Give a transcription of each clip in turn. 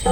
Hi,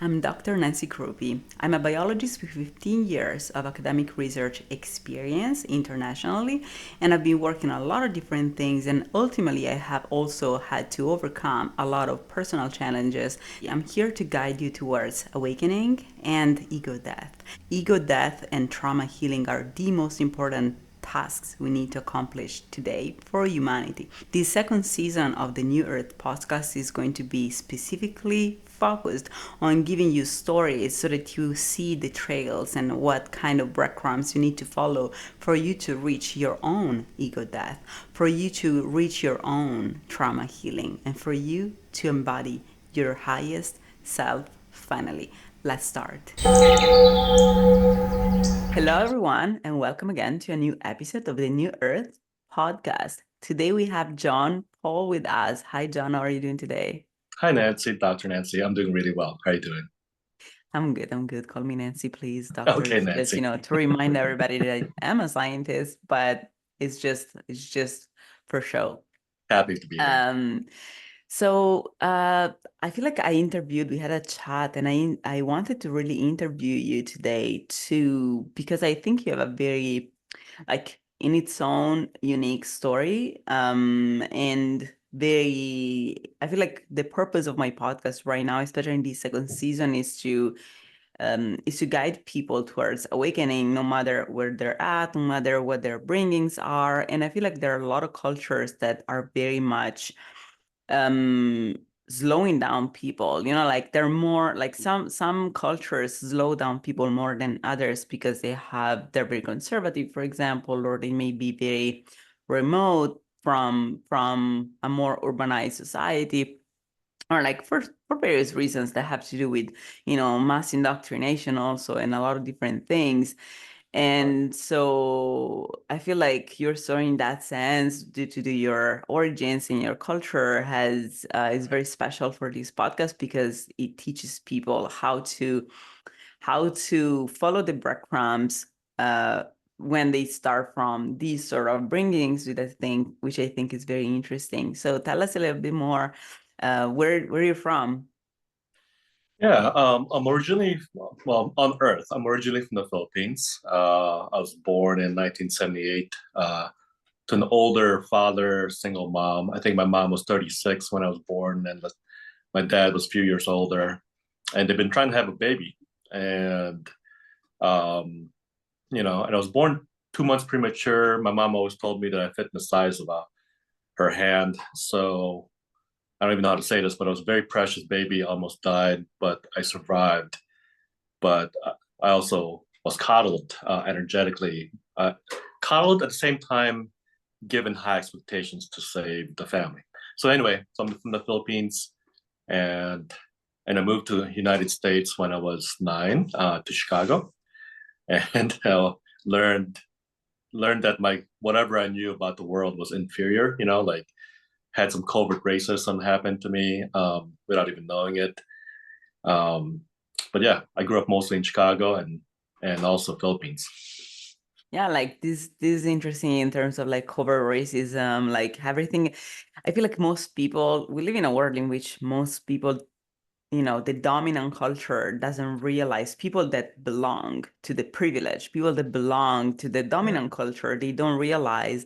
I'm Dr. Nancy Crupi. I'm a biologist with 15 years of academic research experience internationally, and I've been working on a lot of different things, and ultimately, I have also had to overcome a lot of personal challenges. I'm here to guide you towards awakening and ego death. Ego death and trauma healing are the most important tasks we need to accomplish today for humanity. The second season of the New Earth podcast is going to be specifically focused on giving you stories so that you see the trails and what kind of breadcrumbs you need to follow for you to reach your own ego death, for you to reach your own trauma healing, and for you to embody your highest self finally. Let's start. Hello, everyone, and welcome again to a new episode of the New Earth podcast. Today we have John Paul with us. Hi, John. How are you doing today? Hi, Nancy, Dr. Nancy. I'm doing really well. How are you doing? I'm good. I'm good. Call me Nancy, please. Doctor Okay, is just, Nancy. to remind everybody that I am a scientist, but it's just for show. Happy to be here. Um, I feel like we had a chat, and I wanted to really interview you today too, because I think you have a very, like, in its own unique story, and I feel like the purpose of my podcast right now, especially in this second season, is to guide people towards awakening, no matter where they're at, no matter what their bringings are. And I feel like there are a lot of cultures that are very much slowing down people. Like they're more like some cultures slow down people more than others because they're very conservative, for example, or they may be very remote from a more urbanized society, or like for various reasons that have to do with mass indoctrination also, and a lot of different things. And so I feel like your story in that sense, due to your origins and your culture, is very special for this podcast because it teaches people how to follow the breadcrumbs when they start from these sort of bringings, which I think is very interesting. So tell us a little bit more. Where you're from? Yeah, I'm originally, well, on Earth. I'm originally from the Philippines. I was born in 1978 to an older father, single mom. I think my mom was 36 when I was born, and my dad was a few years older. And they've been trying to have a baby. And, um, and I was born 2 months premature. My mom always told me that I fit in the size of her hand. So I don't even know how to say this, but I was a very precious baby, almost died, but I survived. But I also was coddled energetically, coddled at the same time, given high expectations to save the family. So anyway, so I'm from the Philippines, and I moved to the United States when I was 9 to Chicago, and learned learned that my whatever I knew about the world was inferior. Like had some covert racism happen to me without even knowing it. Um, but yeah, I grew up mostly in Chicago and also Philippines. Yeah, like this is interesting in terms of like cover racism, like everything. I feel like we live in a world in which most people, the dominant culture doesn't realize people that belong to the privilege, people that belong to the dominant culture, they don't realize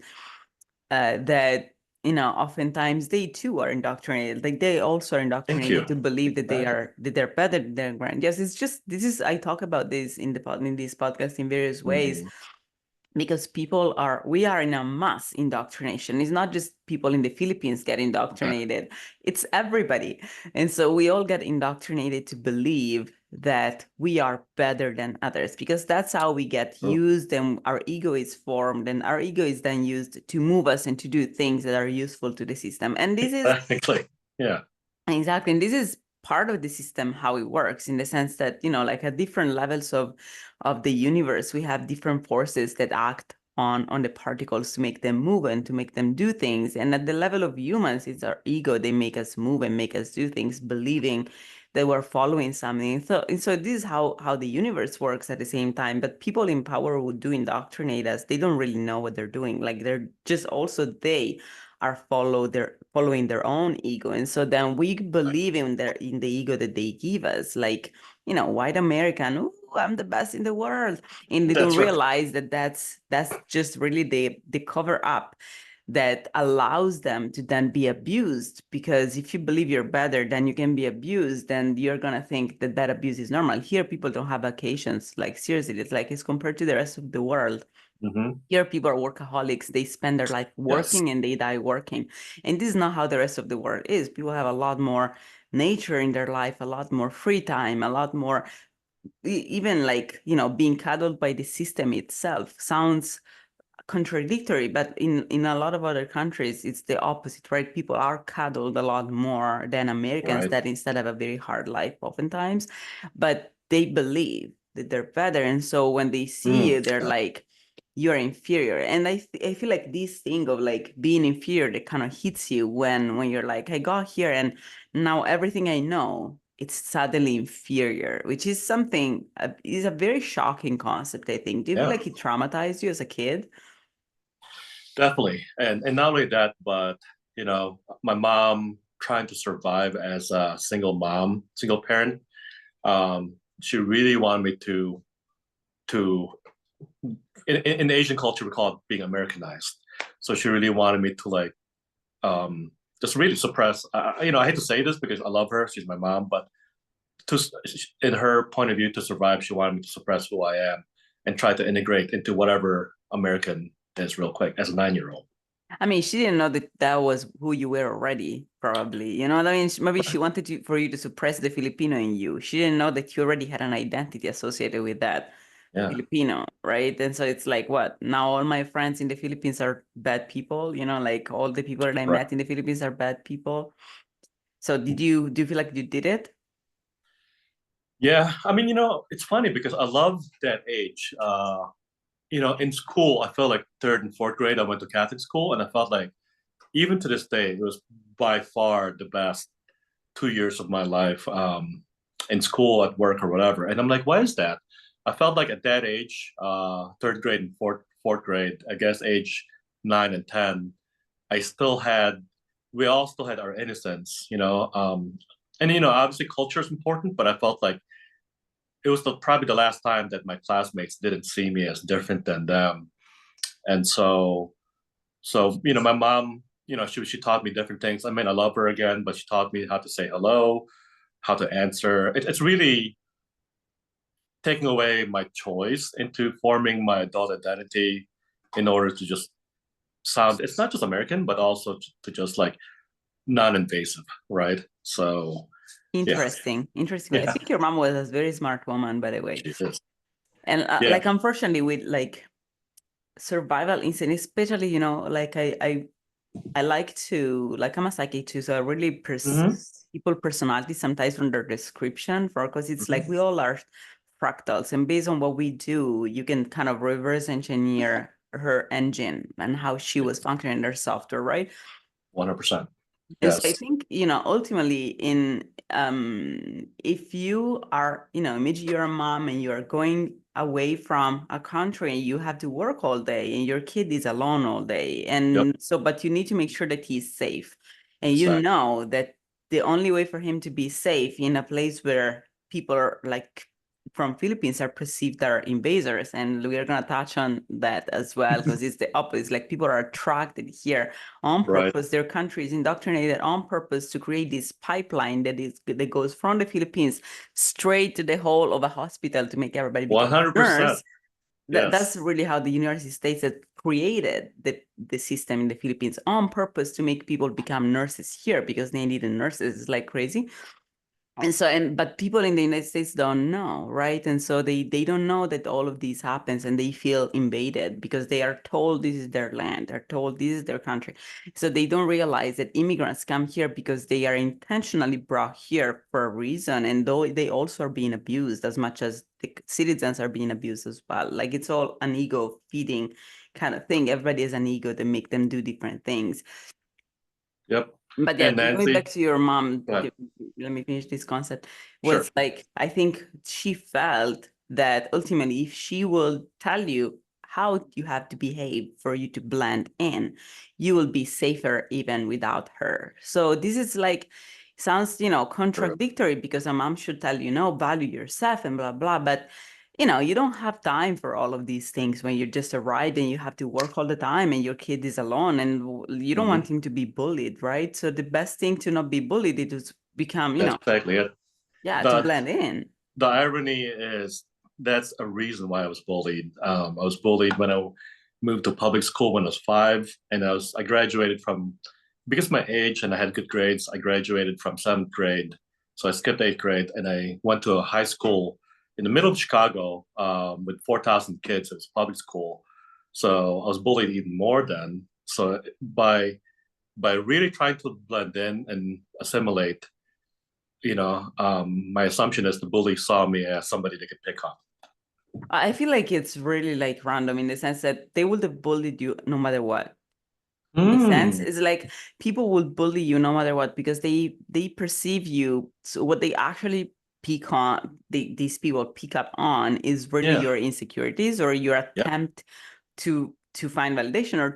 that, oftentimes they too are indoctrinated. Like they also are Thank you. indoctrinated to believe that Exactly. they're better than their grand. Yes, it's just I talk about this in this podcast in various ways, Mhm. because we are in a mass indoctrination. It's not just people in the Philippines get indoctrinated, it's everybody. And so we all get indoctrinated to believe that we are better than others, because that's how we get used, and our ego is formed, and our ego is then used to move us and to do things that are useful to the system. And this is Exactly. Yeah. exactly. And this is part of the system, how it works, in the sense that, like at different levels of the universe, we have different forces that act on the particles to make them move and to make them do things. And at the level of humans, it's our ego. They make us move and make us do things, believing that we're following something. So this is how the universe works at the same time. But people in power who do indoctrinate us, they don't really know what they're doing. Like they're just also they are following their own ego. And so then we believe in the ego that they give us, like, white American, "Ooh, I'm the best in the world." And they don't That's right. realize that that's just really the cover up that allows them to then be abused. Because if you believe you're better, then you can be abused, then you're gonna think that that abuse is normal. Here, people don't have vacations. Like, seriously, it's compared to the rest of the world. Here, people are workaholics. They spend their life Yes. working and they die working. And this is not how the rest of the world is. People have a lot more nature in their life, a lot more free time, a lot more, even like, being cuddled by the system itself sounds contradictory, but in a lot of other countries, it's the opposite, right? People are cuddled a lot more than Americans Right. that instead have a very hard life oftentimes, but they believe that they're better. And so when they see you, they're Yeah. like, you're inferior. And I feel like this thing of like being inferior, that kind of hits you when you're like, I got here and now everything I know, it's suddenly inferior, which is something, is a very shocking concept, I think. Do you feel Yeah. like it traumatized you as a kid? Definitely. And not only that, but my mom trying to survive as a single parent. She really wanted me to in Asian culture we call it being Americanized. So she really wanted me to like just really suppress. I hate to say this because I love her. She's my mom, but to in her point of view, to survive, she wanted me to suppress who I am and try to integrate into whatever American is real quick as a 9-year-old. I mean, she didn't know that that was who you were already, probably. You know what I mean? Maybe she wanted for you to suppress the Filipino in you. She didn't know that you already had an identity associated with that Yeah. Filipino, right? And so it's like, what? Now all my friends in the Philippines are bad people, like all the people that I Right. met in the Philippines are bad people. So do you feel like you did it? Yeah. I mean, it's funny because I love that age. In school, I felt like third and fourth grade, I went to Catholic school, and I felt like even to this day, it was by far the best 2 years of my life, in school, at work, or whatever. And I'm like, why is that? I felt like at that age, third grade and fourth grade, I guess age 9 and 10, I still had, we all still had our innocence, and obviously culture is important, but I felt like it was probably the last time that my classmates didn't see me as different than them. And so my mom, she taught me different things. I mean, I love her again, but she taught me how to say hello, how to answer. It's really taking away my choice into forming my adult identity in order to just sound, it's not just American, but also to just like non-invasive, right? So yeah. Interesting. I Yeah. think your mom was a very smart woman, by the way. She is. And Yeah. like, unfortunately, with like survival instinct, especially, like I like to, like, I'm a psychic too, so I really perceive Hmm. people personality sometimes from their description, because it's like we Hmm. all are fractals, and based on what we do, you can kind of reverse engineer her engine and how she was functioning in their software, right? 100%. And so I Yes. think, ultimately if you are, imagine you're a mom and you're going away from a country and you have to work all day and your kid is alone all day. Yep. And so, but you need to make sure that he's safe. And you Exactly. know that the only way for him to be safe in a place where people are like from Philippines are perceived are invaders. And we are going to touch on that as well, because it's the opposite. Like, people are attracted here on Right. purpose. Their country is indoctrinated on purpose to create this pipeline that goes from the Philippines straight to the whole of a hospital to make everybody become a 100%. nurse. That's Yes. really how the United States had created the system in the Philippines on purpose to make people become nurses here because they needed nurses like crazy. And so, but people in the United States don't know, right? And so they don't know that all of this happens, and they feel invaded because they are told this is their land, they're told this is their country. So they don't realize that immigrants come here because they are intentionally brought here for a reason, and though they also are being abused as much as the citizens are being abused as well. Like, it's all an ego feeding kind of thing. Everybody has an ego that make them do different things. Yep. But yeah, And going back Nancy, to your mom, go ahead. let me finish this concept. Sure. Was like, I think she felt that ultimately, if she will tell you how you have to behave for you to blend in. You will be safer even without her. So this is like, sounds, contradictory, because a mom should tell you, no, value yourself and blah, blah. But, you don't have time for all of these things when you just arrived and you have to work all the time and your kid is alone and you don't Mhm. want him to be bullied, right? So the best thing to not be bullied is to become, That's exactly it. yeah, to The blend in. the irony is that's a reason why I was bullied. I was bullied when I moved to public school when I was 5, and I graduated from, because of my age and I had good grades. I graduated from 7th grade, so I skipped 8th grade and I went to a high school in the middle of Chicago with 4,000 kids. It was public school, so I was bullied even more then. So by really trying to blend in and assimilate, my assumption is the bully saw me as somebody they could pick on. I feel like it's really like random in the sense that they would have bullied you no matter what. Makes sense. Mm, It's like people will bully you no matter what because they perceive you. So what they actually pick on, these people pick up on is really yeah, your insecurities or your yeah, attempt to find validation or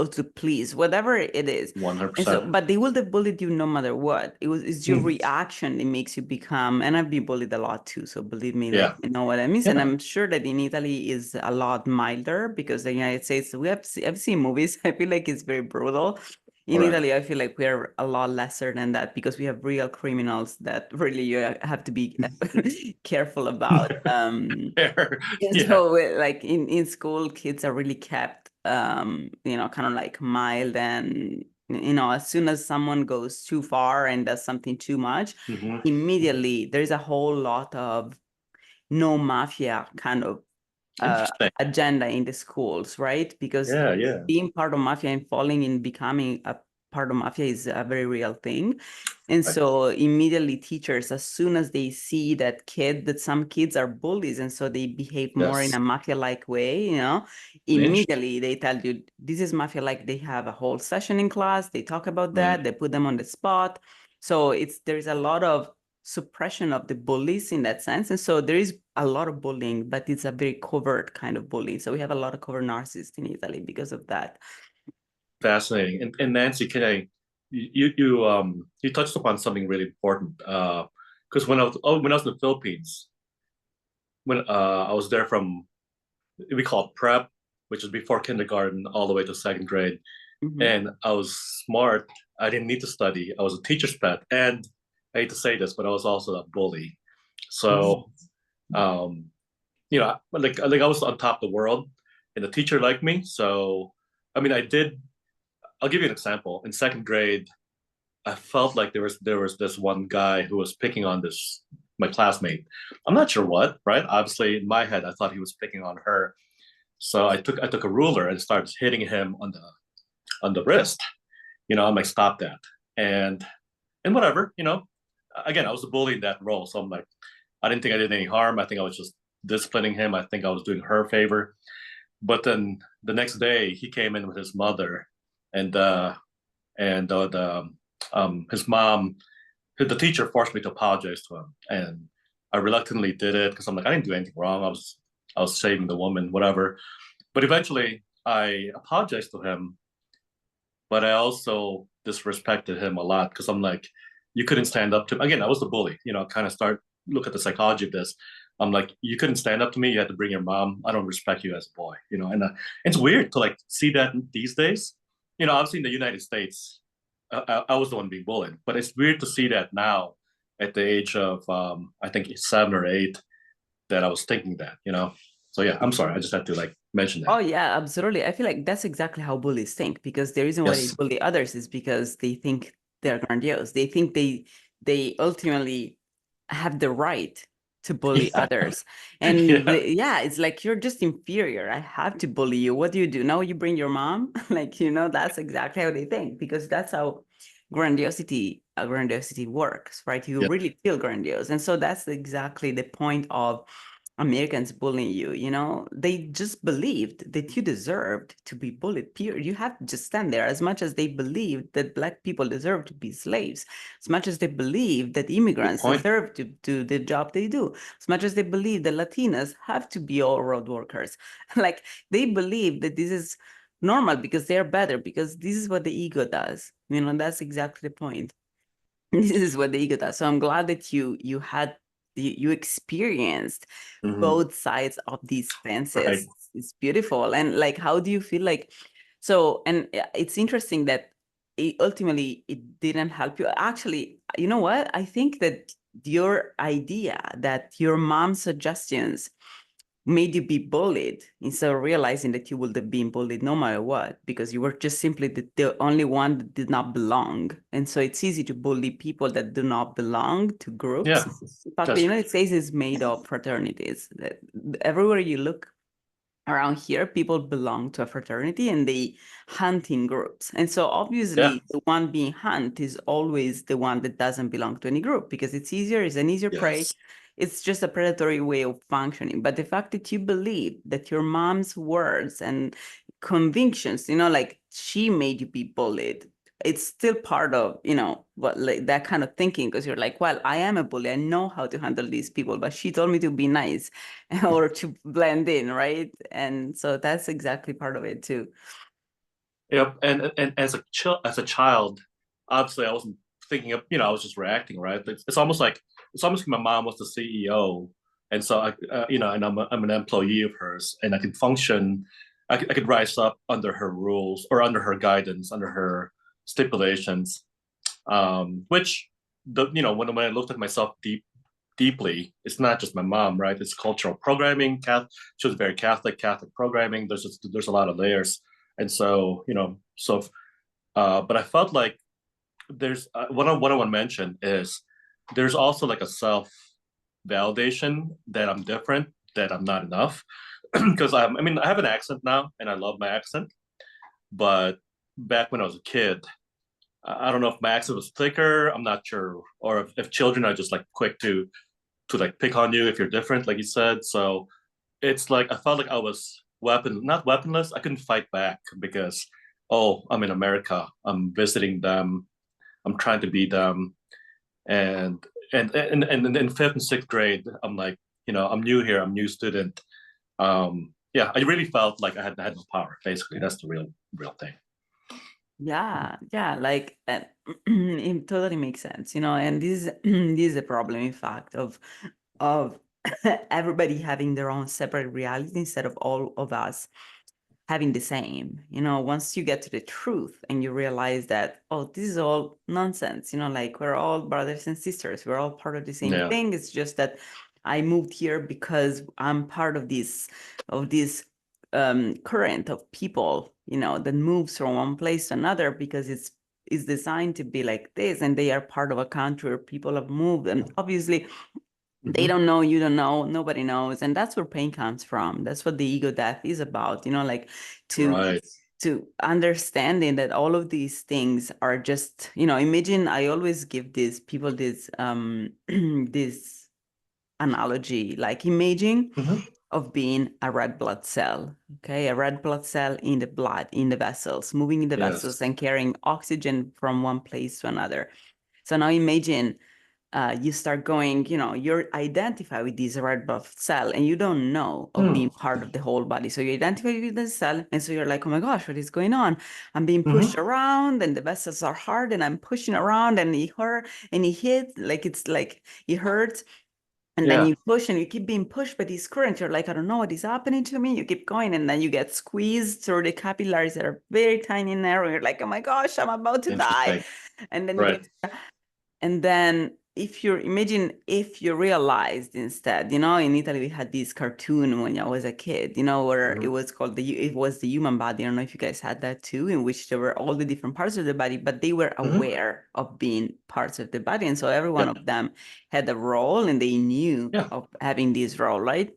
to please, whatever it is. And so, 100%. but they will have bullied you no matter what. It's your Mm, reaction that makes you become, and I've been bullied a lot too. So believe me, like, yeah, you know what I mean. And yeah, I'm sure that in Italy is a lot milder because the United States, I've seen movies. I feel like it's very brutal. In correct. Italy, I feel like we're a lot lesser than that because we have real criminals that really you have to be careful about. Fair. And Yeah. so like in school, kids are really kept, kind of like mild, and, as soon as someone goes too far and does something too much, Hmm. immediately there's a whole lot of no mafia kind of uh, Interesting. agenda in the schools, right? Because Yeah, yeah. being part of mafia and falling in becoming a part of mafia is a very real thing. And Right. so immediately teachers, as soon as they see that some kids are bullies and so they behave more in Yes. a mafia-like way, Interesting. immediately they tell you this is mafia-like. They have a whole session in class, they talk about Right. that, they put them on the spot. So there's a lot of suppression of the bullies in that sense. And so there is a lot of bullying, but it's a very covert kind of bullying. So we have a lot of covert narcissists in Italy because of that. Fascinating. And Nancy, you touched upon something really important. Because when I was in the Philippines, when I was there from, we call it prep, which is before kindergarten all the way to 2nd grade. Mhm. And I was smart. I didn't need to study. I was a teacher's pet, and I hate to say this, but I was also a bully. Mhm. So, um, like I was on top of the world, and the teacher liked me. So, I mean, I did. I'll give you an example. In 2nd grade, I felt like there was this one guy who was picking on this my classmate. I'm not sure what, right? Obviously, in my head, I thought he was picking on her. So I took a ruler and started hitting him on the wrist. I'm like, stop that. And whatever, again, I was a bully in that role. So I'm like, I didn't think I did any harm. I think I was just disciplining him. I think I was doing her a favor. But then the next day he came in with his mother, and his mom, the teacher forced me to apologize to him. And I reluctantly did it because I'm like, I didn't do anything wrong. I was saving the woman, whatever. But eventually I apologized to him, but I also disrespected him a lot because I'm like, you couldn't stand up to him. Again, I was the bully, kind of start look at the psychology of this. I'm like, you couldn't stand up to me. You had to bring your mom. I don't respect you as a boy, and it's weird to like see that these days. Obviously in the United States, I was the one being bullied, but it's weird to see that now at the age of, I think 7 or 8, that I was thinking that. So yeah, I'm sorry. I just had to like mention Oh that. yeah, absolutely. I feel like that's exactly how bullies think, because the reason why they Yes. bully others is because they think they're grandiose. They think they ultimately have the right to bully Yeah. others. And Yeah. yeah, it's like you're just inferior. I have to bully you. What do you do? Now you bring your mom? Like, that's exactly how they think, because that's how grandiosity works, right? You Yeah. really feel grandiose. And so that's exactly the point of Americans bullying you, you know, they just believed that you deserved to be bullied, period. You have to just stand there, as much as they believed that Black people deserve to be slaves, as much as they believe that Good immigrants point. deserve to do the job they do, as much as they believe that Latinas have to be all road workers. Like, they believe that this is normal because they're better, because this is what the ego does. You know, that's exactly the point. This is what the ego does. So I'm glad that you experienced Hmm. both sides of these Right. fences. It's beautiful. And like, how do you feel like, so, and it's interesting that ultimately it didn't help you. Actually, you know what? I think that your idea that your mom's suggestions made you be bullied instead of realizing that you would have been bullied no matter what, because you were just simply the only one that did not belong. And so it's easy to bully people that do not belong to Yeah, groups. In fact, the that's United States is made of fraternities. Everywhere you look around here, people belong to a fraternity and they hunt in groups. And so yeah. obviously the one being hunted is always the one that doesn't belong to any group, because it's easier, it's an easier prey. Yes. It's just a predatory way of functioning. But the fact that you believe that your mom's words and convictions, you know, like she made you be bullied, it's still part of, you know, what, like that kind of thinking, because you're like, well, I am a bully, I know how to handle these people, but she told me to be nice or to blend in, right? And so that's exactly part of it too. Yep. And as a child, obviously I wasn't thinking of, I was just reacting, right? It's almost like my mom was the CEO, and so and I'm an employee of hers, and I can function. I could rise up under her rules or under her guidance, under her stipulations. Which when I looked at myself deeply, it's not just my mom, right? It's cultural programming. She was very Catholic programming. There's a lot of layers, and so but I felt like there's what I want to mention is there's also like a self validation that I'm different, that I'm not enough, because I have an accent now, and I love my accent, but back when I was a kid, I don't know if my accent was thicker. I'm not sure, or if children are just like quick to like pick on you if you're different, like you said. So it's like I felt like I was not weaponless. I couldn't fight back because, oh, I'm in America. I'm visiting them. I'm trying to be them. And and in fifth and sixth grade, I'm like, I'm new here. I'm a new student. Yeah, I really felt like I had no power. Basically, that's the real thing. Yeah, like it totally makes sense, you know. And this this is a problem, in fact, of everybody having their own separate reality instead of all of us having the same. You know, once you get to the truth and you realize that, oh, this is all nonsense, you know, like we're all brothers and sisters, we're all part of the same Yeah. thing. It's just that I moved here because I'm part of this current of people, you know, that moves from one place to another because it's designed to be like this, and they are part of a country where people have moved, and obviously they Hmm. don't know, you don't know, nobody knows. And that's where pain comes from. That's what the ego death is about, you know, like to Right. to understanding that all of these things are just, you know, imagine, I always give these people this this analogy, like imagine Hmm. of being a red blood cell. Okay, a red blood cell in the blood, in the vessels, moving in the vessels Yes. and carrying oxygen from one place to another. So now imagine you start going, you know, you're identified with this red blood cell and you don't know of Hmm. being part of the whole body. So you identify with the cell, and so you're like, oh my gosh, what is going on? I'm being Hmm. pushed around and the vessels are hard and I'm pushing around and it hurt and it hits, like it's like it hurts. And then Yeah. you push and you keep being pushed by this current. You're like, I don't know what is happening to me. You keep going, and then you get squeezed through the capillaries that are very tiny and narrow. You're like, oh my gosh, I'm about to die. Interesting. And then you Right. get, and then if you imagine, if you realized instead, you know, in Italy we had this cartoon when I was a kid, you know, where it Hmm. was called it was the human body. I don't know if you guys had that too, in which there were all the different parts of the body, but they were Hmm. aware of being parts of the body. And so every one Yep. of them had a role and they knew Yeah. of having this role, right?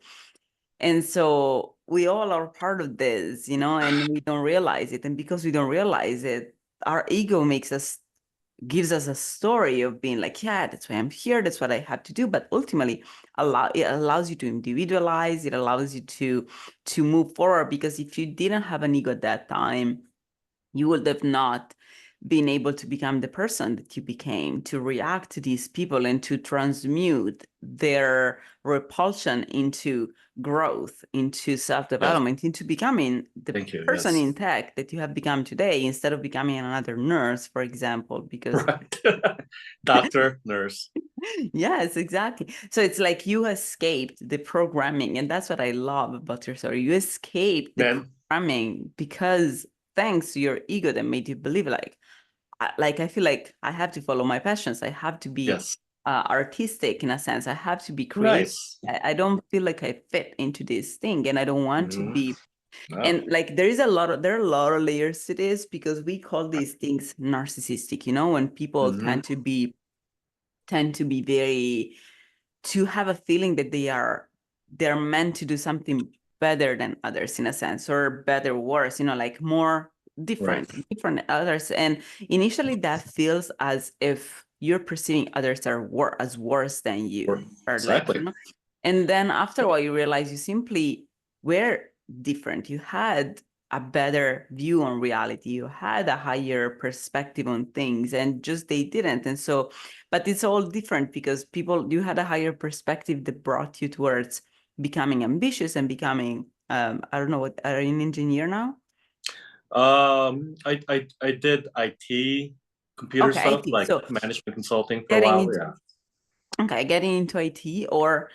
And so we all are part of this, you know, and we don't realize it. And because we don't realize it, our ego makes us gives us a story of being like, yeah, that's why I'm here, that's what I have to do. But ultimately, it allows you to individualize, it allows you to move forward. Because if you didn't have an ego at that time, you would have not been able to become the person that you became, to react to these people and to transmute their repulsion into growth, into Yes. self-development, into becoming the Thank you. person Yes. in tech that you have become today, instead of becoming another nurse, for example. Because Right. Doctor, nurse. yes, exactly. So it's like you escaped the programming, and that's what I love about your story. You escaped the Man. programming because thanks to your ego that made you believe like I feel like I have to follow my passions. I have to be Yes. artistic in a sense. I have to be creative. Nice. I don't feel like I fit into this thing, and I don't want to Hmm. be. No. And like there are a lot of layers to this, because we call these things narcissistic. When people Hmm. tend to be very, to have a feeling that they're meant to do something better than others, in a sense, or better, worse, like more Right. different others. And initially that feels as if you're perceiving others as worse than you, or like, Exactly. and then after a while you realize you simply were different. You had a better view on reality, you had a higher perspective on things, and just they didn't. And so, but it's all different because you had a higher perspective that brought you towards becoming ambitious and becoming, I don't know, what, are you an engineer now? I did IT, computer Okay, stuff, IT. like So management consulting for a getting while. into Yeah. okay, getting into IT or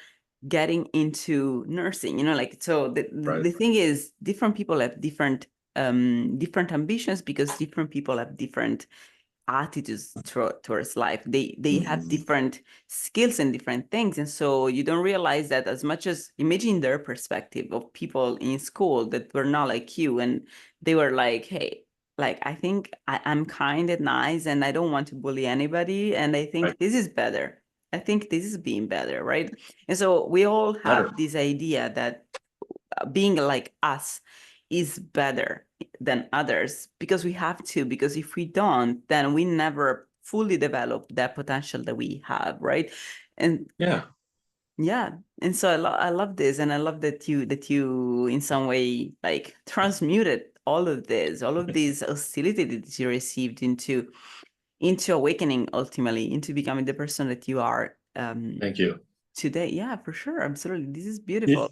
getting into nursing, like, so Right. the thing is, different people have different ambitions, because different people have different attitudes towards life. They have Hmm. different skills and different things. And so you don't realize that, as much as imagine their perspective of people in school that were not like you, and they were like, hey, like, I think I'm kind and nice, and I don't want to bully anybody, and I Right. think this is better. I think this is being better, right? And so we all Better. have this idea that being like us is better than others, because we have to, because if we don't, then we never fully develop that potential that we have, right? And Yeah. yeah, and so I love this, and I love that you in some way like transmuted all of these hostility that you received into awakening, ultimately into becoming the person that you are Thank you. today. Yeah, for sure, absolutely, this is You, beautiful.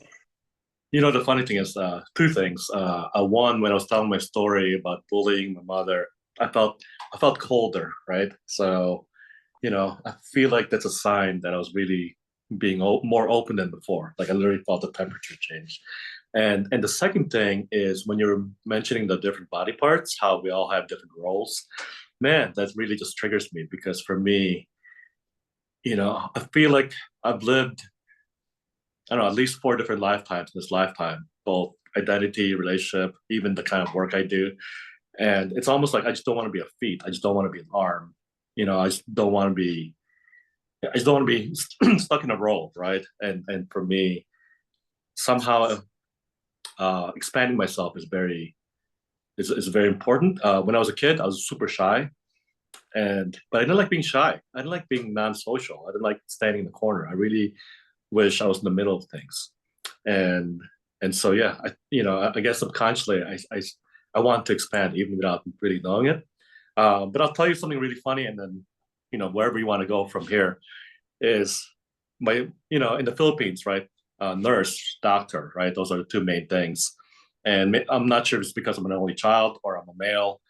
the funny thing is, two things. One, when I was telling my story about bullying my mother, I felt colder, right? So, I feel like that's a sign that I was really being more open than before. Like I literally felt the temperature change. And the second thing is when you're mentioning the different body parts, how we all have different roles. Man, that really just triggers me because for me, I feel like I've lived, I don't know, at least four different lifetimes in this lifetime, both identity, relationship, even the kind of work I do. And it's almost like I just don't want to be a feet. I just don't want to be an arm. I just don't want to be. I just don't want to be stuck in a role, right? And for me, somehow expanding myself is very important. When I was a kid, I was super shy, but I didn't like being shy. I didn't like being non-social. I didn't like standing in the corner. I really wish I was in the middle of things. And and so yeah, I guess subconsciously I want to expand even without really knowing it. But I'll tell you something really funny, and then wherever you want to go from here is in the Philippines, right? Nurse, doctor, right? Those are the two main things. And I'm not sure if it's because I'm an only child or I'm a male.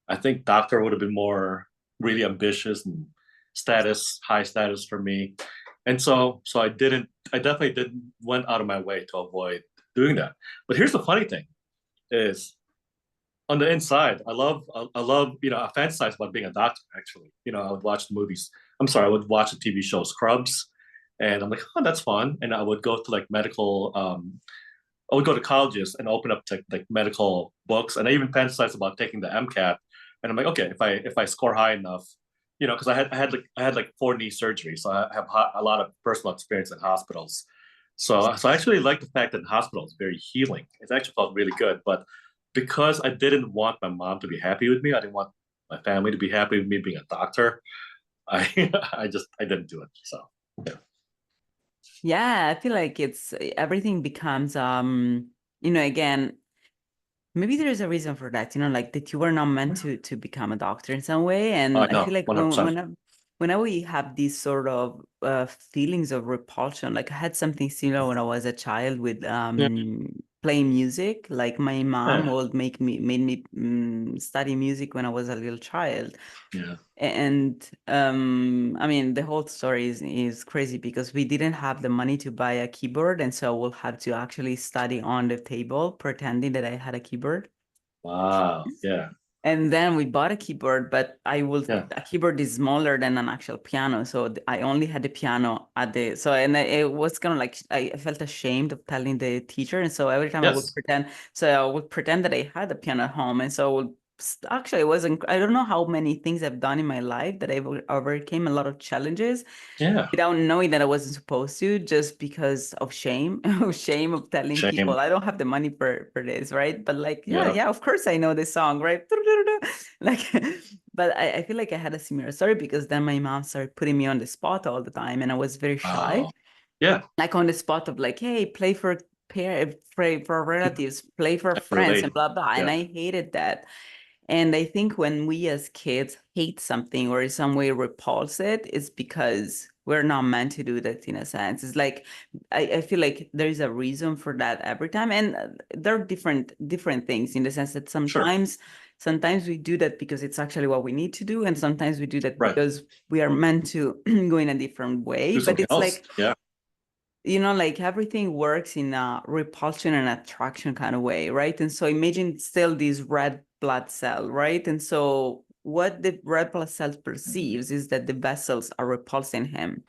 I think doctor would have been more really ambitious and high status for me. And so I definitely didn't went out of my way to avoid doing that. But here's the funny thing is on the inside, I love, I fantasize about being a doctor, actually. I would watch the movies. I'm sorry, I would watch the TV show Scrubs, and I'm like, oh, that's fun. And I would go to like I would go to colleges and open up like medical books, and I even fantasized about taking the MCAT. And I'm like, okay, if I score high enough, because I had like 4 knee surgeries, so I have a lot of personal experience in hospitals. So I actually like the fact that the hospital is very healing. It actually felt really good, but because I didn't want my mom to be happy with me, I didn't want my family to be happy with me being a doctor. I I didn't do it. So yeah. Yeah, I feel like it's everything becomes again, maybe there is a reason for that, like that you were not meant to become a doctor in some way. And I I feel know, like 100%. whenever we have these sort of feelings of repulsion, like I had something similar when I was a child with Yeah, playing music. Like my mom yeah, would made me study music when I was a little child. yeah. And I mean, the whole story is crazy because we didn't have the money to buy a keyboard, and so we'll have to actually study on the table, pretending that I had a keyboard. Wow. Yeah, And then we bought a keyboard, but yeah. a keyboard is smaller than an actual piano. So I only had the piano at it was kind of like, I felt ashamed of telling the teacher. And so every time Yes. I would pretend that I had a piano at home. And so actually, it wasn't, I don't know how many things I've done in my life that I've overcame a lot of challenges Yeah. without knowing that I wasn't supposed to, just because of shame, of shame of telling people Shame. I don't have the money for this, right? But like, yeah, Yeah. yeah, of course I know this song, right? Like, but I feel like I had a similar story because then my mom started putting me on the spot all the time, and I was very shy, Wow. Yeah. like on the spot of like, hey, play for relatives, play for I can friends, and relate. blah blah. And Yeah. I hated that. And I think when we as kids hate something or in some way repulse it, it's because we're not meant to do that in a sense. It's like I feel like there is a reason for that every time. And there are different things in the sense that Sure. sometimes we do that because it's actually what we need to do, and sometimes we do that Right. because we are meant to go in a different way. Do But something it's else. like, Yeah. like everything works in a repulsion and attraction kind of way, right? And so imagine still this red blood cell, right? And so what the red blood cell perceives is that the vessels are repulsing him.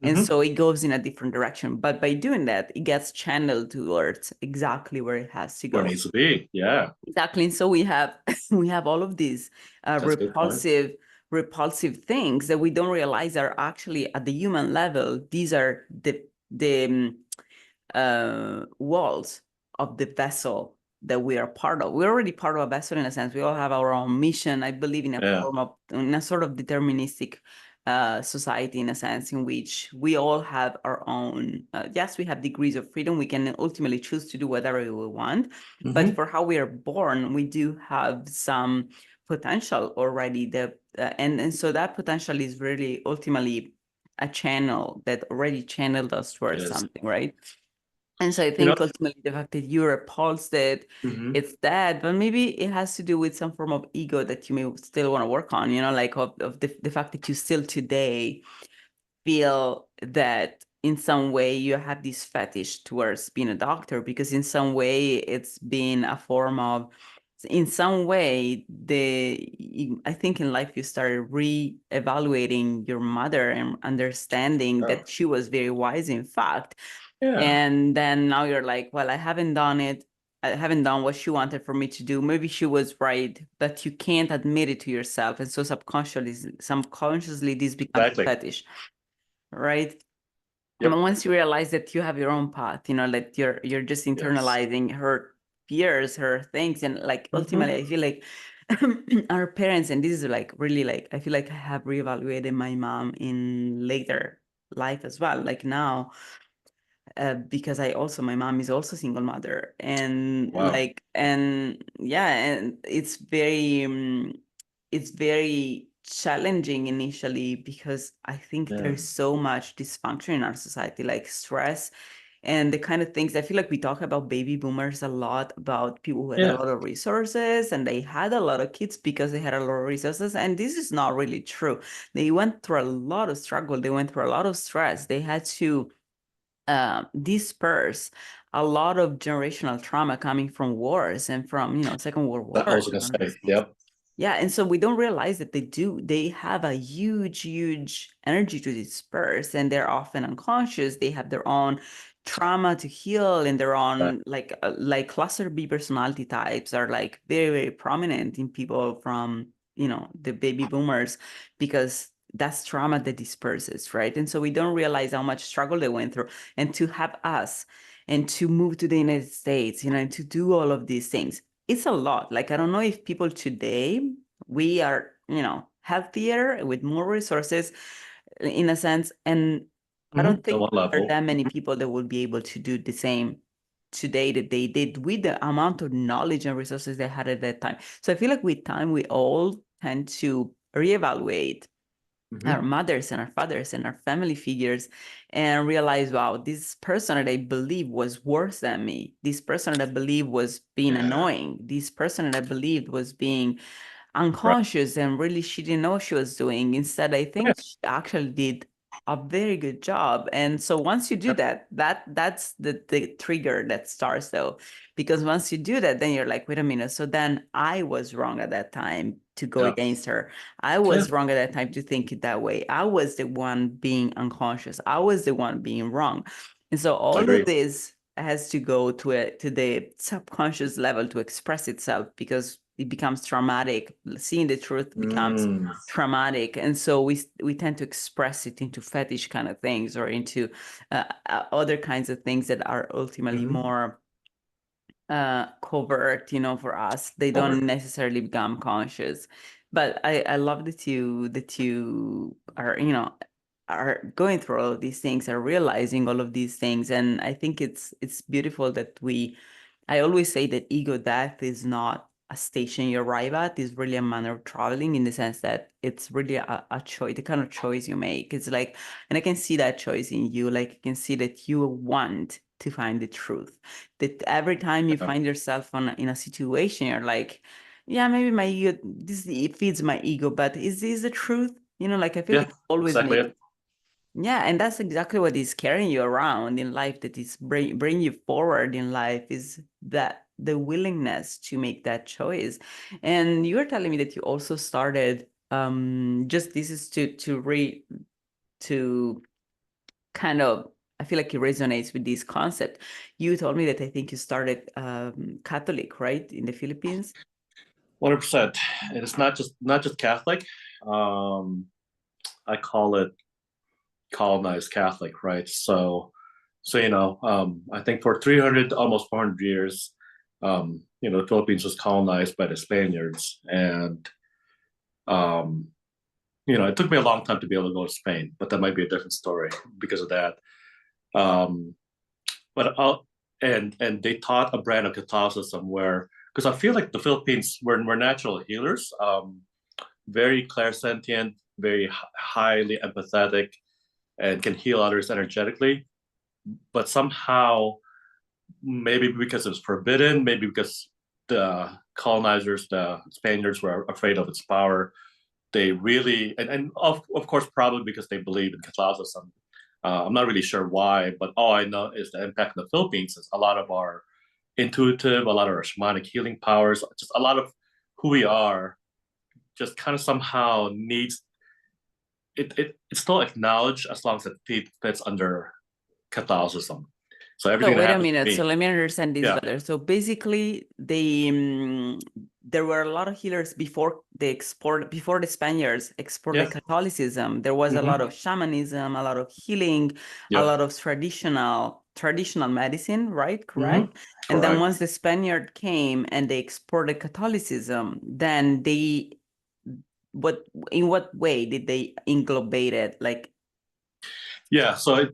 And Mm-hmm. so it goes in a different direction. But by doing that, it gets channeled towards exactly where it has to Where it go. needs to be. Yeah. Exactly. And so we have we have all of these That's a good point. repulsive things that we don't realize are actually at the human level. These are the walls of the vessel that we are part of. We're already part of a vessel in a sense. We all have our own mission. I believe Yeah. in a sort of deterministic society in a sense in which we all have our own. Yes, we have degrees of freedom. We can ultimately choose to do whatever we want, but Mm-hmm. for how we are born, we do have some potential already. And so that potential is really ultimately a channel that already channeled us It towards is. something, right? And so I You know. think ultimately the fact that you repulsed it, Mm-hmm. it's that, but maybe it has to do with some form of ego that you may still want to work on, like of the fact that you still today feel that in some way you have this fetish towards being a doctor because in some way it's been a form of, in some way, I think in life you started re-evaluating your mother and understanding Oh. that she was very wise, in fact. Yeah. And then now you're like, well, I haven't done it. I haven't done what she wanted for me to do. Maybe she was right, but you can't admit it to yourself. And so subconsciously this becomes a Exactly. fetish, right? And Yep. once you realize that you have your own path, that you're just Yes. internalizing her fears, her things, and like Mm-hmm. ultimately, I feel like our parents, and this is like really like I feel like I have reevaluated my mom in later life as well. Like now, because my mom is also single mother, and Wow. yeah, and it's very challenging initially because I think Yeah. there's so much dysfunction in our society, like stress and the kind of things. I feel like we talk about baby boomers a lot, about people who had a Yeah. lot of resources and they had a lot of kids because they had a lot of resources. And this is not really true. They went through a lot of struggle. They went through a lot of stress. They had to disperse a lot of generational trauma coming from wars and from, Second World That I War was and gonna all these say. things. Yep. Yeah, and so we don't realize that they have a huge energy to disperse, and they're often unconscious. They have their own trauma to heal, and their Right. own like cluster B personality types are like very prominent in people from, the baby boomers, because that's trauma that disperses, right? And so we don't realize how much struggle they went through. And to have us and to move to the United States, and to do all of these things, it's a lot. Like, I don't know if people today We are, healthier with more resources in a sense. And I don't At think one there are level. that many people that will be able to do the same today that they did with the amount of knowledge and resources they had at that time. So I feel like with time, we all tend to reevaluate our Mhm. mothers and our fathers and our family figures and realize, wow, this person that I believe was worse than me, this person that I believe was being Yeah. annoying, this person that I believed was being Right. unconscious and really she didn't know what she was doing. Instead, I Yeah. think she actually did a very good job. And so once you do Yep. that, that's the trigger that starts though. Because once you do that, then you're like, wait a minute. So then I was wrong at that time to go Yeah. against her. I Yeah. was wrong at that time to think it that way. I was the one being unconscious. I was the one being wrong. And so I all of agree. this has to go to the subconscious level to express itself because it becomes traumatic. Seeing the truth becomes Mm. traumatic, and so we tend to express it into fetish kind of things or into other kinds of things that are ultimately Mhm. more covert, for us. They Over. don't necessarily become conscious. But I love that you are, are going through all of these things, are realizing all of these things. And I think it's beautiful that I always say that ego death is not a station you arrive at, it's really a manner of traveling in the sense that it's really a choice, the kind of choice you make. It's like, and I can see that choice in you, like I can see that you want to find the truth. That every time you Yeah. find yourself in a situation, you're like, yeah, maybe my ego, this it feeds my ego, but is this the truth? Like I feel Yeah. like you always Exactly make. it. Yeah, and that's exactly what is carrying you around in life, that is bring you forward in life, is that the willingness to make that choice. And you were telling me that you also started just this is to kind of, I feel like it resonates with this concept. You told me that I think you started Catholic, right, in the Philippines? 100%. And it's not just Catholic. Um, I call it colonized Catholic, right? So I think for 300, almost 400 years, the Philippines was colonized by the Spaniards, and um, it took me a long time to be able to go to Spain, but that might be a different story because of that. Um, but and they taught a brand of Catholicism where, because I feel like the Philippines we're natural healers, very clairsentient, very highly empathetic, and can heal others energetically. But somehow, maybe because it was forbidden, maybe because the colonizers, the Spaniards, were afraid of its power, they really, and of course, probably because they believe in Catholicism. I'm not really sure why, but all I know is the impact in the Philippines is a lot of our intuitive, a lot of our shamanic healing powers, just a lot of who we are, just kind of somehow needs it's still acknowledged as long as it fits under Catholicism. So So everything that wait a happens to minute. So me, let me understand this yeah, better. So basically, there were a lot of healers before the Spaniards exported yeah, Catholicism. There was a mm-hmm, lot of shamanism, a lot of healing, a yep, lot of traditional medicine, right? mm-hmm, Correct. And then correct. once the Spaniard came and they exported Catholicism, then what in what way did they englobate it? Like, Yeah, so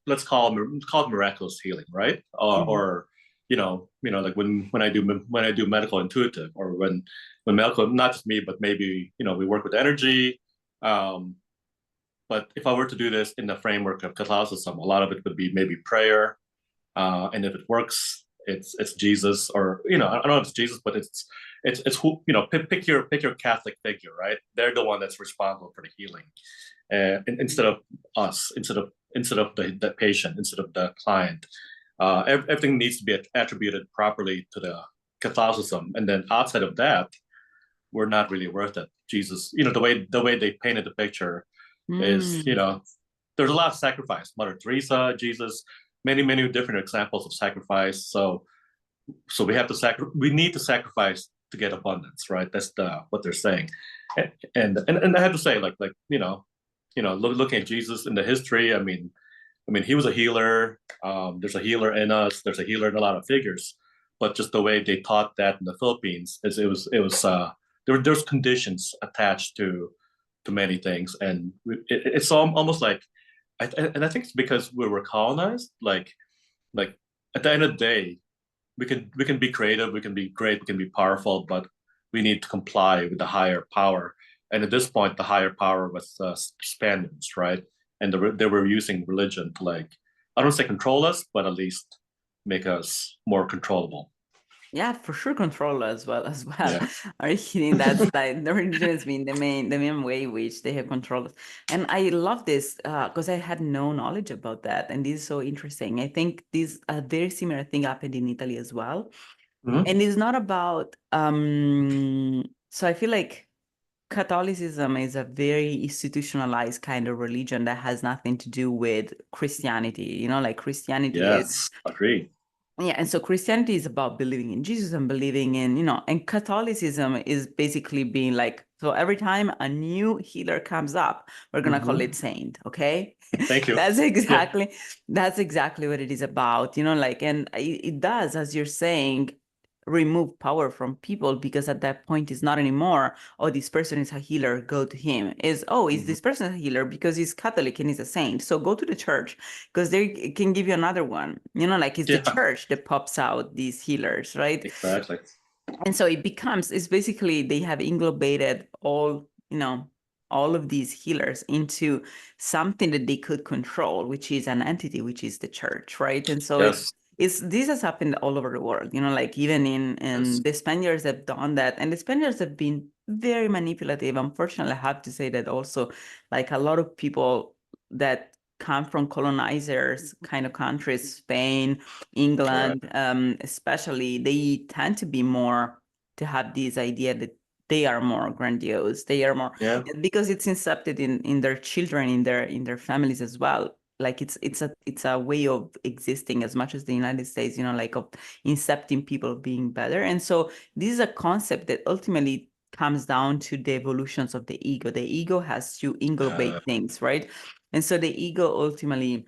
let's call it miraculous healing, right? mhm. Or like when I do medical intuitive, or when medical, not just me, but maybe we work with energy. Um, but if I were to do this in the framework of Catholicism, a lot of it would be maybe prayer, and if it works, it's Jesus, or I don't know if it's Jesus, but it's who pick your Catholic figure, right? They're the one that's responsible for the healing, instead of us, instead of the patient, instead of the client. Everything needs to be attributed properly to the Catholicism, and then outside of that, we're not really worth it. Jesus, the way they painted the picture is, Mm. there's a lot of sacrifice. Mother Teresa, Jesus, many different examples of sacrifice. So we need to sacrifice to get abundance, right? That's what they're saying. And I have to say, looking at Jesus in the history, I mean, he was a healer. There's a healer in us. There's a healer in a lot of figures. but just the way they taught that in the Philippines is there's conditions attached to many things, and it's almost like, and I think it's because we were colonized. Like at the end of the day, we can be creative, we can be great, we can be powerful, but we need to comply with the higher power. And at this point, the higher power was Spaniards, right? And they were using religion to, like, I don't say control us, but at least make us more controllable. Yeah, for sure, control as well. Yeah. Are you kidding? That's like the religion has been the main way which they have controlled us. And I love this because I had no knowledge about that, and this is so interesting. I think this a very similar thing happened in Italy as well, Mhm. and it's not about. So I feel like Catholicism is a very institutionalized kind of religion that has nothing to do with Christianity. Like Christianity is. Yes, agree. Yeah, and so Christianity is about believing in Jesus and believing in, and Catholicism is basically being like, so every time a new healer comes up, we're gonna call it saint, okay? Thank you. That's Yeah. exactly what it is about, and it does, as you're saying, remove power from people, because at that point it's not anymore, oh, this person is a healer, go to him. Is this person a healer because he's Catholic and he's a saint, so go to the church because they can give you another one. Like it's the Yeah, church that pops out these healers, right? exactly. And so it's basically they have englobated all of these healers into something that they could control, which is an entity, which is the church, right? And so Yes. this has happened all over the world, like even in Yes. the Spaniards have done that, and the Spaniards have been very manipulative. Unfortunately, I have to say that also, like a lot of people that come from colonizers kind of countries, Spain, England, especially, they tend to be more to have this idea that they are more grandiose. They are more, Yeah. because it's incepted in their children, in their families as well. Like it's a way of existing as much as the United States, like of incepting people being better. And so this is a concept that ultimately comes down to the evolutions of the ego. The ego has to Uh, englobate things, right? And so the ego ultimately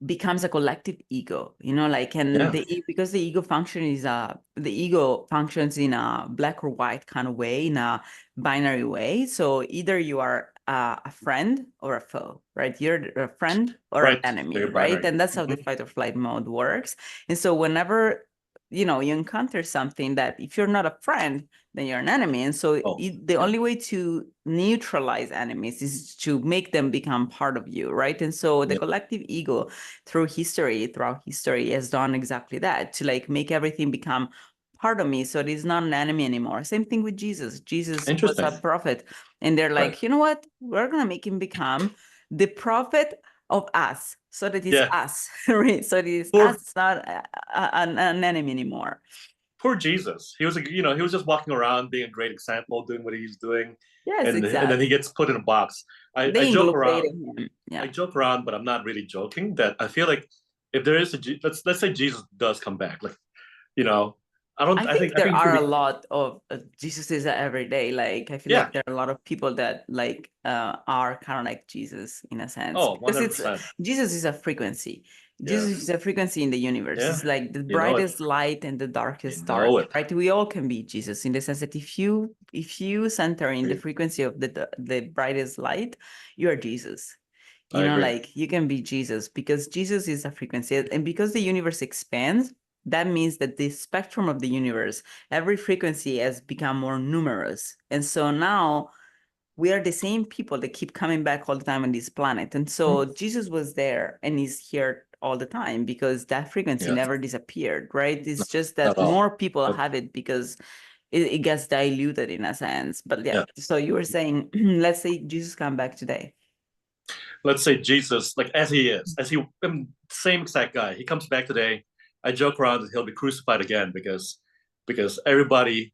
becomes a collective ego, and yeah. because the ego functions in a black or white kind of way, in a binary way. So either you are a friend or a foe, right? You're a friend or an Right. enemy, Very right? binary. And that's how the Mhm. fight or flight mode works. And so whenever you encounter something that, if you're not a friend, then you're an enemy. And so Oh, the yeah. only way to neutralize enemies is to make them become part of you, right? And so the Yeah. collective ego throughout history has done exactly that, to like make everything become part of me, so it is not an enemy anymore. Same thing with Jesus was Interesting. a prophet, and they're Right. like, you know what, we're gonna make him become the prophet of us, so that it's Yeah. us, right? So it is us, Poor it's not an enemy anymore. poor Jesus. He was he was just walking around being a great example, doing what he's doing, Yes, and then he exactly. gets put in a box. I They joke around. englobated him. I Yeah. joke around, but I'm not really joking. That I feel like if there is let's say Jesus does come back, like, you know, I I don't. think I there think it's are gonna a be, lot of Jesuses every day. Like I feel yeah. like there are a lot of people that like are kind of like Jesus in a sense, Oh, because it's 100%. Jesus is a frequency. Jesus Yes. is a frequency in the universe. Yeah. It's like the You know it. brightest light and the You darkest dark, know it. right? We all can be Jesus in the sense that if you center in the Agree. frequency of the brightest light, you are Jesus. I agree. Like you can be Jesus, because Jesus is a frequency, and because the universe expands, that means that the spectrum of the universe, every frequency has become more numerous. And so now we are the same people that keep coming back all the time on this planet. And so Jesus was there and he's here all the time because that frequency Yes. never disappeared, right? No, It's just not that at all. more people Nope. have it because it gets diluted in a sense. But yeah, Yeah. so you were saying, let's say Jesus come back today. Let's say Jesus, like as he is, same exact guy. He comes back today. I joke around that he'll be crucified again because everybody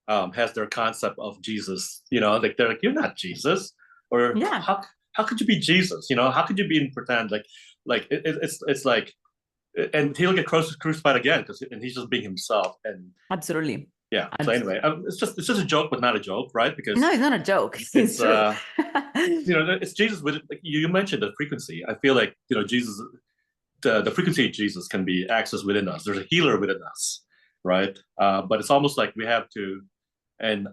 has their concept of Jesus. Like they're like, you're not Jesus, or Yeah, how could you be Jesus? How could you be in pretend it's like, and he'll get crucified again and he's just being himself. And absolutely. yeah. So Abs- anyway, it's just a joke, but not a joke, right? no, Because it's not a joke. it's It's true. it's Jesus with, like you mentioned, the frequency. I feel like Jesus. the frequency of Jesus can be accessed within us. There's a healer within us, right? But it's almost like we have to, and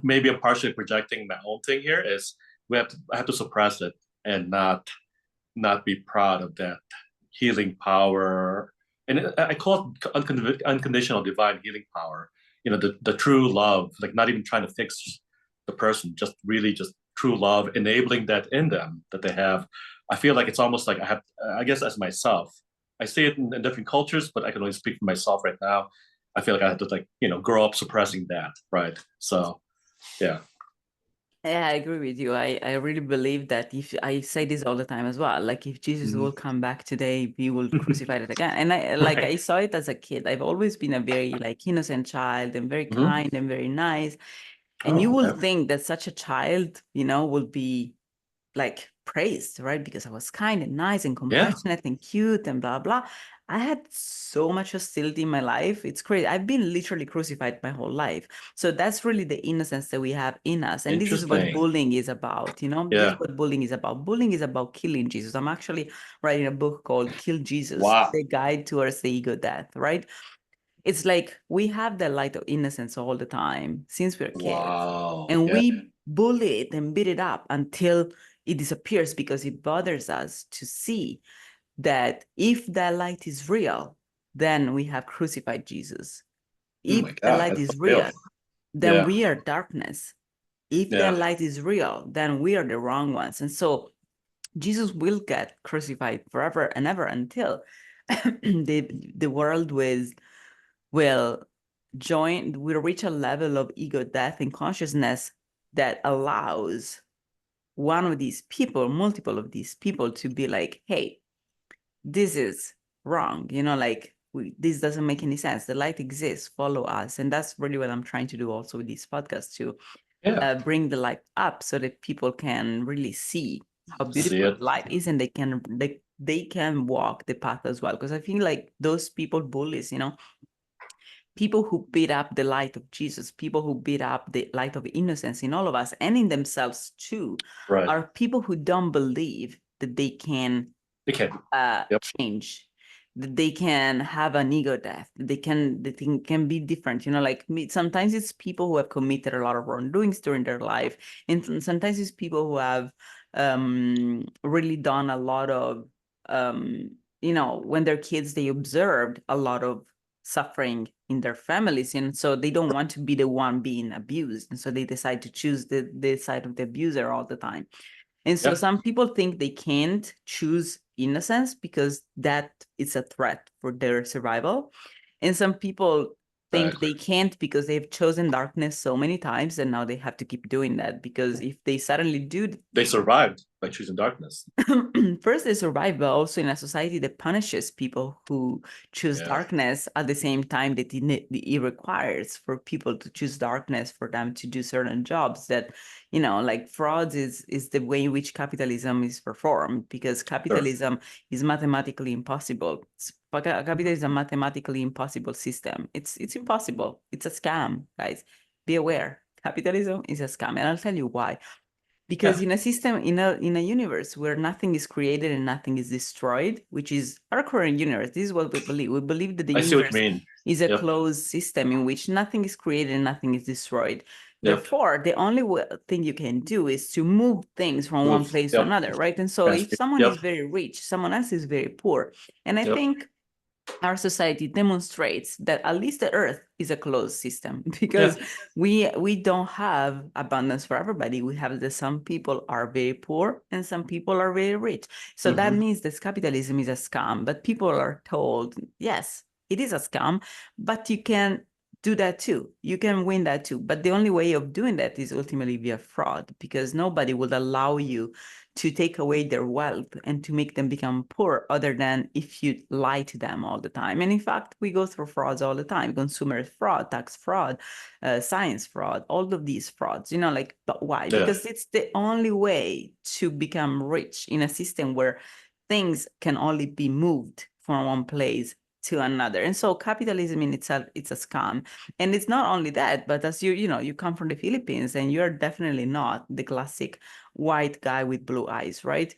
maybe I'm partially projecting my own thing here. Is I have to suppress it and not be proud of that healing power. And I call it unconditional divine healing power. The true love, like not even trying to fix the person, just really just true love, enabling that in them that they have. I feel like it's almost like I guess as myself, I see it in different cultures, but I can only speak for myself right now. I feel like I have to grow up suppressing that, right? So, yeah. Yeah, I agree with you. I really believe that if I say this all the time as well, like if Jesus will come back today, we will crucify it again. And I Right. saw it as a kid. I've always been a very like innocent child and very kind and very nice. And you Oh, will okay. think that such a child, will be like praised, right? Because I was kind and nice and Yeah. compassionate and cute and blah, blah. I had so much hostility in my life. It's crazy. I've been literally crucified my whole life. So that's really the innocence that we have in us. And this is what Interesting. bullying is about, This is Yeah. what bullying is about. Bullying is about killing Jesus. I'm actually writing a book called Kill Jesus, Wow. The Guide Towards the Ego Death, right? It's like we have the light of innocence all the time since we're kids. Wow. And Yeah. we bully it and beat it up until it disappears because it bothers us to see that if that light is real, then we have crucified Jesus. Oh If my the God, light that's is so real. real, then Yeah. we are darkness. If the Yeah. light is real, then we are the wrong ones. And so Jesus will get crucified forever and ever until the world will reach a level of ego death and consciousness that allows one of these people, multiple of these people, to be like, hey, this is wrong, this doesn't make any sense. The light exists, follow us. And that's really what I'm trying to do also with this podcast, to bring the light up so that people can really see how beautiful light is, and they can walk the path as well. Because I feel like those people, bullies, people who beat up the light of Jesus, people who beat up the light of innocence in all of us and in themselves too, are people who don't believe that they can change, that they can have an ego death, that they can be different. Like me, sometimes it's people who have committed a lot of wrongdoings during their life, and sometimes it's people who have really done a lot of when they're kids, they observed a lot of suffering in their families, and so they don't want to be the one being abused, and so they decide to choose the side of the abuser all the time. And so some people think they can't choose innocence because that is a threat for their survival, and some people think they can't because they've chosen darkness so many times, and now they have to keep doing that, because if they suddenly do, they survived by choosing darkness. First, they survive, but also in a society that punishes people who choose darkness at the same time that it requires for people to choose darkness for them to do certain jobs that, like frauds is the way in which capitalism is performed, because capitalism is mathematically impossible. Capitalism is a mathematically impossible system. It's impossible. It's a scam, guys. Be aware. Capitalism is a scam, and I'll tell you why. Because in a system, in a universe where nothing is created and nothing is destroyed, which is our current universe, this is what we believe. We believe that the universe is a closed system in which nothing is created and nothing is destroyed. Therefore, the only thing you can do is to move things from one place to another, right? And so if someone is very rich, someone else is very poor. And I think our society demonstrates that at least the earth is a closed system, because we don't have abundance for everybody. We have that some people are very poor and some people are very rich. So that means that capitalism is a scam, but people are told, yes, it is a scam, but you can do that too. You can win that too. But the only way of doing that is ultimately via fraud, because nobody would allow you to take away their wealth and to make them become poor other than if you lie to them all the time. And in fact, we go through frauds all the time: consumer fraud, tax fraud, science fraud, all of these frauds, but why? Because it's the only way to become rich in a system where things can only be moved from one place to another. And so capitalism in itself, it's a scam. And it's not only that, but as you come from the Philippines, and you're definitely not the classic white guy with blue eyes, right?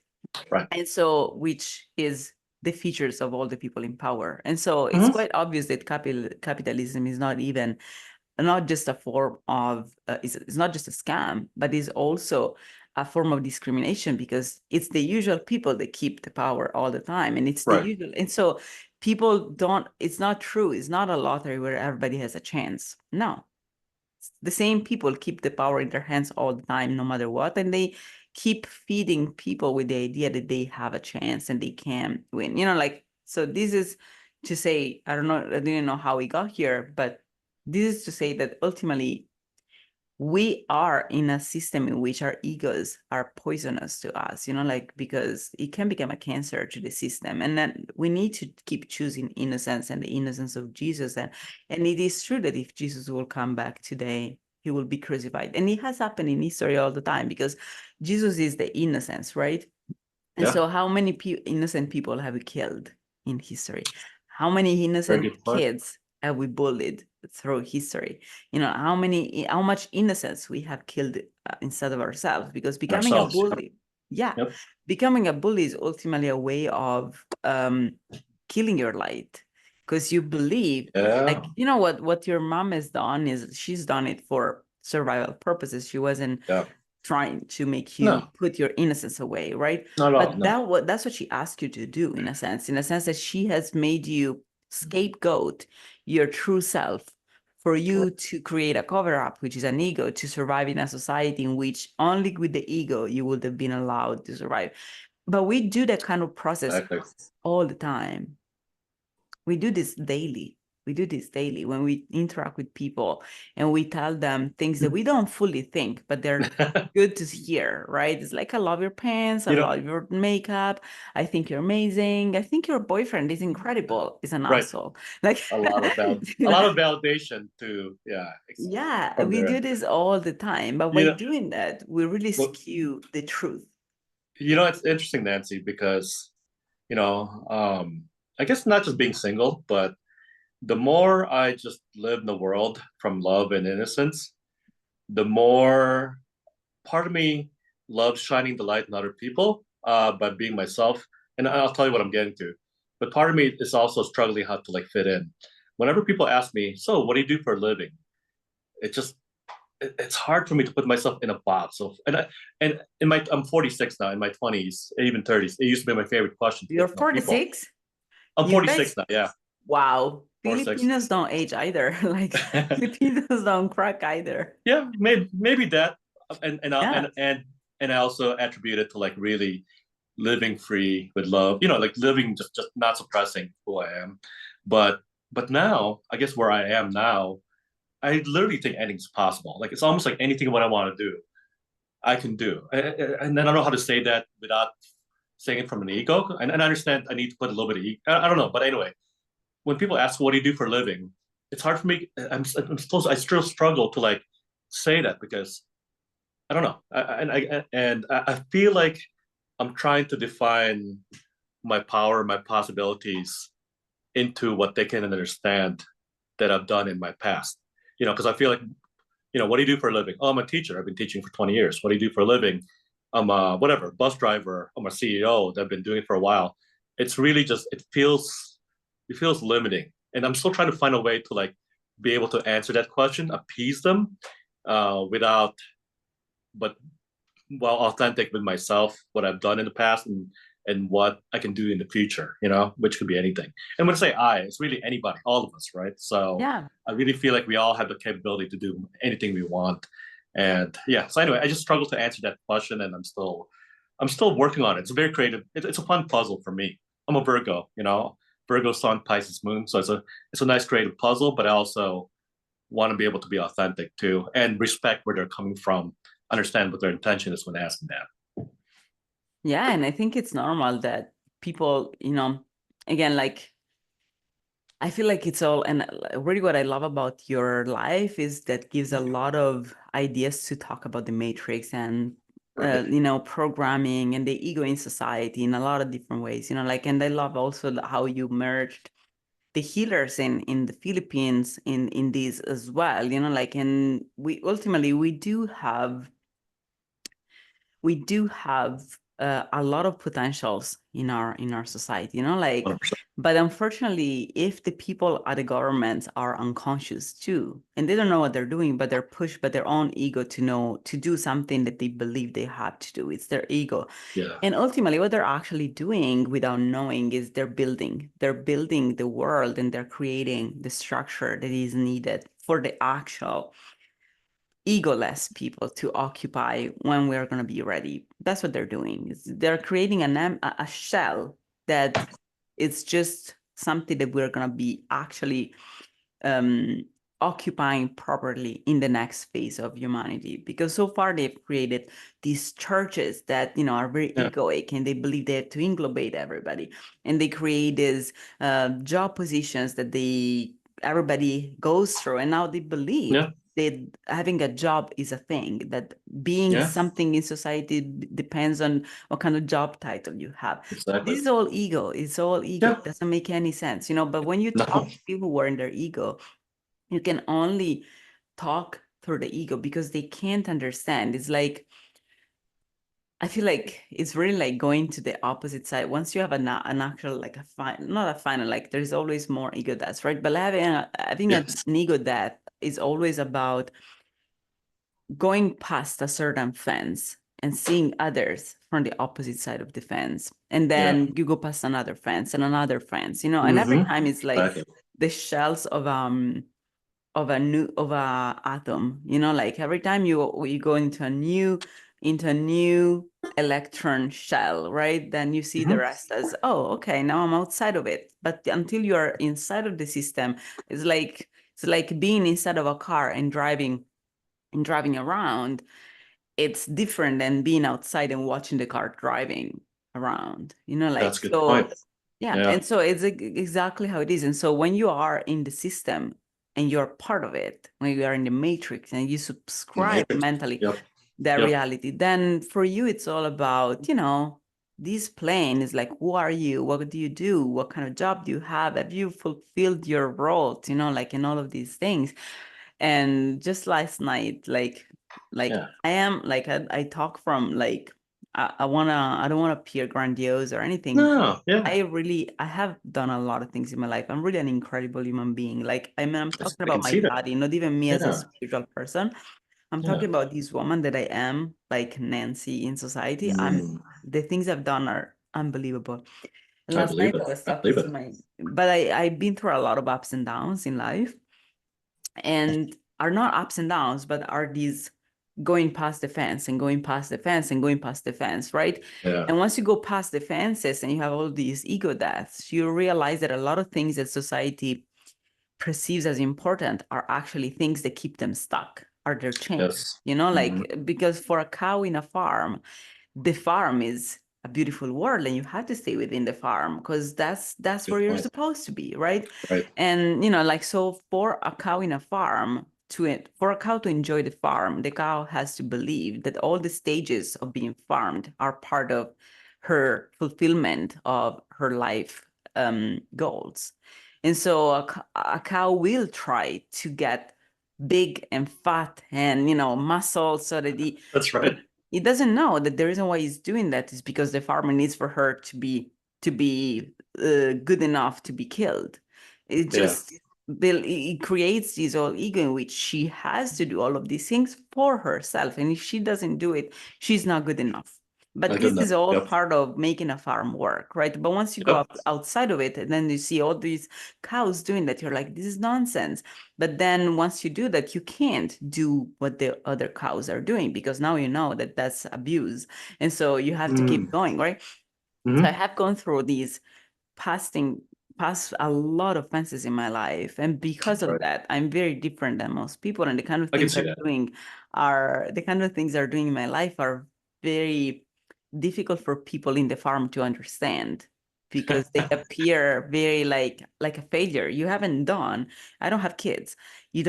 And so, which is the features of all the people in power. And so it's quite obvious that capitalism is not just a form of, it's not just a scam, but is also a form of discrimination, because it's the usual people that keep the power all the time. And it's the Right. usual. And so people don't, it's not true. It's not a lottery where everybody has a chance. No, the same people keep the power in their hands all the time, no matter what. And they keep feeding people with the idea that they have a chance and they can win. Like, so this is to say, I didn't know how we got here, but this is to say that ultimately we are in a system in which our egos are poisonous to us, like, because it can become a cancer to the system. And then we need to keep choosing innocence and the innocence of Jesus. And it is true that if Jesus will come back today, he will be crucified. And it has happened in history all the time, because Jesus is the innocence, right? And so how many innocent people have we killed in history? How many innocent kids have we bullied through history? How much innocence we have killed instead of ourselves, because becoming a bully, becoming a bully is ultimately a way of killing your light, because you believe, like, what your mom has done is she's done it for survival purposes. She wasn't trying to make you put your innocence away, right? But that's what she asked you to do, in a sense that she has made you scapegoat your true self for you to create a cover-up, which is an ego, to survive in a society in which only with the ego you would have been allowed to survive. But we do that kind of process all the time. We do this daily. When we interact with people and we tell them things that we don't fully think, but they're good to hear, right? It's like, I love your pants, I love your makeup, I think you're amazing, I think your boyfriend is incredible, is an asshole. Like a lot of validation to we do this all the time, but by doing that, we really skew the truth. It's interesting, Nancy, because I guess not just being single, but the more I just live in the world from love and innocence, the more part of me loves shining the light on other people by being myself. And I'll tell you what I'm getting to. But part of me is also struggling how to like fit in. Whenever people ask me, so what do you do for a living? It's hard for me to put myself in a box. So I'm 46 now, in my 20s, even 30s. It used to be my favorite question. You're 46? I'm 46 now, yeah. Wow. Filipinos don't age either. Like Filipinos don't crack either. Yeah, maybe that. And I also attribute it to like really living free with love, like living just not suppressing who I am. But now, I guess where I am now, I literally think anything's possible. Like, it's almost like anything what I want to do, I can do. And I don't know how to say that without saying it from an ego. And I understand I need to put a little bit of ego. I don't know. But anyway, when people ask, what do you do for a living? It's hard for me. I still struggle to like say that, because I don't know. I feel like I'm trying to define my power, my possibilities into what they can understand that I've done in my past. Because I feel like, what do you do for a living? Oh, I'm a teacher. I've been teaching for 20 years. What do you do for a living? I'm a whatever, bus driver. I'm a CEO. I've been doing it for a while. It's really just, it feels limiting. And I'm still trying to find a way to like be able to answer that question, appease them but while authentic with myself, what I've done in the past and what I can do in the future, which could be anything. And when I say it's really anybody, all of us, right? So I really feel like we all have the capability to do anything we want. And so anyway, I just struggle to answer that question, and I'm still working on it. It's a very creative, it's a fun puzzle for me. I'm a Virgo, Virgo sun, Pisces moon. So it's a nice creative puzzle, but I also want to be able to be authentic too, and respect where they're coming from, understand what their intention is when asking that. Yeah, and I think it's normal that people, again, like, I feel like it's all, and really what I love about your life is that gives a lot of ideas to talk about the matrix and, programming and the ego in society in a lot of different ways, like, and I love also how you merged the healers in the Philippines in this as well, like, and we do have a lot of potentials in our society, you know, like, 100%. but unfortunately, if the people at the government are unconscious too, and they don't know what they're doing, but they're pushed by their own ego to know to do something that they believe they have to do. It's their ego. Yeah. And ultimately, what they're actually doing without knowing is they're building the world, and they're creating the structure that is needed for the actual egoless people to occupy when we're going to be ready. That's what they're doing. They're creating a shell that it's just something that we're going to be actually um, occupying properly in the next phase of humanity. Because so far they've created these churches that, you know, are very egoic, and they believe they have to englobate everybody. And they create these job positions that everybody goes through, and now they believe that having a job is a thing, that being something in society depends on what kind of job title you have. Exactly. This is all ego. It's all ego. Yeah. It doesn't make any sense, you know. But when you No. talk to people who are in their ego, you can only talk through the ego because they can't understand. It's like, I feel like it's really like going to the opposite side. Once you have an actual, like not a final, like there's always more ego deaths, right? But having an ego death is always about going past a certain fence and seeing others from the opposite side of the fence. And then you go past another fence and another fence, you know, and every time it's like the shells of a atom, you know, like every time you go into a new electron shell, right? Then you see the rest as, oh, okay, now I'm outside of it. But until you're inside of the system, it's like being inside of a car and driving around. It's different than being outside and watching the car driving around, you know, like, that's a good point. Yeah. And so it's exactly how it is. And so when you are in the system and you're part of it, when you are in the matrix and you subscribe mentally that reality, then for you, it's all about, you know, this plane is like, who are you? What do you do? What kind of job do you have? Have you fulfilled your role? You know, like in all of these things. And just last night, like I am like I talk from like I don't want to appear grandiose or anything. No, I have done a lot of things in my life. I'm really an incredible human being. Like, I mean, I'm talking I about can my see that. body, not even me as a spiritual person. I'm talking about this woman that I am, like Nancy in society. The things I've done are unbelievable. And I last believe night it. I was I talking believe to it. but I've been through a lot of ups and downs in life, and are not ups and downs, but are these going past the fence and going past the fence and going past the fence, right? Yeah. And once you go past the fences and you have all these ego deaths, you realize that a lot of things that society perceives as important are actually things that keep them stuck, are their chains. You know, like, because for a cow in a farm, the farm is a beautiful world, and you have to stay within the farm because that's where you're supposed to be, right? And you know, like, so for a cow in a farm for a cow to enjoy the farm, the cow has to believe that all the stages of being farmed are part of her fulfillment of her life goals. And so a cow will try to get big and fat and, you know, muscle, so that that's right. He doesn't know that the reason why he's doing that is because the farmer needs for her to be good enough to be killed. It just it creates this whole ego in which she has to do all of these things for herself, and if she doesn't do it, she's not good enough. But this is all part of making a farm work, right? But once you go outside of it, and then you see all these cows doing that, you're like, this is nonsense. But then once you do that, you can't do what the other cows are doing, because now you know that that's abuse. And so you have to keep going, right? So I have gone through these past a lot of fences in my life. And because of that, I'm very different than most people. And the kind of things they're doing in my life are very difficult for people in the farm to understand, because they appear very like a failure. I don't have kids. You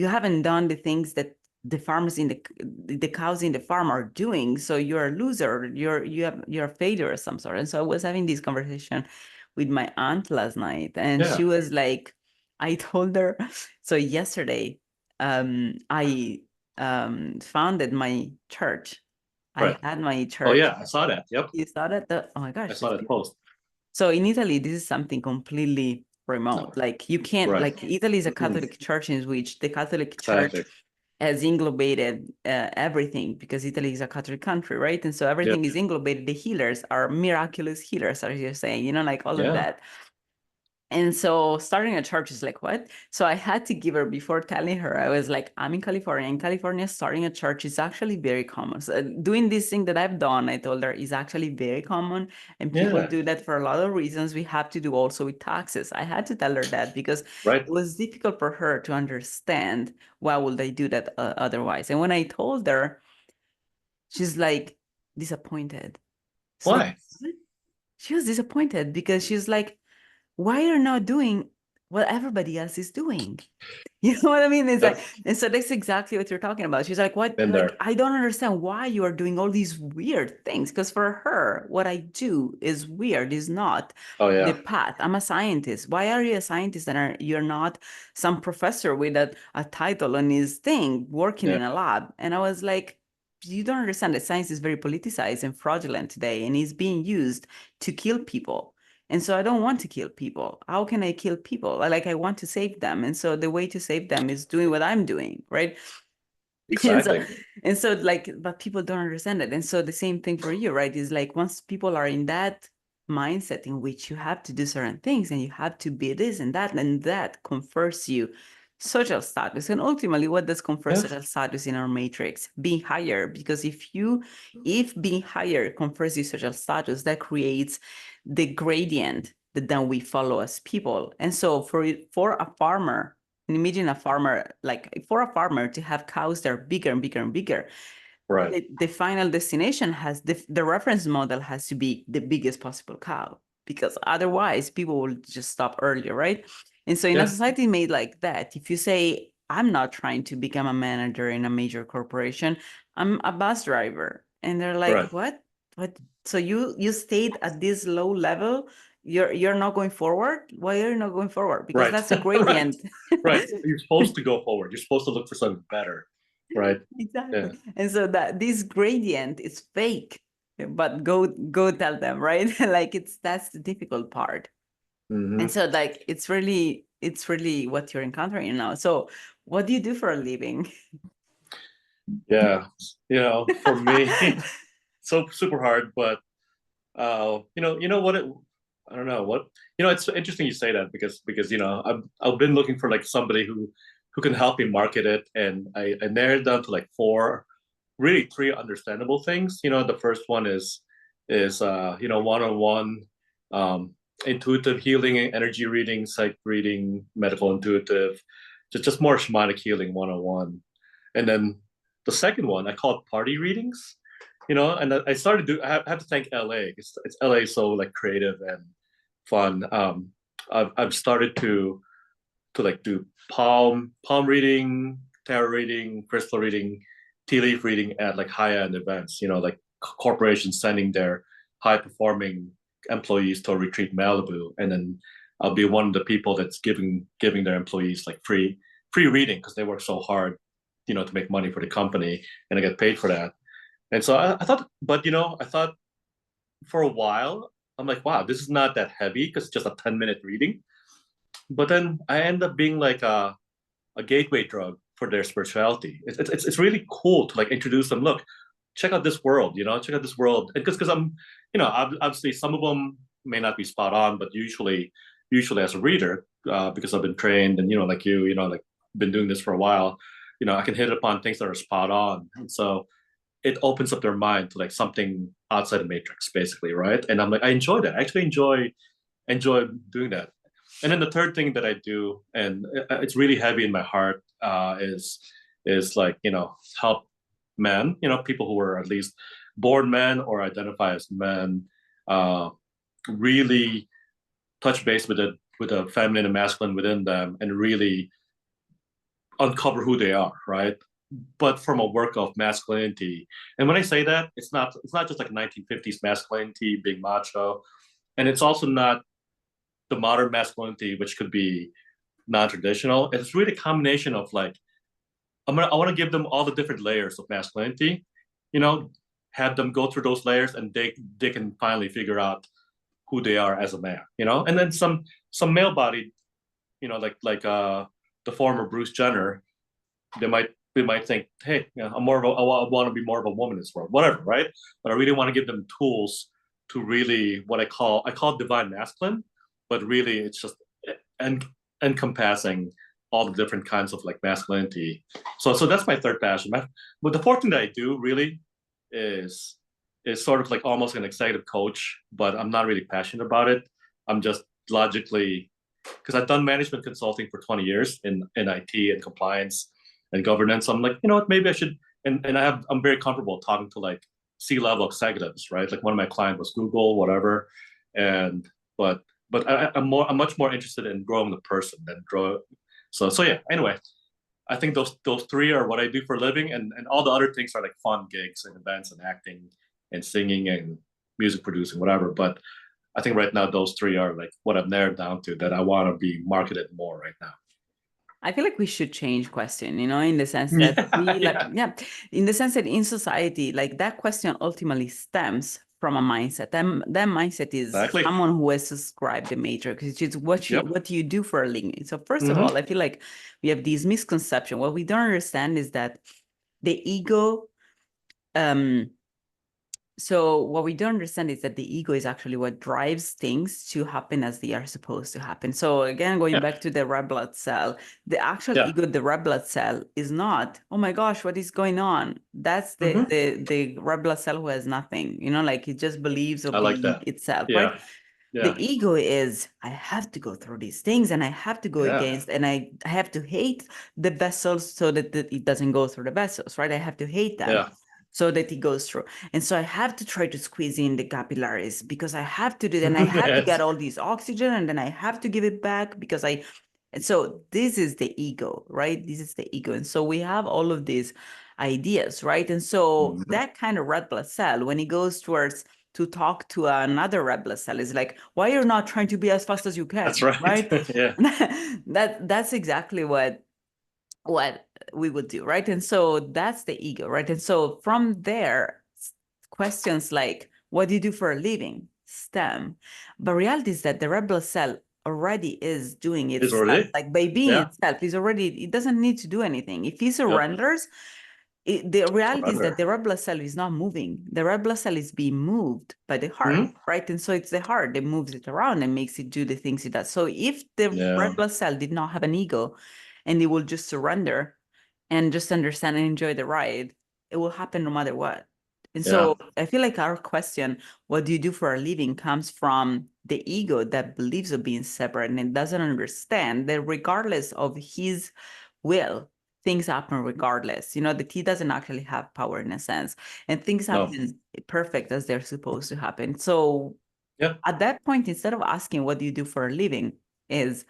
haven't done the things that the farmers in the cows in the farm are doing. So you're a loser. You're a failure of some sort. And so I was having this conversation with my aunt last night, and she was like, I told her, so yesterday, I founded my church I Right. had my Oh church. yeah, I saw that. Yep. You saw that? Oh my I gosh, saw it's that beautiful. post. So in Italy, this is something completely remote. Like you can't, Right. like Italy is a Catholic church in which the Catholic Church Exactly. has englobated everything, because Italy is a Catholic country, right? And so everything Yep. is englobated. The healers are miraculous healers, as you're saying, like all of Yeah. that. And so starting a church is like, what? So I had to give her, before telling her, I was like, I'm in California. In California, starting a church is actually very common. So doing this thing that I've done, I told her, is actually very common. And people Yeah. do that for a lot of reasons. We have to do also with taxes. I had to tell her that because Right. it was difficult for her to understand why would they do that otherwise. And when I told her, she's like disappointed. She's like, Why? what? She was disappointed because she's like, why are you not doing what everybody else is doing? You know what I mean? It's like, Yep. and so that's exactly what you're talking about. She's like, what? Been Like, there. I don't understand why you are doing all these weird things. Because for her, what I do is weird, is not Oh the yeah. path. I'm a scientist. Why are you a scientist and you're not some professor with a title on his thing working Yeah. in a lab? And I was like, you don't understand that science is very politicized and fraudulent today, and is being used to kill people. And so I don't want to kill people. How can I kill people? I want to save them. And so the way to save them is doing what I'm doing, right? And so, Exactly. but people don't understand it. And so the same thing for you, right? Is like, once people are in that mindset in which you have to do certain things and you have to be this and that confers you social status. And ultimately, what does confer Yeah. social status in our matrix? Being higher. Because if being higher confers you social status, that creates the gradient that then we follow as people. And so for a farmer, imagine a farmer, like for a farmer to have cows that are bigger and bigger and bigger, Right. the final destination has the reference model has to be the biggest possible cow, because otherwise people will just stop earlier, right? And so in a Yeah. society made like that, if you say, I'm not trying to become a manager in a major corporation, I'm a bus driver, and they're like, Right. what? So you stayed at this low level, you're not going forward. Why are you not going forward? Because Right. that's a Right. gradient. Right. You're supposed to go forward. You're supposed to look for something better. Right. Exactly. Yeah. And so that this gradient is fake, but go tell them, right? Like that's the difficult part. And Hmm. so like it's really what you're encountering now. So what do you do for a living? Yeah. For me, so super hard, but what I don't know what it's interesting you say that because I've been looking for like somebody who can help me market it, and I narrowed down to like really three understandable things. The first one is one-on-one um intuitive healing, energy reading, psych reading, medical intuitive, just more shamanic healing one-on-one. And then the second one I call it party readings. And I started I have to thank LA. It's LA is so like creative and fun. I've started to like do palm reading, tarot reading, crystal reading, tea leaf reading at like high end events. Like corporations sending their high performing employees to a retreat in Malibu, and then I'll be one of the people that's giving their employees like free reading because they work so hard, to make money for the company, and I get paid for that. And so I thought, but I thought for a while, I'm like, wow, this is not that heavy because it's just a 10-minute reading. But then I end up being like a gateway drug for their spirituality. It's really cool to like introduce them. Look, check out this world. Check out this world. And because I'm, obviously some of them may not be spot on, but usually as a reader, because I've been trained and like like been doing this for a while, I can hit upon things that are spot on. And so it opens up their mind to like something outside the matrix, basically, right? And I'm like, I enjoy that. I actually enjoy doing that. And then the third thing that I do, and it's really heavy in my heart, is like help men, people who are at least born men or identify as men, uh, really touch base with the feminine and masculine within them, and really uncover who they are, right? But from a work of masculinity. And when I say that, it's not just like 1950s masculinity being macho, and it's also not the modern masculinity, which could be non-traditional. It's really a combination of like I want to give them all the different layers of masculinity, you know, have them go through those layers, and they can finally figure out who they are as a man, you know. And then some male body, you know, like the former Bruce Jenner, they might think, hey, you know, I want to be more of a woman in this world, whatever, right? But I really want to give them tools to really what I call divine masculine, but really it's just en- encompassing all the different kinds of like masculinity. So that's my third passion. But the fourth thing that I do really is sort of like almost an executive coach, but I'm not really passionate about it. I'm just logically, because I've done management consulting for 20 years in IT and compliance and governance. I'm like, you know what, maybe I should, and I'm very comfortable talking to like C-level executives, right? Like one of my clients was Google, whatever. And but I'm much more interested in growing the person than grow. So yeah. Anyway, I think those three are what I do for a living, and all the other things are like fun gigs and events and acting and singing and music producing, whatever. But I think right now those three are like what I've narrowed down to that I want to be marketed more right now. I feel like we should change question, you know, in the sense that in the sense that in society, like that question ultimately stems from a mindset. That mindset is Exactly. someone who has subscribed the matrix, which is what do you do for a living? So 1st of all, I feel like we have these misconceptions. What we don't understand is that the ego, so what we don't understand is that the ego is actually what drives things to happen as they are supposed to happen. So again, going back to the red blood cell, the actual ego, the red blood cell, is not, oh my gosh, what is going on? That's the red blood cell who has nothing, you know, like it just believes of being itself, right? The ego is, I have to go through these things and I have to go against, and I have to hate the vessels so that it doesn't go through the vessels, right? I have to hate them so that it goes through. And so I have to try to squeeze in the capillaries because I have to do that. And I have to get all this oxygen, and then I have to give it back because and so this is the ego, right? This is the ego. And so we have all of these ideas, right? And so that kind of red blood cell, when it goes towards to talk to another red blood cell, is like, why you're not trying to be as fast as you can? That's right. That's exactly what we would do, right? And so that's the ego, right? And so from there, questions like, what do you do for a living, stem. But reality is that the red blood cell already is doing itself, like by being itself, it doesn't need to do anything. If he surrenders, the reality is that the red blood cell is not moving. The red blood cell is being moved by the heart, right? And so it's the heart that moves it around and makes it do the things it does. So if the red blood cell did not have an ego and it will just surrender and just understand and enjoy the ride, it will happen no matter what. And so I feel like our question, what do you do for a living, comes from the ego that believes of being separate and it doesn't understand that regardless of his will, things happen regardless, you know, that he doesn't actually have power in a sense, and things happen perfect as they're supposed to happen. So at that point, instead of asking, what do you do for a living, is,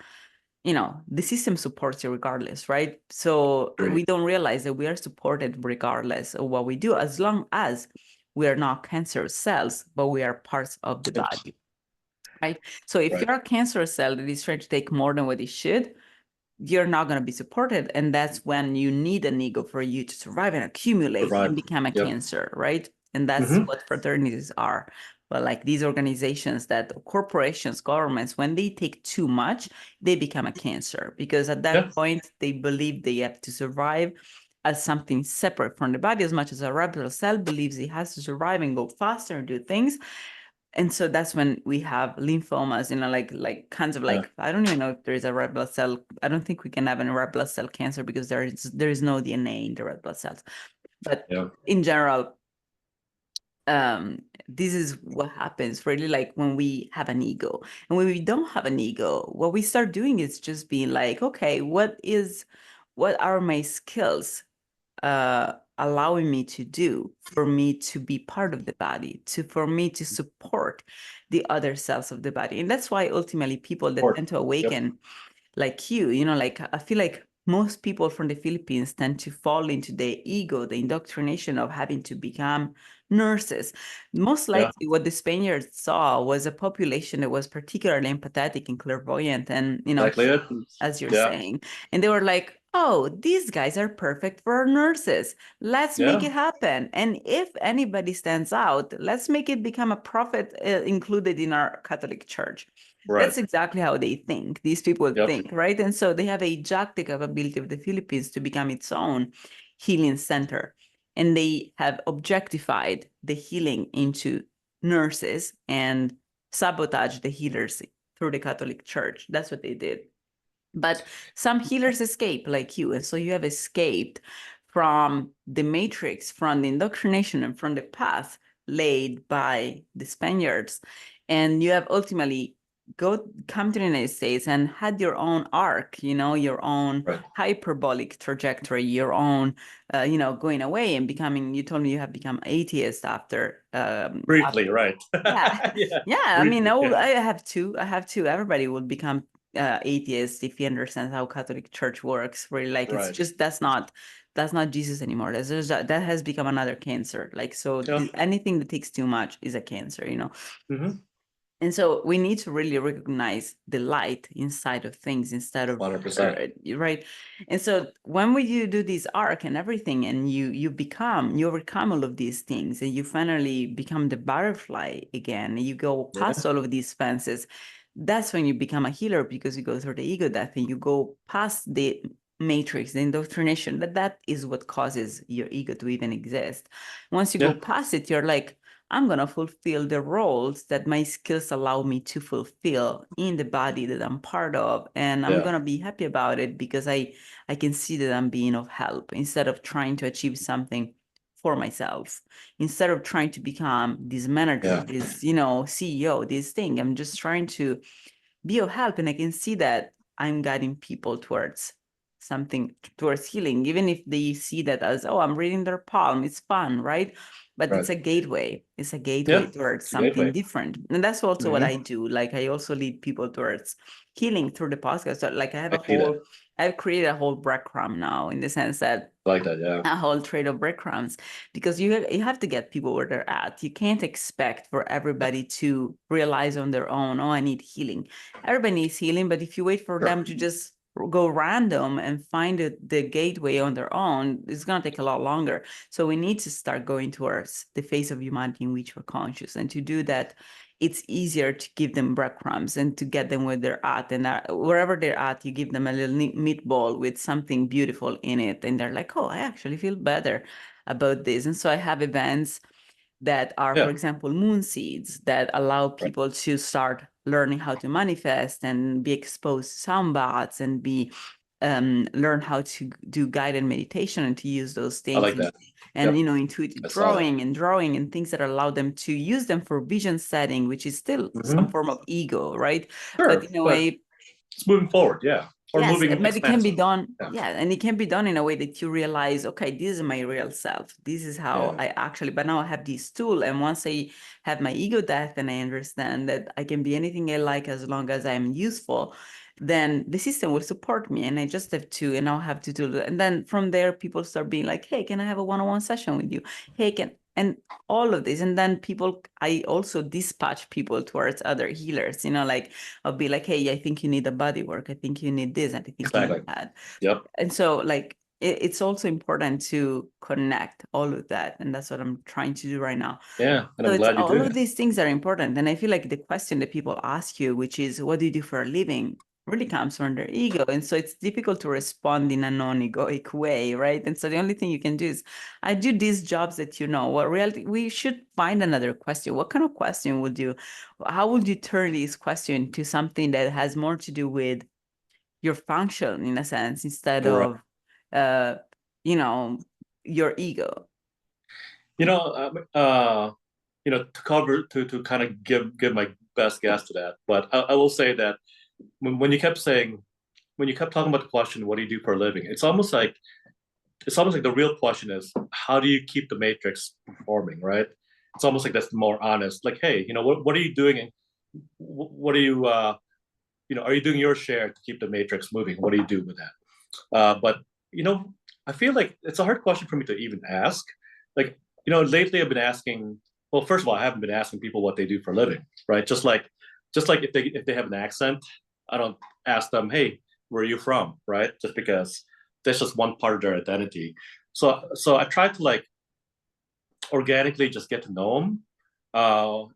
you know, the system supports you regardless, right? So we don't realize that we are supported regardless of what we do, as long as we are not cancer cells, but we are parts of the body, right? So if you're a cancer cell that is trying to take more than what it should, you're not going to be supported. And that's when you need an ego for you to survive and accumulate and become a cancer, right? And that's what fraternities are. But like these organizations, that corporations, governments, when they take too much, they become a cancer, because at that point, they believe they have to survive as something separate from the body, as much as a red blood cell believes it has to survive and go faster and do things. And so that's when we have lymphomas, you know, like kinds of like, I don't even know if there is a red blood cell. I don't think we can have a red blood cell cancer because there is no DNA in the red blood cells. But in general, this is what happens really, like when we have an ego. And when we don't have an ego, what we start doing is just being like, okay, what are my skills allowing me to do for me to be part of the body, for me to support the other cells of the body. And that's why ultimately people that tend to awaken, like you know, like I feel like most people from the Philippines tend to fall into the ego, the indoctrination of having to become nurses. Most Yeah. likely what the Spaniards saw was a population that was particularly empathetic and clairvoyant and, Exactly it. as you're Yeah. saying. And they were like, oh, these guys are perfect for our nurses. Let's make Yeah. it happen. And if anybody stands out, let's make it become a prophet included in our Catholic Church. Right. That's exactly how they think. These people Yep. think, right? And so they have a gigantic capability of the Philippines to become its own healing center. And they have objectified the healing into nurses and sabotage the healers through the Catholic Church. That's what they did. But some healers escape, like you. And so you have escaped from the matrix, from the indoctrination, and from the path laid by the Spaniards. And you have ultimately come to the United States and had your own arc, your own Right. hyperbolic trajectory, your own, going away and becoming, you told me you have become atheist after. Briefly, right. Yeah. Yeah. Yeah. I mean, Briefly. I have to. Everybody will become atheist if he understands how Catholic Church works. Really, like it's Right. just that's not Jesus anymore. That has become another cancer. Like so, Yeah. anything that takes too much is a cancer. Mm-hmm. And so we need to really recognize the light inside of things instead of 100%. right. And so when you do this arc and everything, and you overcome all of these things, and you finally become the butterfly again, and you go past all of these fences, that's when you become a healer, because you go through the ego death and you go past the matrix, the indoctrination. That is what causes your ego to even exist. Once you go past it, you're like, I'm going to fulfill the roles that my skills allow me to fulfill in the body that I'm part of. And I'm going to be happy about it because I can see that I'm being of help, instead of trying to achieve something for myself, instead of trying to become this manager, this, CEO, this thing. I'm just trying to be of help. And I can see that I'm guiding people towards something, towards healing, even if they see that as, oh, I'm reading their palm. It's fun, right? But it's a gateway. It's a gateway towards something different. And that's also what I do. Like I also lead people towards healing through the podcast. So like I've created a whole breadcrumb now, in the sense that Like that, yeah. a whole trade of breadcrumbs, because you have to get people where they're at. You can't expect for everybody to realize on their own, oh, I need healing. Everybody needs healing, but if you wait for them to just go random and find the gateway on their own, it's going to take a lot longer. So we need to start going towards the face of humanity in which we're conscious. And to do that, it's easier to give them breadcrumbs and to get them where they're at. And wherever they're at, you give them a little meatball with something beautiful in it. And they're like, oh, I actually feel better about this. And so I have events that are, for example, moon seeds, that allow people to start learning how to manifest and be exposed to sound baths and learn how to do guided meditation and to use those things. I like that. And intuitive drawing and things that allow them to use them for vision setting, which is still some form of ego, right? Sure, but in a way, it's moving forward, or yes, moving but it can be expansive. done. And it can be done in a way that you realize, okay, this is my real self. This is how I actually, but now I have this tool. And once I have my ego death and I understand that I can be anything I like as long as I'm useful, then the system will support me. And I just have to, and I'll have to do that. And then from there, people start being like, hey, can I have a one-on-one session with you? Hey, and all of this. And then I also dispatch people towards other healers, like I'll be like, hey, I think you need a body work. I think you need this. And I think you need that. And so like, it's also important to connect all of that. And that's what I'm trying to do right now. Yeah. And So I'm glad you all do. of these things are important. And I feel like the question that people ask you, which is, what do you do for a living, really comes from their ego. And so it's difficult to respond in a non-egoic way, right? And so the only thing you can do is, I do these jobs that what reality, we should find another question. What kind of question how would you turn this question to something that has more to do with your function, in a sense, instead of, your ego? To kind of give my best guess to that. But I will say that when you kept talking about the question, what do you do for a living? It's almost like the real question is, how do you keep the matrix performing, right? It's almost like that's more honest. Like, hey, what are you doing? And what are you, are you doing your share to keep the matrix moving? What do you do with that? But I feel like it's a hard question for me to even ask. Like, lately I've been asking. Well, first of all, I haven't been asking people what they do for a living, right? Just like if they have an accent, I don't ask them, "Hey, where are you from?" Right? Just because that's just one part of their identity. So I try to like organically just get to know them.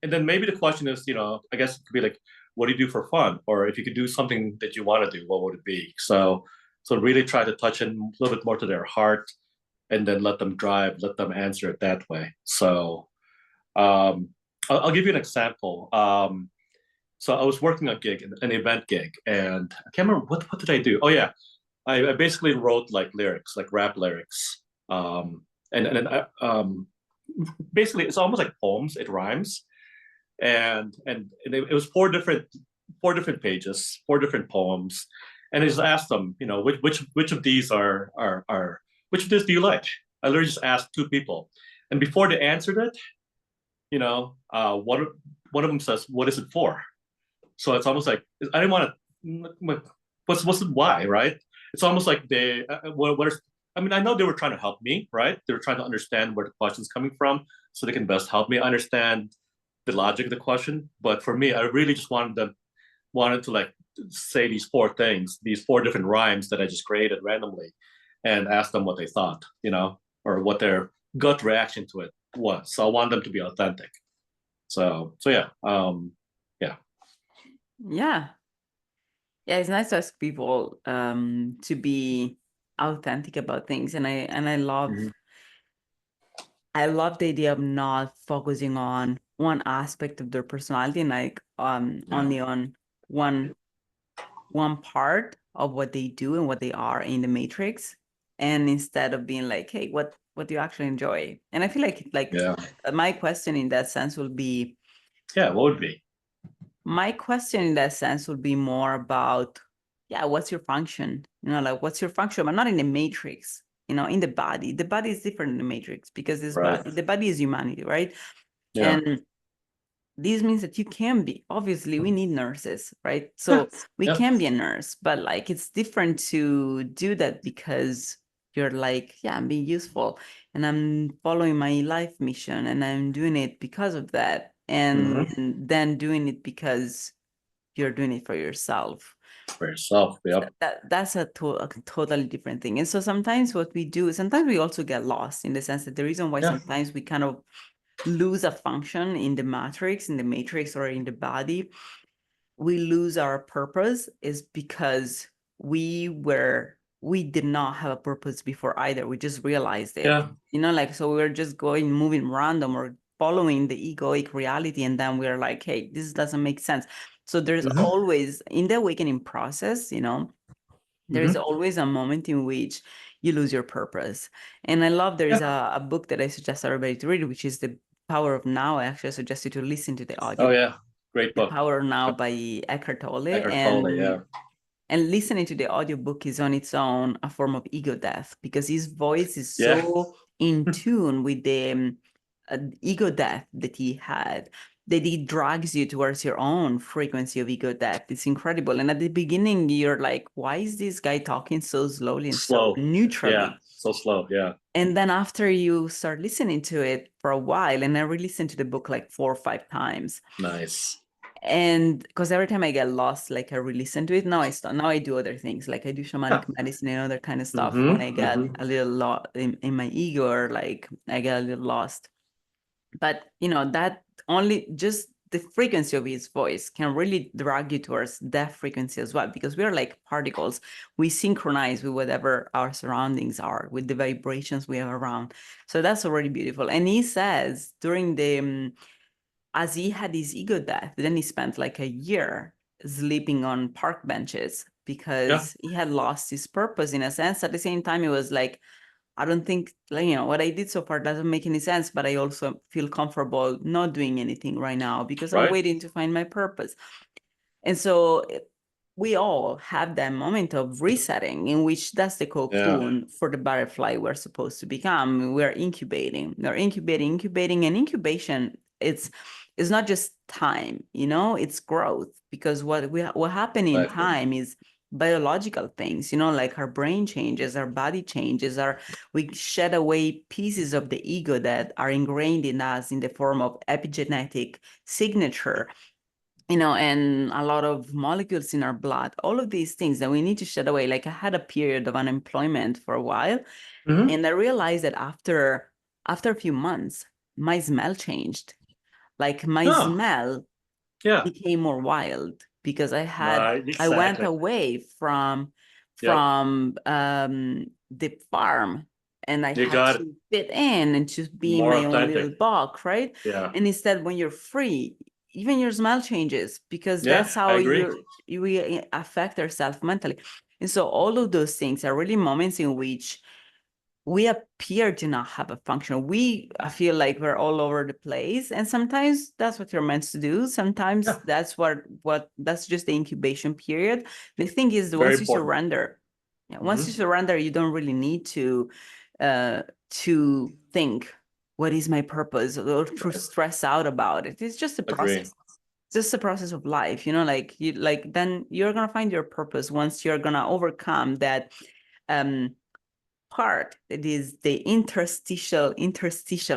And then maybe the question is, I guess it could be like, what do you do for fun? Or if you could do something that you want to do, what would it be? So really try to touch in a little bit more to their heart, and then let them drive, let them answer it that way. So um, I'll give you an example. So I was working a gig, an event gig, and I can't remember what did I do. Oh yeah, I basically wrote like lyrics, like rap lyrics. And basically it's almost like poems. It rhymes, and it was four different pages, four different poems, and I just asked them, which of these are which of these do you like? I literally just asked two people, and before they answered it, one of them says, "What is it for?" So it's almost like I didn't want to. What's the why, right? It's almost like they what is. I mean, I know they were trying to help me, right? They were trying to understand where the question's coming from, so they can best help me understand the logic of the question. But for me, I really just wanted to like say these four things, these four different rhymes that I just created randomly, and ask them what they thought, or what their gut reaction to it was. So I want them to be authentic. So yeah, yeah. Yeah. Yeah, it's nice to ask people to be authentic about things. And I Mhm. love the idea of not focusing on one aspect of their personality and like Yeah. only on one part of what they do and what they are in the matrix, and instead of being like, hey, what do you actually enjoy? And I feel like Yeah. my question in that sense will be Yeah. What would be? my question in that sense would be more about, yeah, what's your function? Like what's your function, but not in the matrix, in the body. The body is different in the matrix because Right. the body is humanity, right? Yeah. And this means that you can be, obviously we need nurses, right? Yeah. So we Yeah. can be a nurse, but like it's different to do that because you're like, yeah, I'm being useful and I'm following my life mission and I'm doing it because of that. And Hmm. then doing it because you're doing it for yourself. For yourself. Yep. That's a totally different thing. And so sometimes what we do, sometimes we also get lost in the sense that the reason why Yeah. sometimes we kind of lose a function in the matrix or in the body, we lose our purpose is because we did not have a purpose before either. We just realized it, Yeah. like, so we were just moving random or following the egoic reality, and then we're like, hey, this doesn't make sense. So there's Hmm. always in the awakening process, there is Hmm. always a moment in which you lose your purpose. And I love there is Yeah. a book that I suggest everybody to read, which is The Power of Now. I actually suggest you to listen to the Oh audio, yeah. Great The book. Power of Now Yep. by Eckhart Tolle. Eckhart Tolle. Yeah. And listening to the audiobook is on its own a form of ego death because his voice is Yeah. so in tune with the ego death that he had that it drags you towards your own frequency of ego death. It's incredible. And at the beginning, you're like, why is this guy talking so slowly and so Slow. Yeah. neutrally? So slow. Yeah. And then after you start listening to it for a while, and I re-listened to the book like 4 or 5 times, Nice. and because every time I get lost, like I re-listen to it. Now I start. Now I do other things, like I do shamanic Yeah. medicine and other kind of stuff when Hmm. I get Hmm. a little lost in my ego, or like I get a little lost. But that only just the frequency of his voice can really drag you towards that frequency as well, because we are like particles. We synchronize with whatever our surroundings are, with the vibrations we have around. So that's already beautiful. And he says during the as he had his ego death, then he spent like a year sleeping on park benches Yeah. because he had lost his purpose in a sense. At the same time, it was like, I don't think, like, what I did so far doesn't make any sense, but I also feel comfortable not doing anything right now because I'm Right. waiting to find my purpose. And so we all have that moment of resetting in which that's the Yeah. cocoon for the butterfly we're supposed to become. We're incubating, incubating, and incubation. It's not just time, it's growth, because what happened in Exactly. time is biological things, you know, like our brain changes, our body changes, we shed away pieces of the ego that are ingrained in us in the form of epigenetic signature, you know, and a lot of molecules in our blood, all of these things that we need to shed away. Like I had a period of unemployment for a while, Hmm. and I realized that after a few months, my smell changed. Like my Oh, smell yeah. became more wild because Right. I went Exactly. away Yep. from the farm, and I You had got it. to fit in and just be More my own authentic. little box, right? Yeah. And instead, when you're free, even your smell changes because Yeah, that's I how agree. we affect ourselves mentally. And so all of those things are really moments in which we appear to not have a function. I feel like we're all over the place. And sometimes that's what you're meant to do. Sometimes Yeah. that's just the incubation period. The thing is, Very once you important. surrender, yeah, once you Hmm. surrender, you don't really need to think, what is my purpose, or to Right. stress out about it. It's just a Agree. process. It's just a process of life, you know, like then you're gonna find your purpose once you're gonna overcome that um part that is the interstitial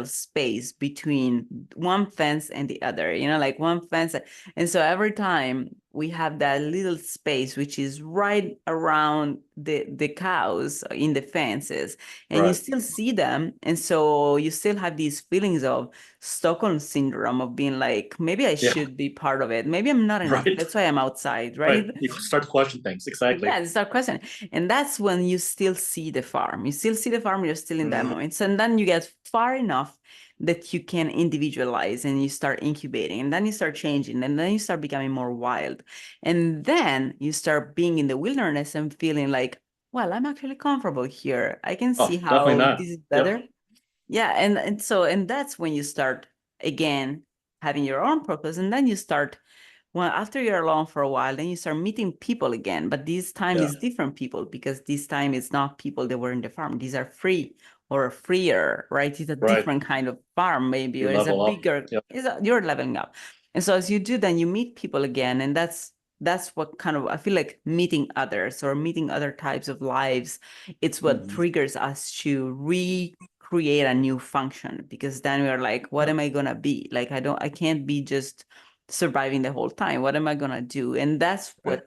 space between one fence and the other, you know, like one fence. And so every time we have that little space which is right around the cows in the fences, and you Right. still see them, and so you still have these feelings of Stockholm syndrome, of being like, maybe I Yeah. should be part of it, maybe I'm not enough, Right. that's why I'm outside, Right. right? You start to question things. Exactly. Yeah, it's our question. And that's when you still see the farm. You still see the farm, you're still in that Hmm. moment. So, and then you get far enough that you can individualize and you start incubating, and then you start changing, and then you start becoming more wild. And then you start being in the wilderness and feeling like, well, I'm actually comfortable here. I can see Oh, definitely how not. this is Yep. better. Yeah, and that's when you start again having your own purpose, and then you start, well, after you're alone for a while, then you start meeting people again. But this time Yeah. is different people, because this time it's not people that were in the farm. These are free or freer, right? It's a Right. different kind of farm, maybe, You or it's a level up. bigger, Yep. you're leveling up. And so as you do, then you meet people again. And that's what kind of, I feel like meeting others or meeting other types of lives. It's what Hmm. triggers us to recreate a new function, because then we're like, what Yeah. am I gonna be? Like, I can't be just surviving the whole time. What am I gonna do? And that's Right.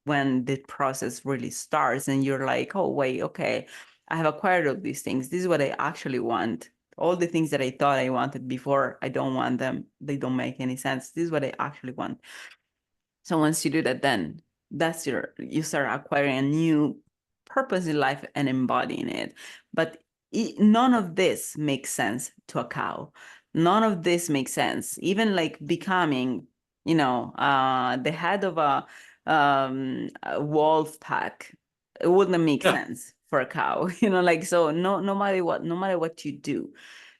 when the process really starts, and you're like, oh wait, okay, I have acquired all these things. This is what I actually want. All the things that I thought I wanted before, I don't want them. They don't make any sense. This is what I actually want. So once you do that, then you start acquiring a new purpose in life and embodying it. But none of this makes sense to a cow. None of this makes sense. Even like becoming, the head of a wolf pack, it wouldn't make Yeah. sense for a cow. Like, so no matter what you do.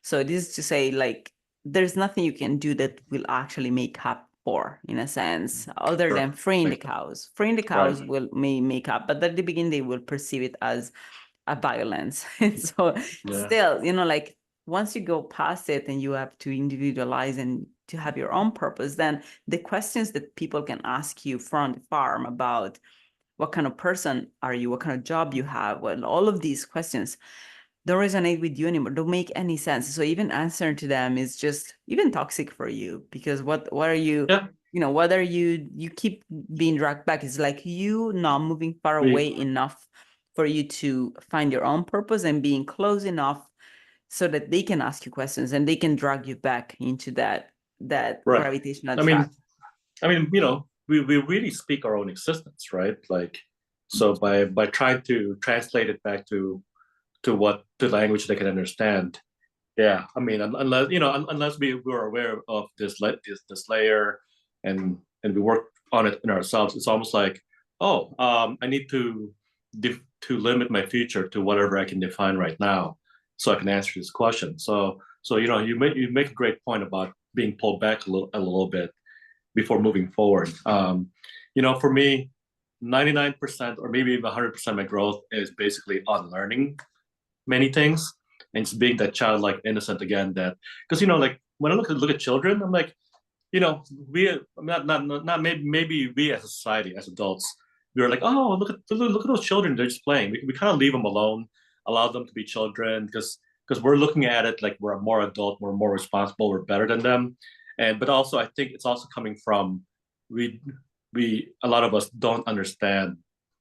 So this is to say, like, there's nothing you can do that will actually make up for, in a sense, other Sure. than freeing the Makes sense. cows. Freeing the Right. cows may make up, but at the beginning they will perceive it as a violence. And so Yeah. still, like, once you go past it and you have to individualize and to have your own purpose, then the questions that people can ask you from the farm about what kind of person are you, what kind of job you have, well, all of these questions don't resonate with you anymore, don't make any sense. So even answering to them is just even toxic for you, because what are you, Yeah. what are you keep being dragged back. It's like you not moving far We. away enough for you to find your own purpose, and being close enough so that they can ask you questions and they can drag you back into that Right. gravitational I track. mean, we really speak our own existence, right? Like, so by trying to translate it back to what the language they can understand. Yeah, I mean, unless unless we were aware of this layer, and we work on it in ourselves, it's almost like, oh, I need to limit my future to whatever I can define right now, so I can answer this question. So you make a great point about being pulled back a little bit before moving forward. For me, 99% or maybe even 100% of my growth is basically unlearning many things, and it's being that childlike innocent again. That because like when I look at children, I'm like, we not maybe we as a society, as adults, we were like, oh, look at those children, they're just playing. We kind of leave them alone, allow them to be children, because we're looking at it like we're more adult, we're more responsible, we're better than them. And but also I think it's also coming from we we a lot of us don't understand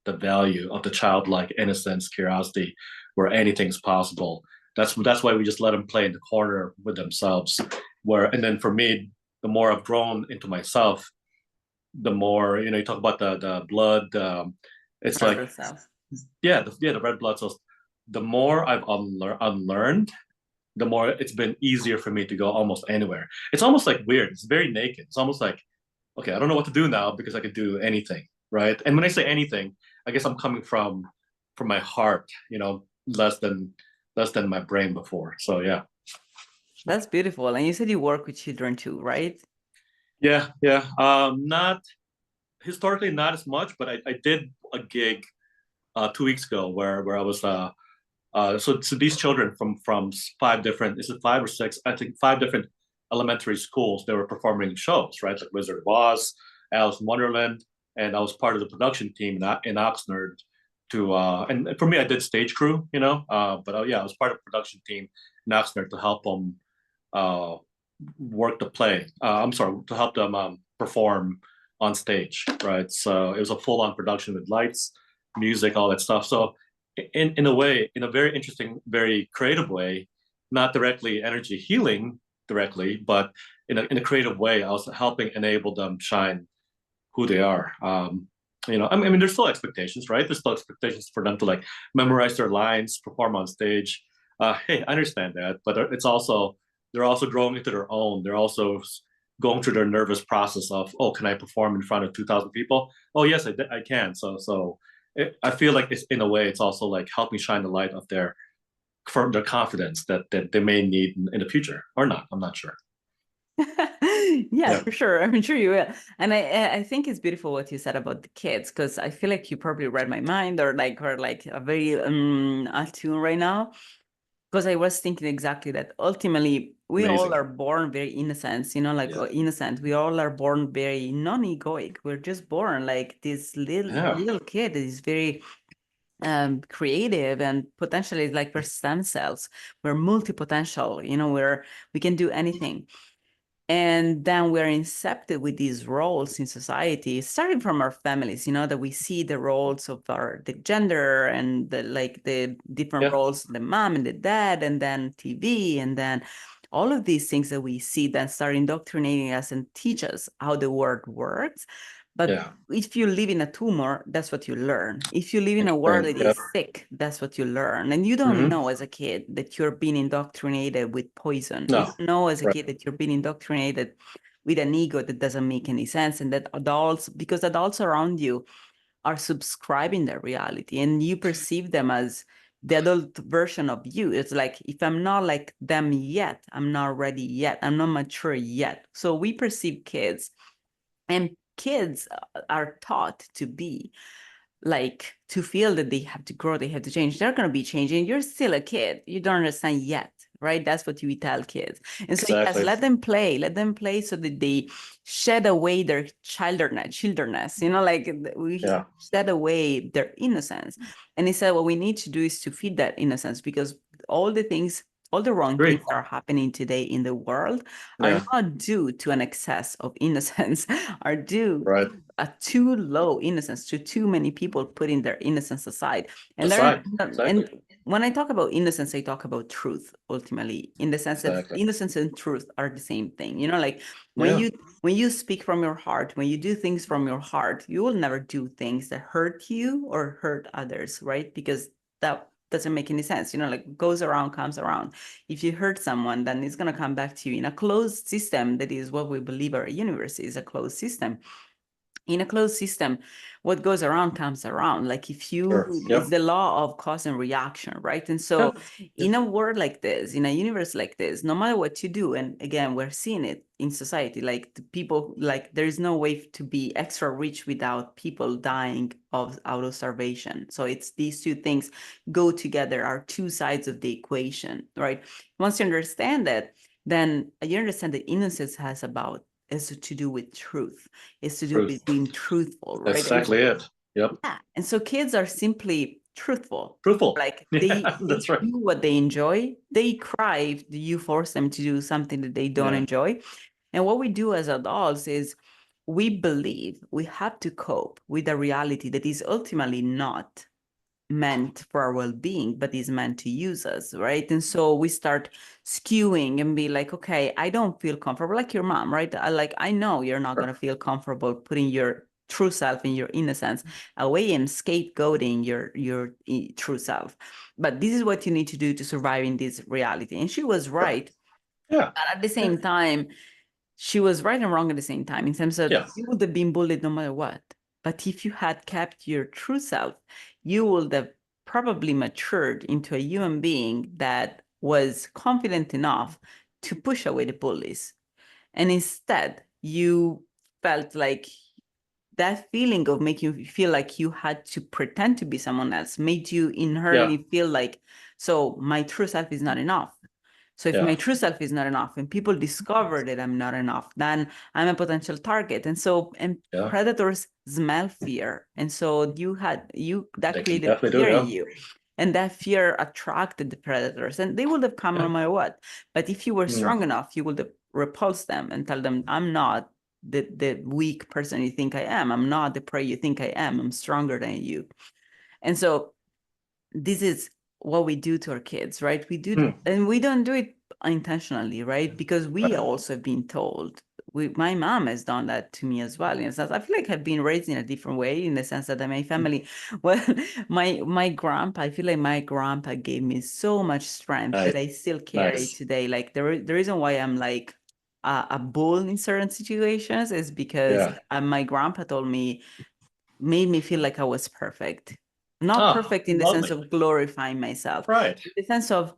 the value of the childlike innocence, curiosity, where anything's possible. That's why we just let them play in the corner with themselves. Where and then for me, the more I've grown into myself, the more you talk about the blood. It's Red like blood cells. the red blood cells. The more I've unlearned, the more it's been easier for me to go almost anywhere. It's almost like weird. It's very naked. It's almost like, okay, I don't know what to do now because I could do anything, right? And when I say anything, I guess I'm coming from my heart, less than my brain before. So yeah. That's beautiful. And you said you work with children too, right? Yeah. Not historically not as much, but I did a gig 2 weeks ago where I was so these children from five different, is it five or six? I think five different elementary schools. They were performing shows, right? Like Wizard of Oz, Alice in Wonderland, and I was part of the production team in Oxnard. And for me, I did stage crew, but yeah, I was part of the production team in Oxnard to help them uh, work the play. I'm sorry, to help them perform on stage, right? So it was a full-on production with lights, music, all that stuff. So in a way, in a very interesting, very creative way, not directly energy healing directly, but in a creative way, I was helping enable them shine who they are. I mean, there's still expectations, right? There's still expectations for them to like memorize their lines, perform on stage. Hey, I understand that, but they're also growing into their own. They're also going through their nervous process of, oh, can I perform in front of 2,000 people? Oh, yes, I can. I feel like it's in a way, it's also like helping shine the light of their confidence that they may need in the future or not. I'm not sure. Yeah, for sure. I'm sure you will. And I think it's beautiful what you said about the kids, because I feel like you probably read my mind or like a very attuned right now. Because I was thinking exactly that ultimately we all Amazing. are born very innocent, Yeah. innocent. We all are born very non-egoic. We're just born like this Yeah. little kid that is very creative and potentially like we're stem cells. We're multi-potential, we can do anything. And then we're incepted with these roles in society, starting from our families, that we see the roles of the gender and the different Yeah. roles, the mom and the dad, and then TV, and then all of these things that we see then start indoctrinating us and teach us how the world works. But Yeah. if you live in a tumor, that's what you learn. If you live in a world Interesting. that Yeah. is sick, that's what you learn. And you don't Hmm. know as a kid that you're being indoctrinated with poison. You No. don't know as a Right. kid that you're being indoctrinated with an ego that doesn't make any sense. And that because adults around you are subscribing their reality and you perceive them as the adult version of you. It's like, if I'm not like them yet, I'm not ready yet, I'm not mature yet. So we perceive kids, and kids are taught to be like, to feel that they have to grow, they have to change. They're going to be changing. You're still a kid. You don't understand yet, right? That's what we tell kids. And so yes, Exactly. let them play so that they shed away their childerness, like we Yeah. shed away their innocence. And he said, what we need to do is to feed that innocence, because all the wrong things Great. that are happening today in the world are Yeah. not due to an excess of innocence, are due Right. a too low innocence, to too many people putting their innocence aside. And Aside. and Exactly. when I talk about innocence, I talk about truth ultimately, in the sense that Exactly. innocence and truth are the same thing. Like Yeah. when you speak from your heart, when you do things from your heart, you will never do things that hurt you or hurt others, right? Because that doesn't make any sense. Like goes around, comes around. If you hurt someone, then it's going to come back to you in a closed system. That is what we believe our universe is, a closed system. In a closed system, what goes around comes around. Like Sure. it's Yep. the law of cause and reaction, right? And so Yep. in a world like this, in a universe like this, no matter what you do, and again, we're seeing it in society, like the people, like there is no way to be extra rich without people dying out of starvation. So it's these two things go together, are two sides of the equation, right? Once you understand that, then you understand that innocence is to do with truth. It's to do Truth. with being truthful, That's right? exactly it. Yep. Yeah. And so kids are simply truthful. Truthful. Like Yeah, they that's right. do what they enjoy. They cry if you force them to do something that they don't Yeah. enjoy. And what we do as adults is we believe we have to cope with a reality that is ultimately not meant for our well-being, but is meant to use us, right? And so we start skewing and be like, okay, I don't feel comfortable, like your mom, right? I know you're not going to feel comfortable putting your true self and your innocence away and scapegoating your true self. But this is what you need to do to survive in this reality. And she was right. Yeah. But at the same time, she was right and wrong at the same time in terms of Yeah. you would have been bullied no matter what. But if you had kept your true self, you would have probably matured into a human being that was confident enough to push away the bullies. And instead, you felt like that feeling of making you feel like you had to pretend to be someone else made you Yeah. inherently feel like, so my true self is not enough. So if my Yeah. true self is not enough and people discover that I'm not enough, then I'm a potential target. And Yeah. predators smell fear. And so that They can created definitely do fear it. in Yeah. you. And that fear attracted the predators. And they would have come no Yeah. matter what. But if you were Mm. strong enough, you would have repulsed them and tell them, I'm not the weak person you think I am. I'm not the prey you think I am. I'm stronger than you. And so this is what we do to our kids, right? And we don't do it intentionally, right? Because we also have been told. My mom has done that to me as well. In a sense, I feel like I've been raised in a different way, in the sense that my family, well, my grandpa, I feel like my grandpa gave me so much strength Nice. that I still carry Nice. today. Like the reason why I'm like a bull in certain situations is because Yeah. my grandpa made me feel like I was perfect. Not Ah, perfect in the sense lovely. of glorifying myself, Right. in the sense of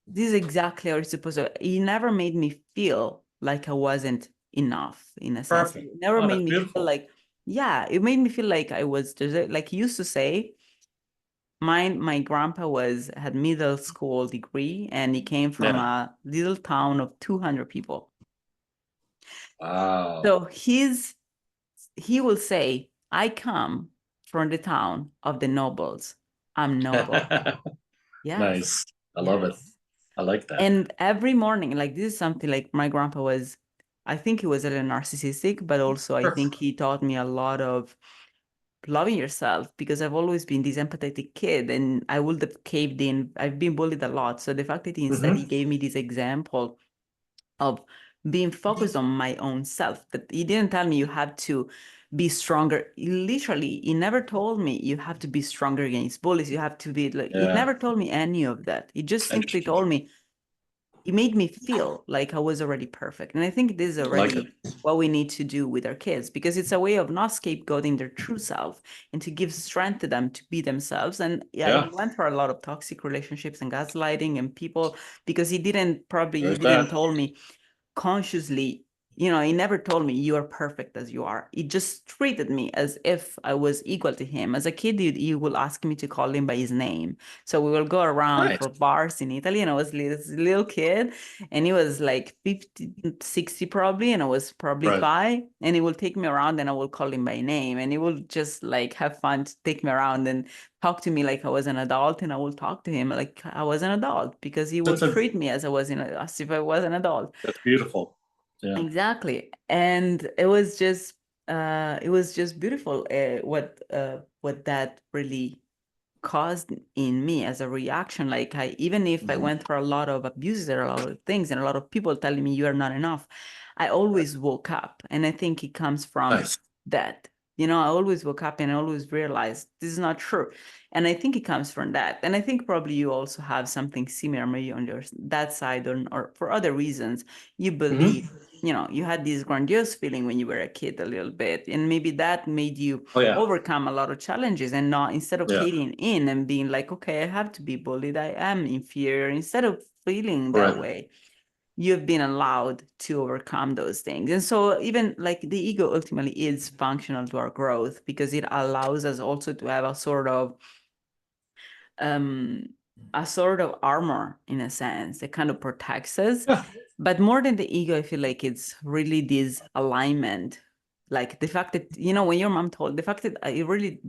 this is exactly how it's supposed to. He never made me feel like I wasn't enough, in a sense. Perfect. It never Oh, made that's me feel beautiful. like, yeah, it made me feel like I was like he used to say, my grandpa had middle school degree and he came from Yeah. a little town of 200 people. Wow. So he will say, I come from the town of the nobles. I'm noble. Yes. Nice. I love it. Yes. I like that. And every morning, like this is something like my grandpa was, I think he was a little narcissistic, but also I Sure. think he taught me a lot of loving yourself because I've always been this empathetic kid and I would have caved in. I've been bullied a lot. So the fact that he gave me this example of being focused on my own self, that he didn't tell me you have to be stronger. Literally, he never told me you have to be stronger against bullies. You have to be like, he Yeah. never told me any of that. He just simply Interesting. told me, it made me feel like I was already perfect. And I think this is I like it. already what we need to do with our kids, because it's a way of not scapegoating their true self and to give strength to them to be themselves. And yeah, Yeah. he went through a lot of toxic relationships and gaslighting and people, because he There's didn't that. tell me consciously, he never told me you are perfect as you are. He just treated me as if I was equal to him. As a kid, he will ask me to call him by his name. So we will go around Nice. for bars in Italy, and I was this little kid, and he was like 50, 60 probably, and I was probably Right. 5, and he will take me around and I will call him by name, and he will just like have fun to take me around and talk to me like I was an adult, and I will talk to him like I was an adult, because he will That's a treat me as if I was an adult. that's beautiful. Yeah. Exactly. And it was just beautiful what that really caused in me as a reaction. Like even if I Mhm. went through a lot of abuses and a lot of things and a lot of people telling me you are not enough, I always woke up. And I think it comes from Nice. that. I always woke up and I always realized this is not true. And I think it comes from that. And I think probably you also have something similar, maybe on that side, or for other reasons, you Hmm. believe, you had this grandiose feeling when you were a kid a little bit. And maybe that made you Oh yeah. overcome a lot of challenges, and not, instead of Yeah. caving in and being like, okay, I have to be bullied, I am inferior, instead of feeling that Right. way, you've been allowed to overcome those things. And so even like the ego ultimately is functional to our growth, because it allows us also to have um a sort of armor, in a sense, that kind of protects us. Yeah. But more than the ego, I feel like it's really this alignment Like the fact that, you know, when your mom told, the fact that it really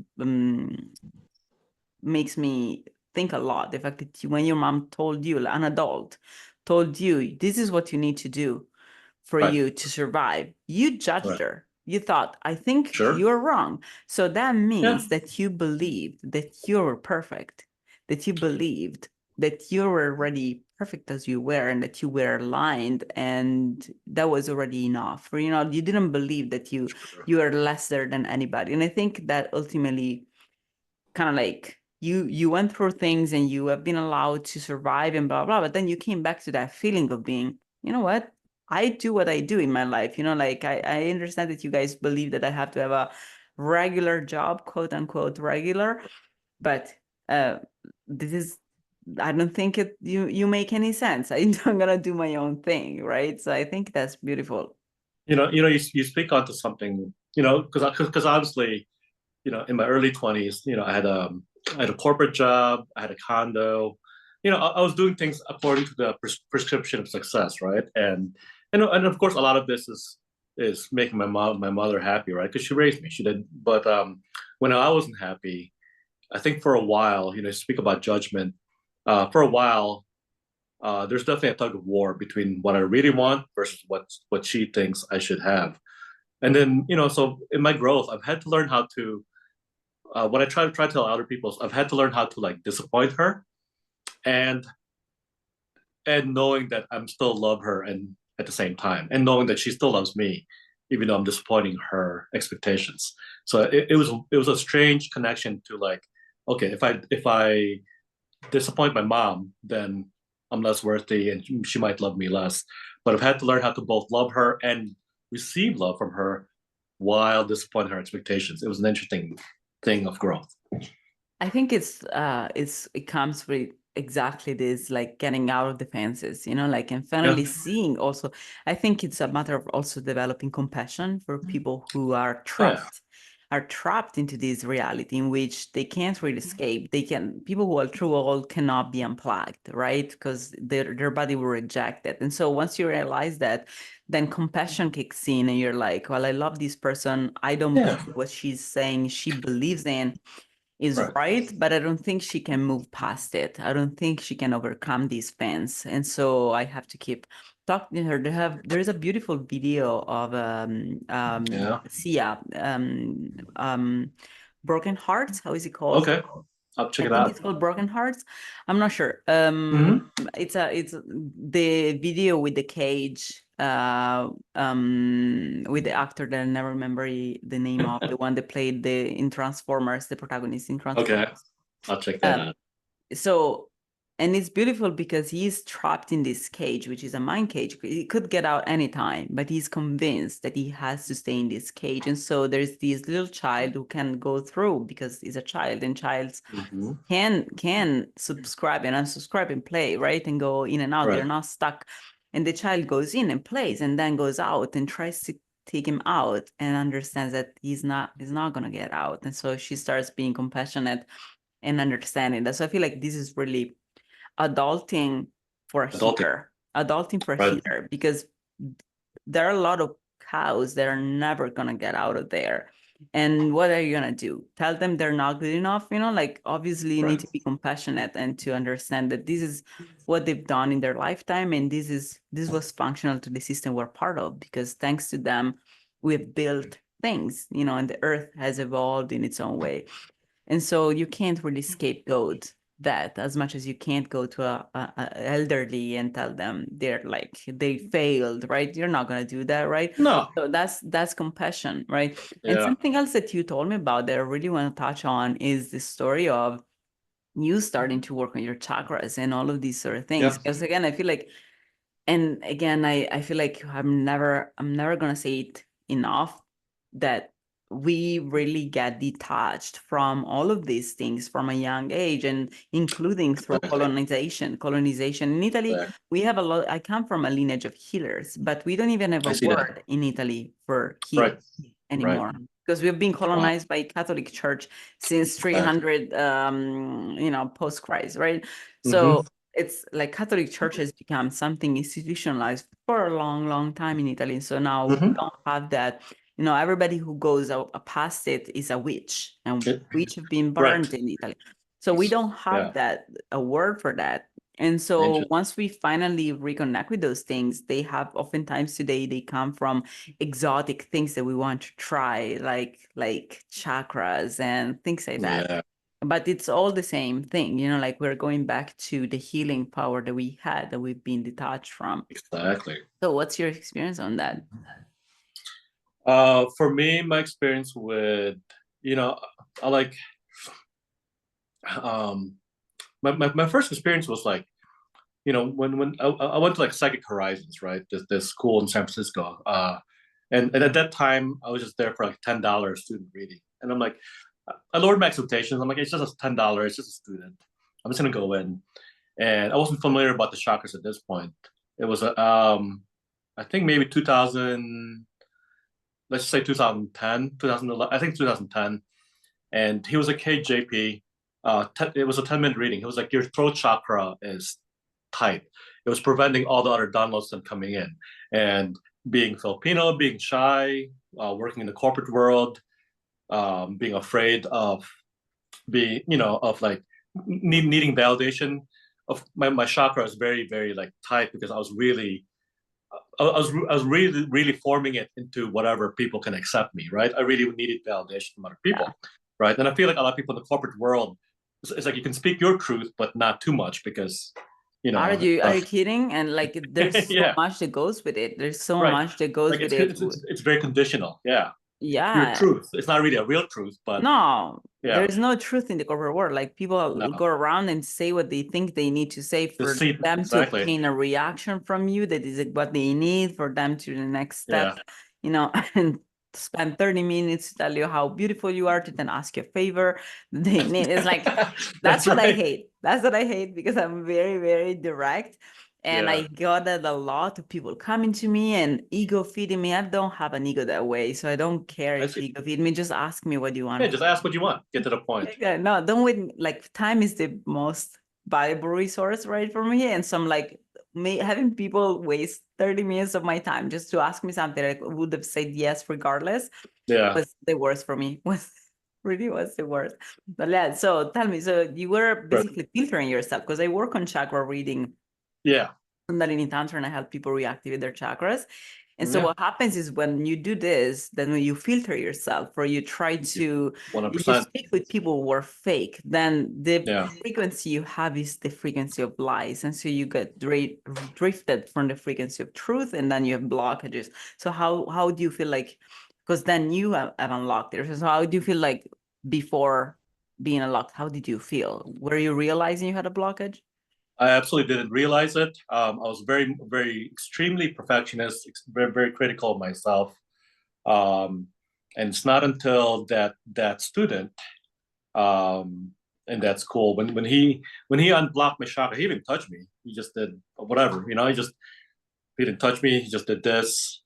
makes me think a lot. The fact that when your mom told you, an adult told you, this is what you need to do for Right. you to survive, you judged Right. her. You thought, I think Sure. you're wrong. So that Yeah. means that you believed that you were perfect, that you believed that you were already perfect as you were and that you were aligned, and that was already enough. Or, you know, you didn't believe that you were lesser than anybody. And I think that ultimately kind of like you went through things and you have been allowed to survive and blah blah, but then you came back to that feeling of being, you know what, I do what I do in my life, you know, like I understand that you guys believe that I have to have a regular job, quote unquote regular, but this is, I don't think it you make any sense. I'm gonna do my own thing, right? So I think that's beautiful. You speak onto something, because obviously, in my early 20s, I had a corporate job, I had a condo. I was doing things according to the prescription of success, right? And of course, a lot of this is making my mother happy, right? Because she raised me, she did. But when I wasn't happy, I think for a while, speak about judgment. For a while, there's definitely a tug of war between what I really want versus what she thinks I should have. And then, so in my growth, I've had to learn how to what I try to tell other people is I've had to learn how to like disappoint her, and knowing that I'm still love her, and at the same time, and knowing that she still loves me, even though I'm disappointing her expectations. So it was a strange connection to like, okay, if I disappoint my mom, then I'm less worthy, and she might love me less. But I've had to learn how to both love her and receive love from her while disappointing her expectations. It was an interesting thing of growth. I think it comes with exactly this, like getting out of the fences, you know, like, and Yeah, finally seeing also, I think it's a matter of also developing compassion for people who yeah, are trapped into this reality in which they can't really escape. People who are true old cannot be unplugged, right? Because their body will reject it. And so once you realize that, then compassion kicks in and you're like, well, I love this person. I don't yeah, believe what she's saying she believes in is right. right, but I don't think she can move past it. I don't think she can overcome these fence. And so I have to keep talking to her. There's a beautiful video of Yeah. Sia, Broken Hearts. How is it called? Okay. I'll check I it think out. it's called Broken Hearts. I'm not sure. Hmm. It's the video with the cage, with the actor that I never remember the name of, the one that played in Transformers, the protagonist in Okay. Transformers. I'll check that Um, out. so, and it's beautiful because he's trapped in this cage, which is a mind cage. He could get out anytime, but he's convinced that he has to stay in this cage. And so there's this little child who can go through because he's a child, and childs Hmm. can subscribe and unsubscribe and play, right? And go in and out. They're Right. not stuck. And the child goes in and plays and then goes out and tries to take him out and understands that he's not gonna get out. And so she starts being compassionate and understanding that. So I feel like this is really adulting for a Adulting. healer, adulting for a Right. healer, because there are a lot of cows that are never gonna get out of there. And what are you gonna do? Tell them they're not good enough? You know, like obviously you need Right. to be compassionate and to understand that this is what they've done in their lifetime, and this was functional to the system we're part of, because thanks to them, we've built things, you know, and the earth has evolved in its own way. And so you can't really scapegoat that as much as you can't go to a elderly and tell them they're like they failed, right? You're not gonna do that, right? No. So that's compassion, right? And Yeah. something else that you told me about that I really want to touch on is the story of you starting to work on your chakras and all of these sort of Yeah. things. Because again, I feel like, and again, I feel like I'm never gonna say it enough, that we really get detached from all of these things from a young age, and including through Exactly. colonization in Italy. Exactly. We have a lot. I come from a lineage of healers, but we don't even have I a see that. word in Italy for heal Right. Right. anymore, because we've been Wow. colonized by Catholic Church since Exactly. 300 post Christ, right? Hmm. So it's like Catholic Church has become something institutionalized for a long, long time in Italy. So now we Hmm. don't have that. everybody who goes past it is a witch, and witch have been Right. burned in Italy. So we don't have Yeah. a word for that. And so Interesting. once we finally reconnect with those things, they have oftentimes today they come from exotic things that we want to try, like chakras and things like that. Yeah. But it's all the same thing, like we're going back to the healing power that we had that we've been detached from. Exactly. So what's your experience on that? For me, my experience with, I like, um, my first experience was like, when I went to like Psychic Horizons, right? This school in San Francisco. And at that time, I was just there for like $10 student reading. And I'm like, I lowered my expectations. I'm like, it's just a $10, it's just a student. I'm just gonna go in. And I wasn't familiar about the chakras at this point. It was I think maybe 2000, let's say 2010, 2011, I think 2010. And he was a KJP. It was a 10-minute reading. It was like your throat chakra is tight. It was preventing all the other downloads from coming in. And being Filipino, being shy, working in the corporate world, being afraid of being, of like needing validation. Of my chakra is very, very like tight because I was really forming it into whatever people can accept me, right? I really needed validation from other Yeah. people, right? And I feel like a lot of people in the corporate world, it's like you can speak your truth, but not too much because, Are you kidding? And like there's so yeah, much that goes with it. There's so right. much that goes Like with it's it. it's very conditional. Yeah, your Yeah. truth. It's not really a real truth, but No, there yeah, is no truth in the corporate world. Like people no, go around and say what they think they need to say the for seat them to exactly. obtain a reaction from you that is what they need for them to the next step, Yeah, and spend 30 minutes to tell you how beautiful you are to then ask you a favor. They need it's like that's that's what I right. hate. That's what I hate because I'm very, very direct. And I Yeah, got that a lot of people coming to me and ego feeding me. I don't have an ego that way, so I don't care I if see. you ego feed me. Just ask me what you Yeah, want. just ask what you want. Get to the point. Yeah, no, don't wait. Like time is the most valuable resource, right, for me. And so I'm like, having people waste 30 minutes of my time just to ask me something I would have said yes regardless Yeah, was the worst for me. Was really was the worst. But yeah, so tell me, so you were right. basically filtering yourself because I work on chakra reading Yeah, Kundalini Tantra and I help people reactivate their chakras. And so yeah. what happens is when you do this, then when you filter yourself or you try to, if you 100%. speak with people who are fake, then the Yeah. frequency you have is the frequency of lies. And so you get drifted from the frequency of truth and then you have blockages. So how do you feel like, because then you have unlocked it. So how do you feel like before being unlocked? How did you feel? Were you realizing you had a blockage? I absolutely didn't realize it. I was very, very extremely perfectionist, very, very critical of myself. Um, and it's not until that student in that school when he unblocked my chakra, he didn't touch me. He just did whatever, he didn't touch me. He just did this,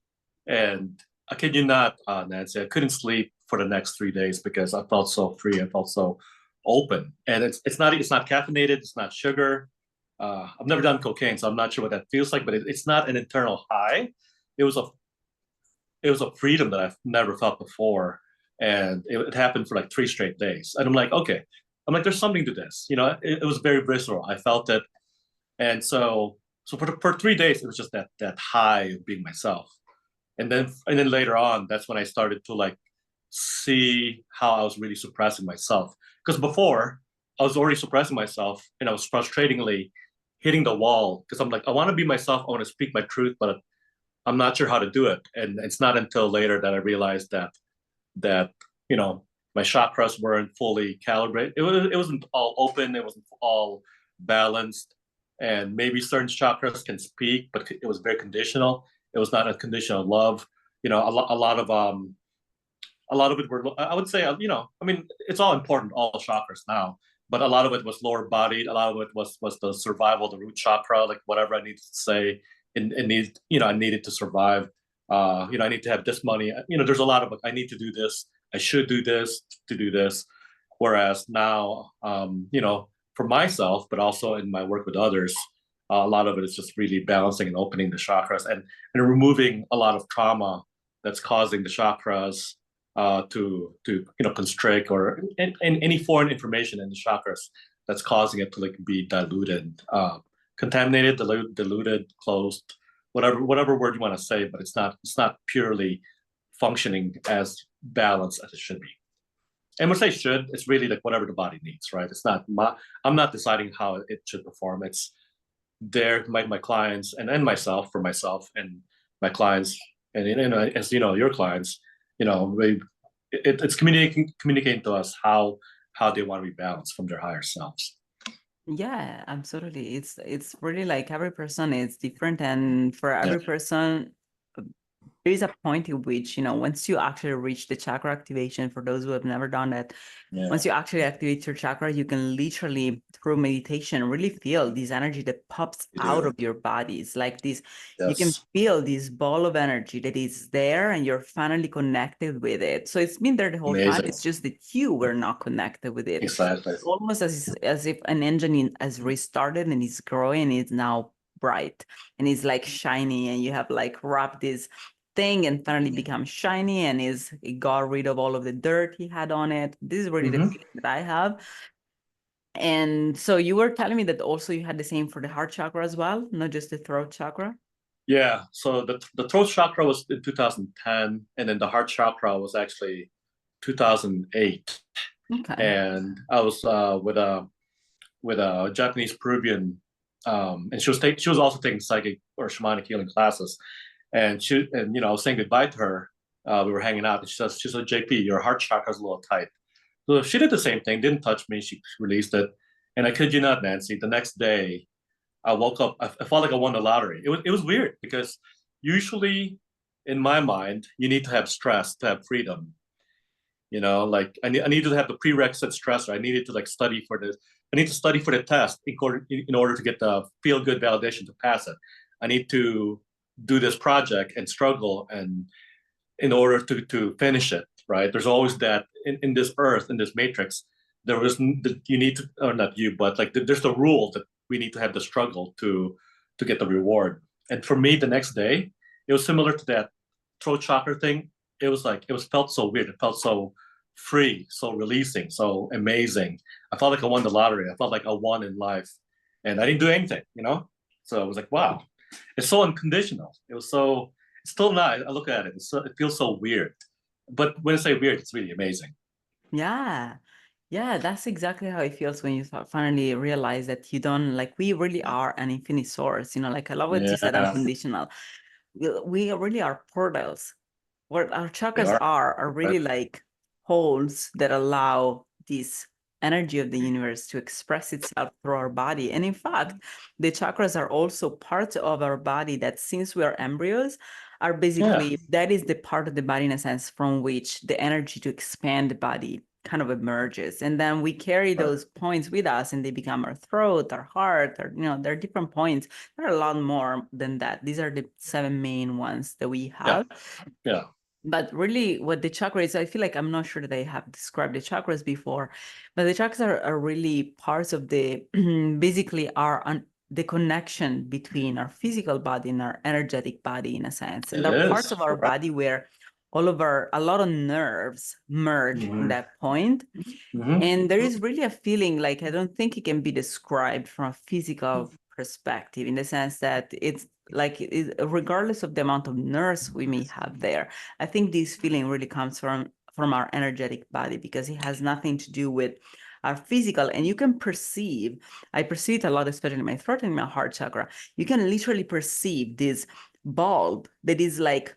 and I kid you not, Nancy, I couldn't sleep for the next 3 days because I felt so free. I felt so open, and it's not caffeinated. It's not sugar. I've never done cocaine, so I'm not sure what that feels like. But it's not an internal high. It was a it was a freedom that I've never felt before, and it happened for like 3 straight days. And I'm like, okay, I'm like, there's something to this. It was very visceral. I felt it, and so for 3 days, it was just that high of being myself. And then later on, that's when I started to like see how I was really suppressing myself. Because before I was already suppressing myself, and I was frustratingly hitting the wall because I'm like, I want to be myself, I want to speak my truth, but I'm not sure how to do it. And it's not until later that I realized that you know my chakras weren't fully calibrated. It wasn't all open. It wasn't all balanced. And maybe certain chakras can speak, but it was very conditional. It was not a conditional love. A lot of it were, I would say, I mean, it's all important, all chakras now, but a lot of it was lower bodied. A lot of it was the survival, the root chakra, like whatever I needed to say, I needed to survive. I need to have this money. There's a lot of, I need to do this. I should do this to do this. Whereas now, for myself, but also in my work with others, a lot of it is just really balancing and opening the chakras and removing a lot of trauma that's causing the chakras to constrict, or in any foreign information in the chakras that's causing it to like be diluted, contaminated, diluted, closed, whatever word you want to say, but it's not purely functioning as balanced as it should be. And when I say should, it's really like whatever the body needs, right? It's not I'm not deciding how it should perform. It's there, my clients and myself, for myself and my clients, and as you know, your clients, it's communicating to us how they want to be balanced from their higher selves. Yeah, absolutely. It's really like every person is different, and for every person, there is a point in which, once you actually reach the chakra activation, for those who have never done that, once you actually activate your chakra, you can literally, through meditation, really feel this energy that pops out of your body. It's like this, you can feel this ball of energy that is there and you're finally connected with it. So it's been there the whole time. It's just that you were not connected with it. Exactly. It's almost as if an engine has restarted and it's growing, and it's now bright and it's like shiny, and you have like wrapped this thing and finally become shiny, and it got rid of all of the dirt he had on it. This is really the feeling that I have. And so you were telling me that also you had the same for the heart chakra as well, not just the throat chakra? Yeah. So the throat chakra was in 2010, and then the heart chakra was actually 2008. Okay. And I was with a Japanese Peruvian, and she was also taking psychic or shamanic healing classes. And I was saying goodbye to her. We were hanging out, and she said, JP, your heart chakra is a little tight. So she did the same thing, didn't touch me. She released it. And I kid you not, Nancy, the next day I woke up, I felt like I won the lottery. It was weird, because usually in my mind, you need to have stress to have freedom. Like I needed to have the prerequisite stressor. I needed to like study for this. I need to study for the test in order to get the feel good validation to pass it. I need to do this project and struggle and in order to finish it, right? There's always that in this earth, in this matrix, you need to, or not you, but like there's the rule that we need to have the struggle to get the reward. And for me, the next day, it was similar to that throat chakra thing. It was like, felt so weird. It felt so free, so releasing, so amazing. I felt like I won the lottery. I felt like I won in life, and I didn't do anything. So I was like, wow, it's so unconditional. It's still not. I look at it, it feels so weird. But when I say weird, it's really amazing. Yeah. Yeah, that's exactly how it feels when you finally realize that you don't, like, we really are an infinite source. Like I love what you said, unconditional. We really are portals. What our chakras are really like holes that allow this energy of the universe to express itself through our body. And in fact, the chakras are also parts of our body that, since we are embryos, are basically, that is the part of the body, in a sense, from which the energy to expand the body kind of emerges. And then we carry those points with us, and they become our throat, our heart, or there are different points. There are a lot more than that. These are the 7 main ones that we have. Yeah. But really, what the chakra is, I feel like I'm not sure that I have described the chakras before, but the chakras are really parts of the basically the connection between our physical body and our energetic body, in a sense. And they're parts of our body where a lot of nerves merge in that point. And there is really a feeling, like, I don't think it can be described from a physical perspective, in the sense that it's like, regardless of the amount of nerves we may have there, I think this feeling really comes from our energetic body, because it has nothing to do with our physical. And you can perceive, I perceive it a lot, especially in my throat and my heart chakra. You can literally perceive this bulb that is like,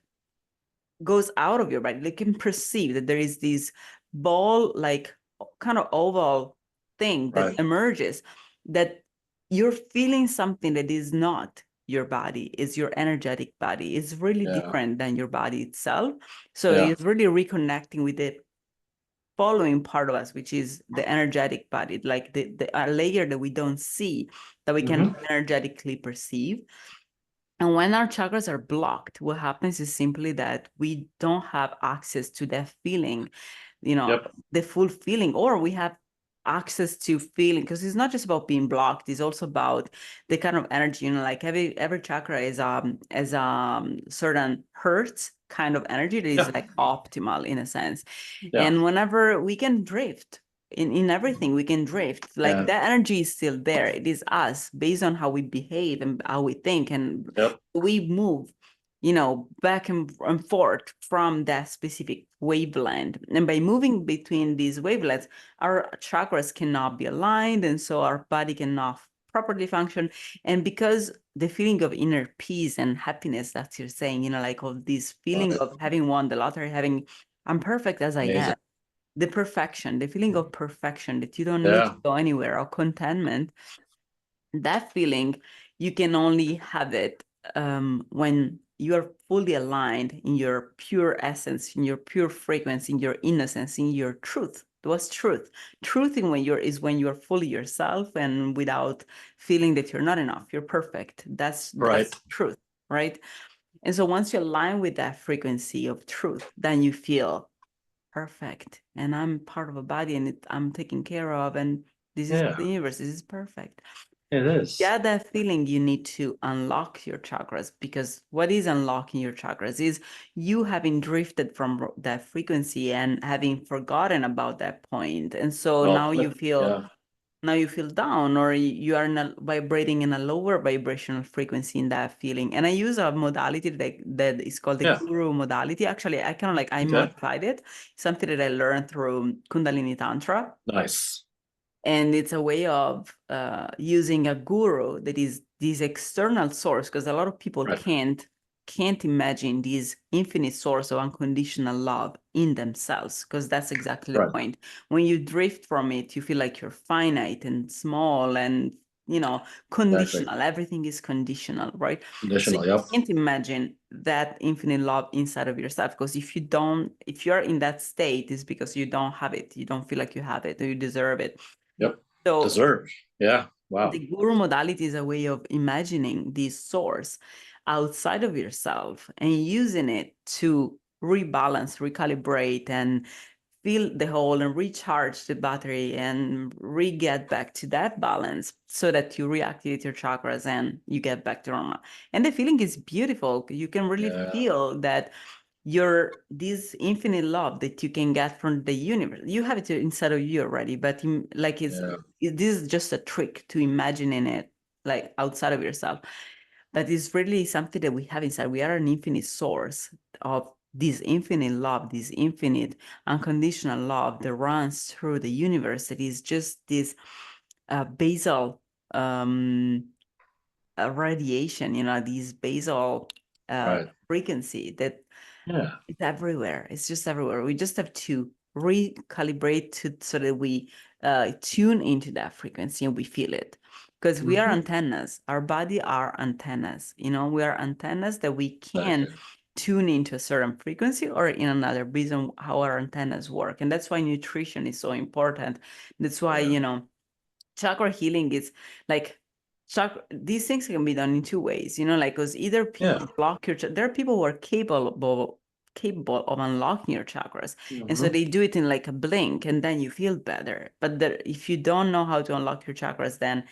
goes out of your body. You can perceive that there is this ball, like kind of oval thing that emerges, that you're feeling something that is not your body, is your energetic body. It's really different than your body itself. So it's really reconnecting with the following part of us, which is the energetic body, like the layer that we don't see, that we can energetically perceive. And when our chakras are blocked, what happens is simply that we don't have access to that feeling, the full feeling, or we have access to feeling, because it's not just about being blocked, it's also about the kind of energy, like every chakra is certain hertz kind of energy that is like optimal in a sense. Yeah. And whenever we can drift in everything, we can drift. Like that energy is still there. It is us based on how we behave and how we think, and we move, you know, back and forth from that specific wavelength. And by moving between these wavelengths, our chakras cannot be aligned, and so our body cannot properly function. And because the feeling of inner peace and happiness that you're saying, you know, like of this feeling of having won the lottery, having I'm perfect as I am, the perfection, the feeling of perfection that you don't need to go anywhere, or contentment, that feeling, you can only have it when you are fully aligned in your pure essence, in your pure frequency, in your innocence, in your truth. What's truth? Truth in when you're fully yourself and without feeling that you're not enough, you're perfect. That's truth, right? And so once you align with that frequency of truth, then you feel perfect, and I'm part of a body, and I'm taken care of, and this is the universe. This is perfect. It is. Yeah, that feeling, you need to unlock your chakras, because what is unlocking your chakras is you having drifted from that frequency and having forgotten about that point. And so now you feel down, or you are vibrating in a lower vibrational frequency in that feeling. And I use a modality that is called the Guru modality. Actually, I kind of like, I modified it. Something that I learned through Kundalini Tantra. Nice. And it's a way of using a guru that is this external source, because a lot of people can't imagine this infinite source of unconditional love in themselves, because that's exactly the point. When you drift from it, you feel like you're finite and small and, you know, conditional. Everything is conditional, right? Conditional, so you can't imagine that infinite love inside of yourself, because if you're in that state, it's because you don't have it. You don't feel like you have it, or you deserve it. So deserve. Yeah. Wow. The guru modality is a way of imagining this source outside of yourself and using it to rebalance, recalibrate, and fill the hole and recharge the battery and re-get back to that balance, so that you reactivate your chakras and you get back to normal. And the feeling is beautiful. You can really feel that this infinite love that you can get from the universe. You have it inside of you already, but this is just a trick to imagining it like outside of yourself. But it's really something that we have inside. We are an infinite source of this infinite love, this infinite unconditional love that runs through the universe. That is just this basal radiation, you know, this basal frequency that it's everywhere. It's just everywhere. We just have to recalibrate so that we tune into that frequency and we feel it. Because we are antennas. Our body are antennas. You know, we are antennas that we can tune into a certain frequency or in another, based on how our antennas work. And that's why nutrition is so important. That's why, you know, chakra healing is like, these things can be done in two ways, you know, like, because either people block your, there are people who are capable of unlocking your chakras, and so they do it in like a blink, and then you feel better. But if you don't know how to unlock your chakras, then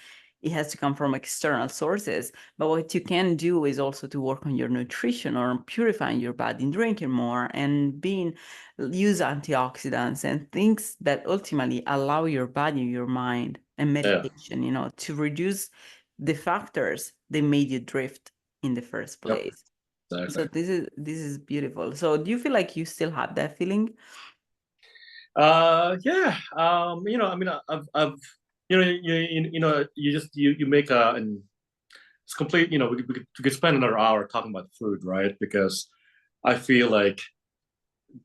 it has to come from external sources. But what you can do is also to work on your nutrition, or on purifying your body, and drinking more, and use antioxidants and things that ultimately allow your body, your mind, and meditation, you know, to reduce the factors that made you drift in the first place. So this is beautiful. So do you feel like you still have that feeling? Yeah. You know, I mean, I've you know, you make and it's complete. You know, we could spend another hour talking about food, right? Because I feel like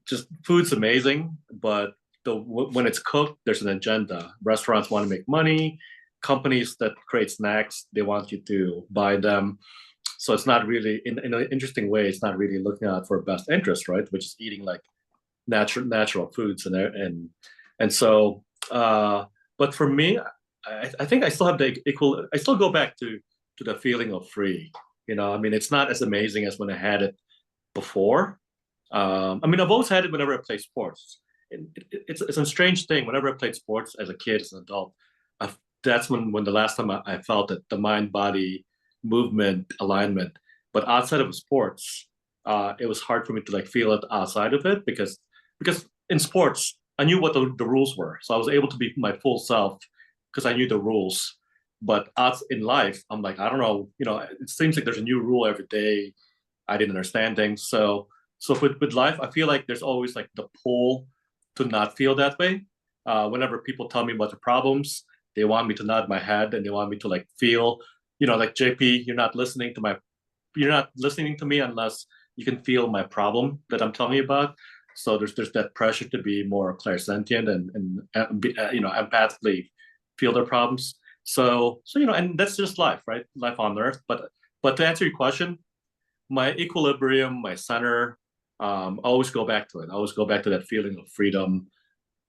just food's amazing, but when it's cooked, there's an agenda. Restaurants want to make money. Companies that create snacks, they want you to buy them. So it's not really, in an interesting way, it's not really looking out for best interest, right? Which is eating like natural foods and so. But for me, I think I still have the equal. I still go back to the feeling of free. You know, I mean, it's not as amazing as when I had it before. I mean, I've always had it whenever I play sports. It's a strange thing. Whenever I played sports as a kid, as an adult, that's when the last time I felt it, the mind body movement alignment. But outside of sports, it was hard for me to like feel it outside of it because in sports I knew what the rules were, so I was able to be my full self because I knew the rules. But out in life, I'm like, I don't know, it seems like there's a new rule every day. I didn't understand things. So with life, I feel like there's always like the pull to not feel that way. Whenever people tell me about the problems, they want me to nod my head and they want me to like feel, like JP, you're not listening to me unless you can feel my problem that I'm telling you about. So there's that pressure to be more clairsentient and be, empathically feel their problems. So and that's just life, right? Life on Earth. But to answer your question, my equilibrium, my center, I always go back to it. I always go back to that feeling of freedom,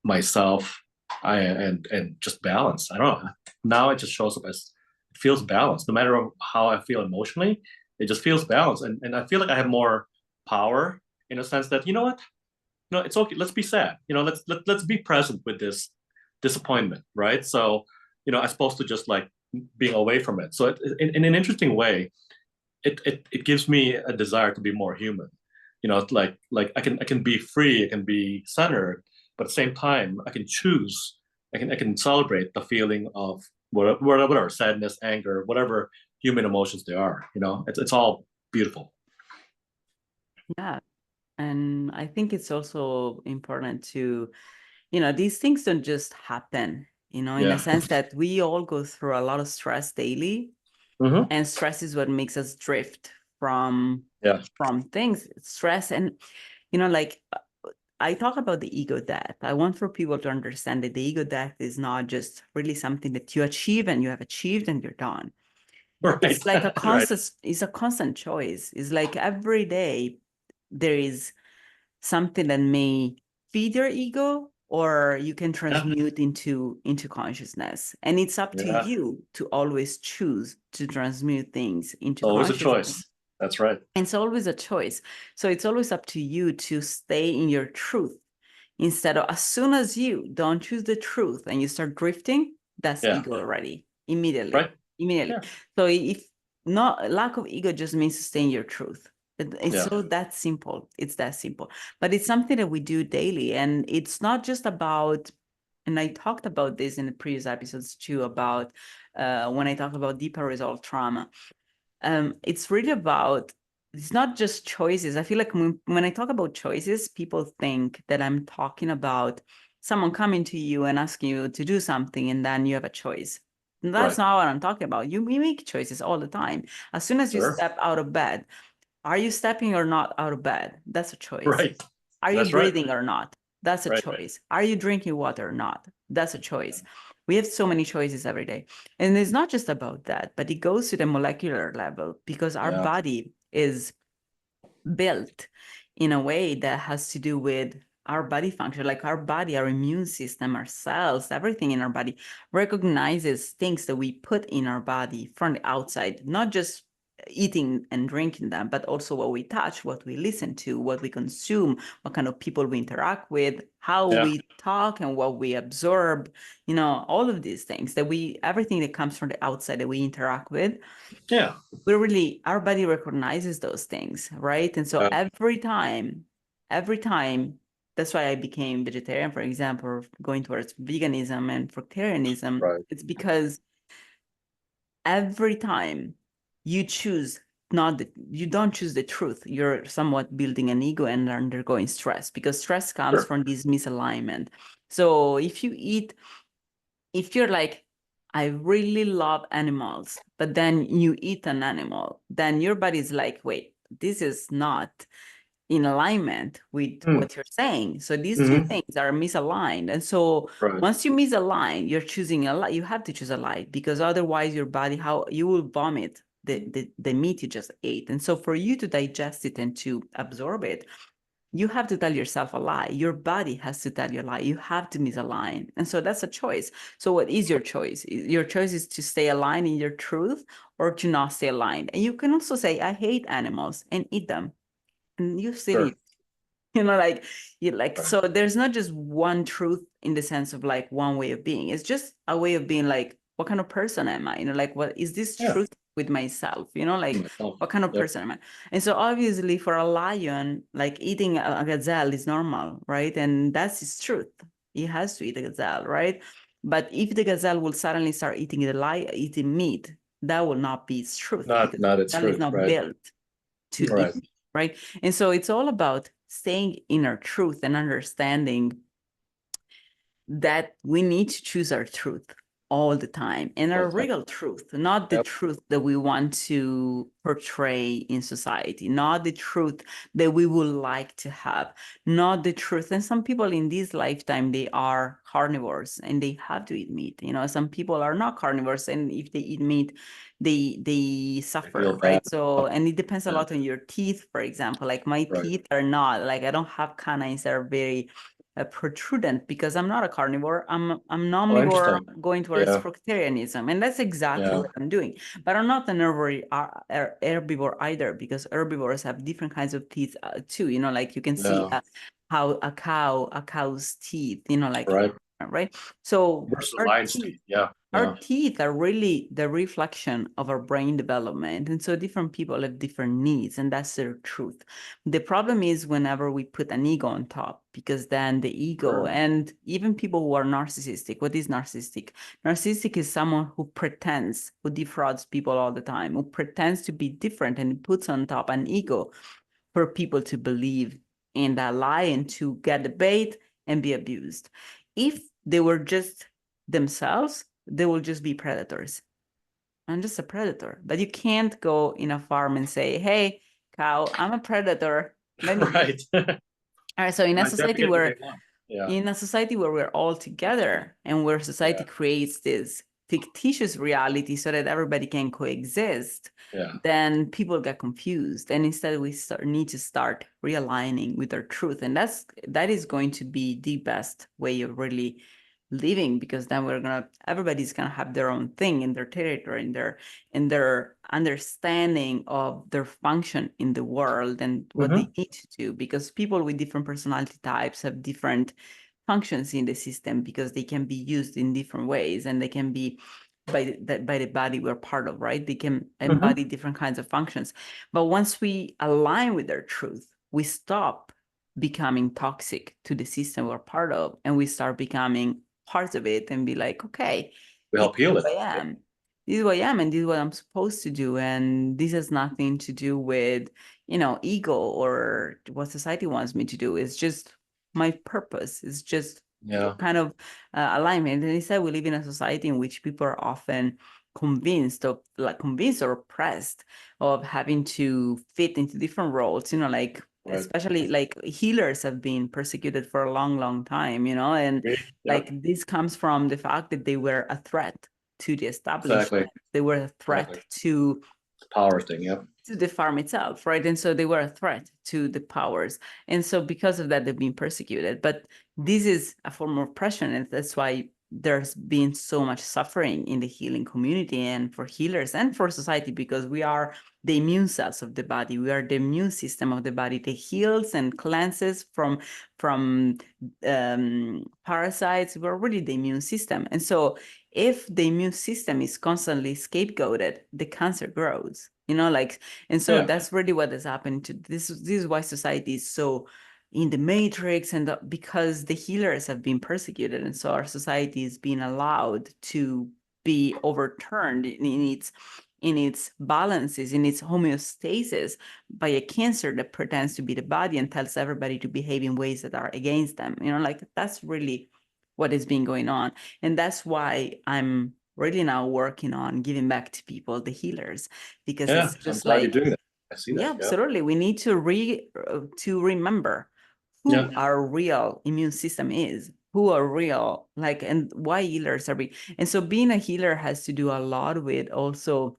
myself, and just balance. I don't know. Now it just shows up as it feels balanced. No matter how I feel emotionally, it just feels balanced. And I feel like I have more power in a sense that, you know what? It's okay. Let's be sad. Let's be present with this disappointment, right? So, as opposed to just like being away from it. So in an interesting way, it gives me a desire to be more human. Like I can be free, I can be centered, but at the same time, I can choose. I can celebrate the feeling of whatever sadness, anger, whatever human emotions they are. It's all beautiful. Yeah. And I think it's also important to, these things don't just happen, in a Yeah. sense that we all go through a lot of stress daily, Hmm. and stress is what makes us drift from Yeah. things. Stress and, like I talk about the ego death. I want for people to understand that the ego death is not just really something that you achieve and you have achieved and you're done. Right. It's like a Right. constant choice. It's like every day there is something that may feed your ego, or you can Yeah. transmute into consciousness. And it's up to Yeah. you to always choose to transmute things into Always a consciousness. choice. That's right. And it's always a choice. So it's always up to you to stay in your truth. Instead of, as soon as you don't choose the truth and you start drifting, that's Yeah. ego already, immediately. Right. Immediately. Yeah. So if not, lack of ego just means to stay in your truth. It's Yeah. so that simple. It's that simple. But it's something that we do daily. And it's not just about, and I talked about this in the previous episodes too, about when I talk about deeper resolved trauma. It's really about, it's not just choices. I feel like when I talk about choices, people think that I'm talking about someone coming to you and asking you to do something and then you have a choice. And that's Right. not what I'm talking about. We make choices all the time. As soon as you Sure. step out of bed, are you stepping or not out of bed? That's a choice. Right. Are you That's right. breathing or not? That's a Right. choice. Are you drinking water or not? That's a choice. We have so many choices every day. And it's not just about that, but it goes to the molecular level, because our Yeah. body is built in a way that has to do with our body function. Like our body, our immune system, our cells, everything in our body recognizes things that we put in our body from the outside, not just eating and drinking them, but also what we touch, what we listen to, what we consume, what kind of people we interact with, how Yeah. we talk and what we absorb, all of these things everything that comes from the outside that we interact with, Yeah. our body recognizes those things, right? And so Yeah. every time, that's why I became vegetarian, for example, or going towards veganism and fructarianism. Right. It's because every time you choose you don't choose the truth, you're somewhat building an ego and undergoing stress, because stress comes Sure. from this misalignment. So if you're like, I really love animals, but then you eat an animal, then your body's like, wait, this is not in alignment with Mm. what you're saying. So these two Hmm. things are misaligned. And so Right. once you misalign, you're choosing a lie. You have to choose a lie, because otherwise your body, how you will vomit the meat you just ate. And so for you to digest it and to absorb it, you have to tell yourself a lie. Your body has to tell you a lie. You have to misalign. And so that's a choice. So what is your choice? Your choice is to stay aligned in your truth or to not stay aligned. And you can also say, I hate animals, and eat them. And you still Sure. eat, like you like, Right. so there's not just one truth in the sense of like one way of being. It's just a way of being, like, what kind of person am I? Like, what is this Yeah. truth with myself, you know, like Oh, what kind of yep. person am I? And so obviously for a lion, like eating a gazelle is normal, right? And that's its truth. It has to eat a gazelle, right? But if the gazelle will suddenly start eating eating meat, that will not be its truth, because Not the its gazelle is truth, not right? built to eat Right. meat, right? And so it's all about staying in our truth and understanding that we need to choose our truth all the time, and All our the time. real truth, not the Yep. truth that we want to portray in society, not the truth that we would like to have, not the truth. And some people in this lifetime, they are carnivores and they have to eat meat. You know, some people are not carnivores, and if they eat meat, they I suffer, feel bad. right? So, and it depends a Yeah. lot on your teeth, for example. Like my Right. teeth are not, like I don't have canines that are very protrudent, because I'm not a carnivore. I'm Oh, omnivore interesting. going towards Yeah. fruitarianism, and that's exactly Yeah. what I'm doing. But I'm not an herbivore either, because herbivores have different kinds of teeth too. You know, like you can see Yeah. how a cow's teeth. You know, like Right. right. So Versus the our lion's teeth teeth. Yeah. our Yeah. teeth are really the reflection of our brain development. And so different people have different needs, and that's their truth. The problem is whenever we put an ego on top, because then the ego, Sure. and even people who are narcissistic, what is narcissistic? Narcissistic is someone who pretends, who defrauds people all the time, who pretends to be different and puts on top an ego for people to believe in that lie and to get the bait and be abused. If they were just themselves, they will just be predators. I'm just a predator. But you can't go in a farm and say, hey, cow, I'm a predator. Let me be. Right. All right, so Like they get what they want. Yeah. in a society where we're all together, and where society Yeah. creates this fictitious reality so that everybody can coexist, Yeah. then people get confused. And instead we need to start realigning with our truth. And that is going to be the best way of really living, because then everybody's gonna have their own thing in their territory, in their understanding of their function in the world and what they need to do. Because people with different personality types have different functions in the system, because they can be used in different ways, and they can be by the body we're part of, right? They can embody different kinds of functions. But once we align with their truth, we stop becoming toxic to the system we're part of, and we start becoming parts of it, and be like, okay, We this help is heal who it. I am. This is who I am, and this is what I'm supposed to do. And this has nothing to do with, ego or what society wants me to do. It's just my purpose. It's just Yeah. kind of alignment. And instead, we live in a society in which people are often convinced or oppressed of having to fit into different roles, like Right. especially like healers have been persecuted for a long, long time, and Yep. like this comes from the fact that they were a threat to the establishment. Exactly. They were a threat Exactly. to It's a power thing. Yep. the farm itself, right? And so they were a threat to the powers. And so because of that, they've been persecuted. But this is a form of oppression, and that's why there's been so much suffering in the healing community and for healers and for society, because we are the immune cells of the body. We are the immune system of the body that heals and cleanses from parasites. We're really the immune system. And so if the immune system is constantly scapegoated, the cancer grows, and so that's really what has happened to this is why society is so in the matrix, and because the healers have been persecuted, and so our society is being allowed to be overturned in its balances, in its homeostasis, by a cancer that pretends to be the body and tells everybody to behave in ways that are against them. That's really what has been going on. And that's why I'm really now working on giving back to people, the healers, because it's just I'm glad you're like, doing that. I see that. yeah, absolutely. We need to remember who our real immune system is, who are real, and why healers are and so being a healer has to do a lot with also,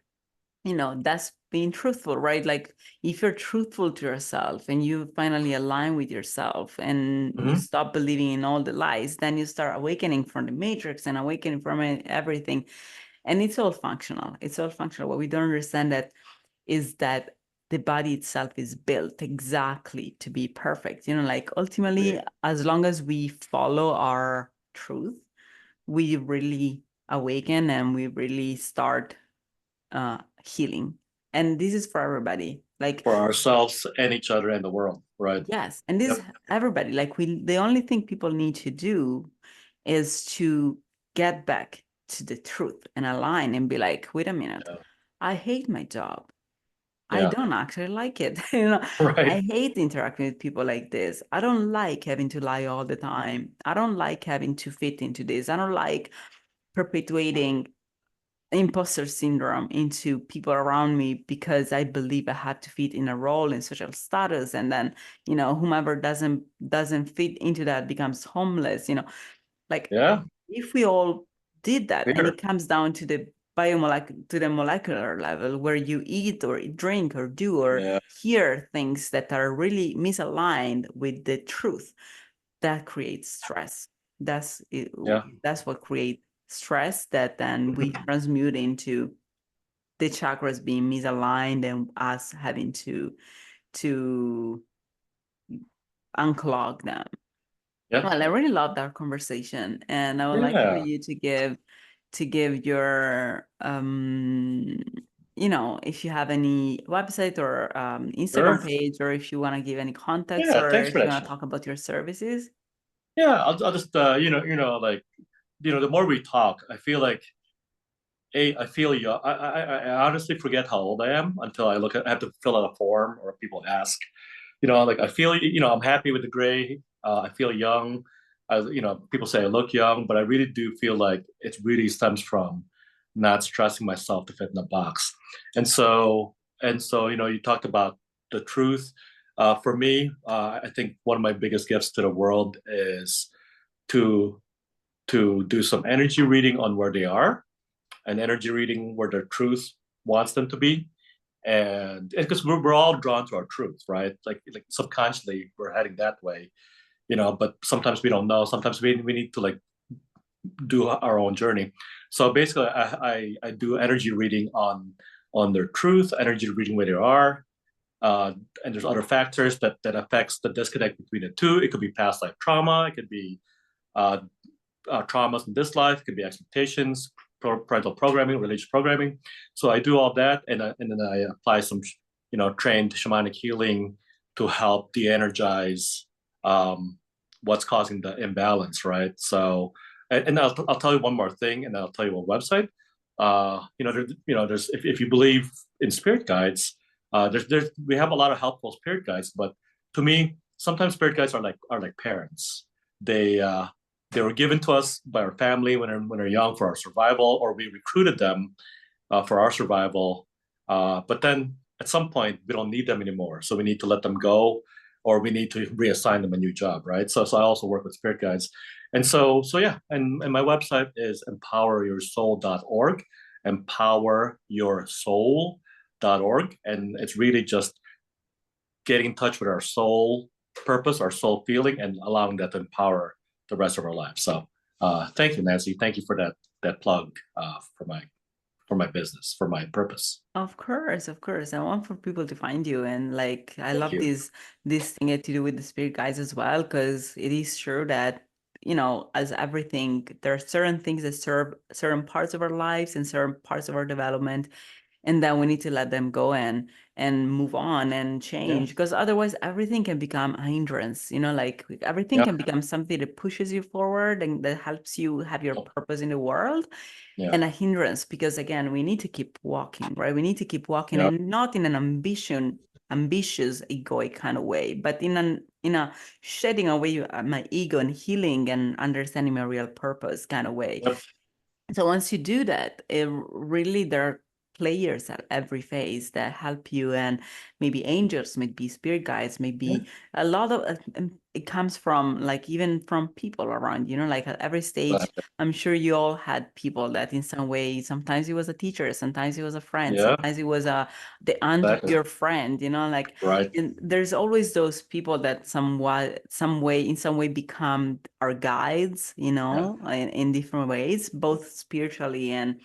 that's being truthful, right? Like if you're truthful to yourself and you finally align with yourself and you stop believing in all the lies, then you start awakening from the matrix and awakening from everything. And it's all functional. It's all functional. What we don't understand is that the body itself is built exactly to be perfect. Ultimately, as long as we follow our truth, we really awaken and we really start healing. And this is for everybody. Like, For ourselves and each other and the world, right? yes. And this Yep. is everybody. Like, the only thing people need to do is to get back to the truth and align and be like, wait a minute, Yeah. I hate my job. I Yeah. don't actually like it. You know, I Right. hate interacting with people like this. I don't like having to lie all the time. I don't like having to fit into this. I don't like perpetuating imposter syndrome into people around me because I believe I have to fit in a role in social status, and then, you know, whomever doesn't fit into that becomes homeless. You know, like, Yeah. if we all did that, and it Fear. comes down to the molecular level, where you eat or drink or do or Yeah. hear things that are really misaligned with the truth, that creates stress. That's it, Yeah. that's what creates stress, that then we transmute into the chakras being misaligned and us having to unclog them. Yeah. Well, I really loved our conversation, and I would like for Yeah. you to give your you know, if you have any website or Instagram Sure. page, or if you want to give any context, Yeah. or Thanks for if you that, want to Sean. talk about your services. Yeah. I'll just, like, the more we talk, I feel like, I feel young. I honestly forget how old I am until I have to fill out a form or people ask. Like I feel, I'm happy with the gray. I feel young. People say I look young, but I really do feel like it really stems from not stressing myself to fit in a box. And so, you talked about the truth. For me, I think one of my biggest gifts to the world is to do some energy reading on where they are, and energy reading where their truth wants them to be, and because we're all drawn to our truth, right? Like subconsciously we're heading that way, but sometimes we don't know. Sometimes we need to like do our own journey. So basically I do energy reading on their truth, energy reading where they are. And there's other factors that affects the disconnect between the two. It could be past life trauma, it could be uh, traumas in this life, it could be expectations, parental programming, religious programming. So I do all that, and then I apply some, trained shamanic healing to help de-energize what's causing the imbalance, right? So, and I'll tell you one more thing, and I'll tell you a website. There's if you believe in spirit guides, there's we have a lot of helpful spirit guides, but to me, sometimes spirit guides are like parents. They they were given to us by our family when they're young for our survival, or we recruited them for our survival. But then at some point, we don't need them anymore. So we need to let them go, or we need to reassign them a new job, right? So I also work with spirit guides. And so yeah, and my website is empoweryoursoul.org, empoweryoursoul.org. And it's really just getting in touch with our soul purpose, our soul feeling, and allowing that to empower the rest of our lives. So thank you, Nancy. Thank you for that plug for my business, for my purpose. Of course, of course. I want for people to find you. And like, I Thank love you. this thing to do with the spirit guides as well, because it is true that, you know, as everything, there are certain things that serve certain parts of our lives and certain parts of our development, and then we need to let them go and move on and Yeah. change, because otherwise everything can become a hindrance. You know, like, everything Yeah. can become something that pushes you forward and that helps you have your purpose in the world, Yeah. and a hindrance, because again, we need to keep walking, right? We need to keep walking, Yeah. and not in an ambitious egoic kind of way, but in a shedding away my ego and healing and understanding my real purpose kind of way. Yep. So once you do that, it really, there are players at every phase that help you, and maybe angels, maybe spirit guides, Yeah. maybe a lot of it comes from, like, even from people around, you know, like at every stage. Exactly. I'm sure you all had people that in some way, sometimes it was a teacher, sometimes it was a friend, Yeah. sometimes it was the aunt of Exactly. your friend, you know, like, Right. and there's always those people that in some way become our guides, you Yeah. know, in different ways, both spiritually and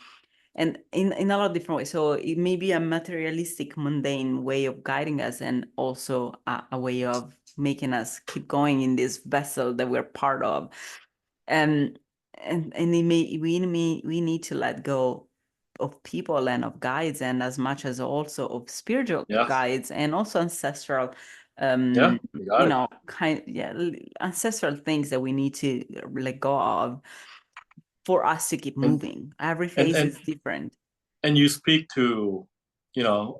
in a lot of different ways. So it may be a materialistic, mundane way of guiding us, and also a way of making us keep going in this vessel that we're part of. And we need to let go of people and of guides, and as much as also of spiritual Yeah. guides and also ancestral Yeah. You got it. ancestral things that we need to let go of for us to keep And moving. Every and phase and is different. and you speak to, you know,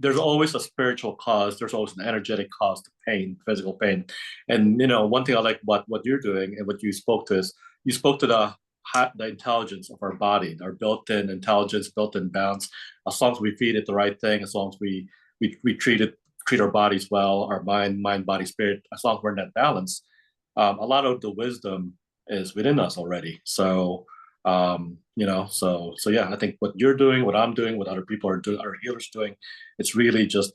there's always a spiritual cause. There's always an energetic cause to pain, physical pain. And one thing I like about what you're doing and what you spoke to is you spoke to the intelligence of our body, our built-in intelligence, built-in balance. As long as we feed it the right thing, as long as we treat our bodies well, our mind, body, spirit. As long as we're in that balance, a lot of the wisdom is within us already. So so yeah, I think what you're doing, what I'm doing, what other people are doing, our healers doing, it's really just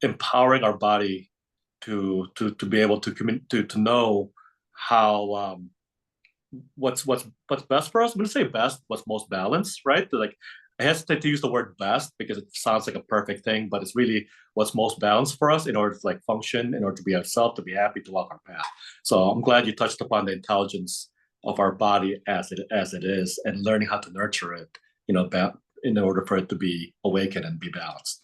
empowering our body to be able to know how what's best for us. I'm gonna say best, what's most balanced, right? Like I hesitate to use the word best because it sounds like a perfect thing, but it's really what's most balanced for us in order to like function, in order to be ourselves, to be happy, to walk our path. So I'm glad you touched upon the intelligence of our body as it is, and learning how to nurture it, in order for it to be awakened and be balanced.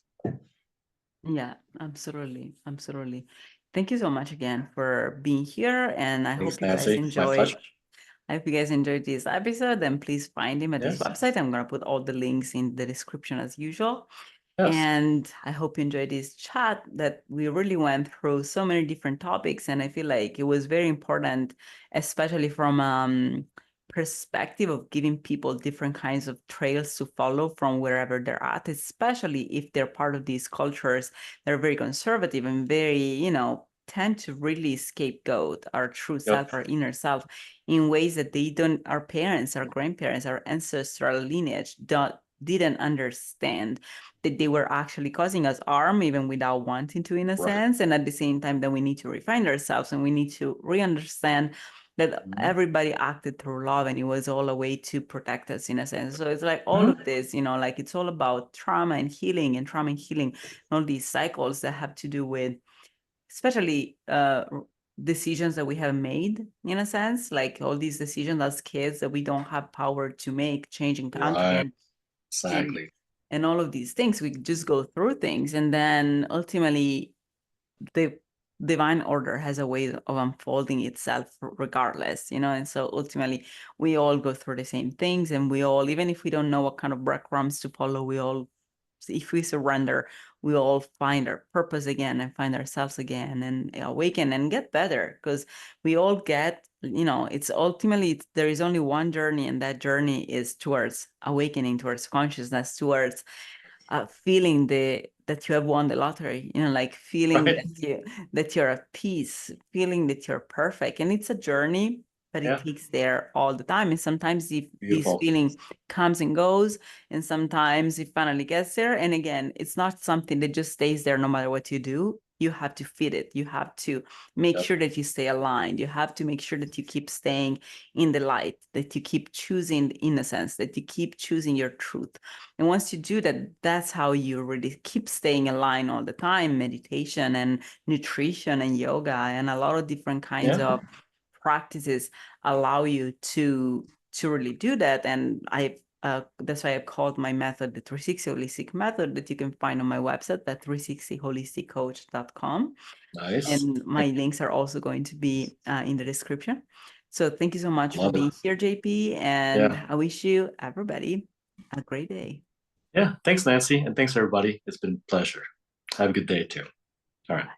Yeah, absolutely. Absolutely. Thank you so much again for being here. And I Thanks, hope you guys Nancy. My enjoyed. pleasure. I hope you guys enjoyed this episode. And please find him at his Yes. website. I'm gonna put all the links in the description as usual. Yes. And I hope you enjoyed this chat that we really went through so many different topics. And I feel like it was very important, especially from perspective of giving people different kinds of trails to follow from wherever they're at, especially if they're part of these cultures that are very conservative and very, tend to really scapegoat our true self, our inner self, in ways that they don't, our parents, our grandparents, our ancestral lineage didn't understand that they were actually causing us harm even without wanting to, in a sense. And at the same time, then we need to refine ourselves and we need to re-understand that everybody acted through love and it was all a way to protect us, in a sense. So it's like all of this, like it's all about trauma and healing and all these cycles that have to do with especially decisions that we have made, in a sense, like all these decisions as kids that we don't have power to make, changing country Right. and Exactly. and all of these things. We just go through things, and then ultimately the divine order has a way of unfolding itself regardless, and so ultimately we all go through the same things, and we all, even if we don't know what kind of breadcrumbs to follow, we all, if we surrender, we all find our purpose again and find ourselves again and awaken and get better, because we all get, it's ultimately, there is only one journey, and that journey is towards awakening, towards consciousness, towards feeling that you have won the lottery, like feeling that you're at peace, feeling that you're perfect. And it's a journey, but it takes there all the time. And sometimes this feeling comes and goes, and sometimes it finally gets there. And again, it's not something that just stays there no matter what you do. You have to feed it. You have to make sure that you stay aligned. You have to make sure that you keep staying in the light, that you keep choosing innocence, that you keep choosing your truth. And once you do that, that's how you really keep staying aligned all the time. Meditation and nutrition and yoga and a lot of different kinds of practices allow you to really do that. And that's why I called my method the 360 Holistic Method, that you can find on my website at 360holisticcoach.com. Nice. And my links are also going to be in the description. So thank you so much for being here, JP. And I wish you, everybody, a great day. Yeah. Thanks, Nancy. And thanks, everybody. It's been a pleasure. Have a good day, too. All right.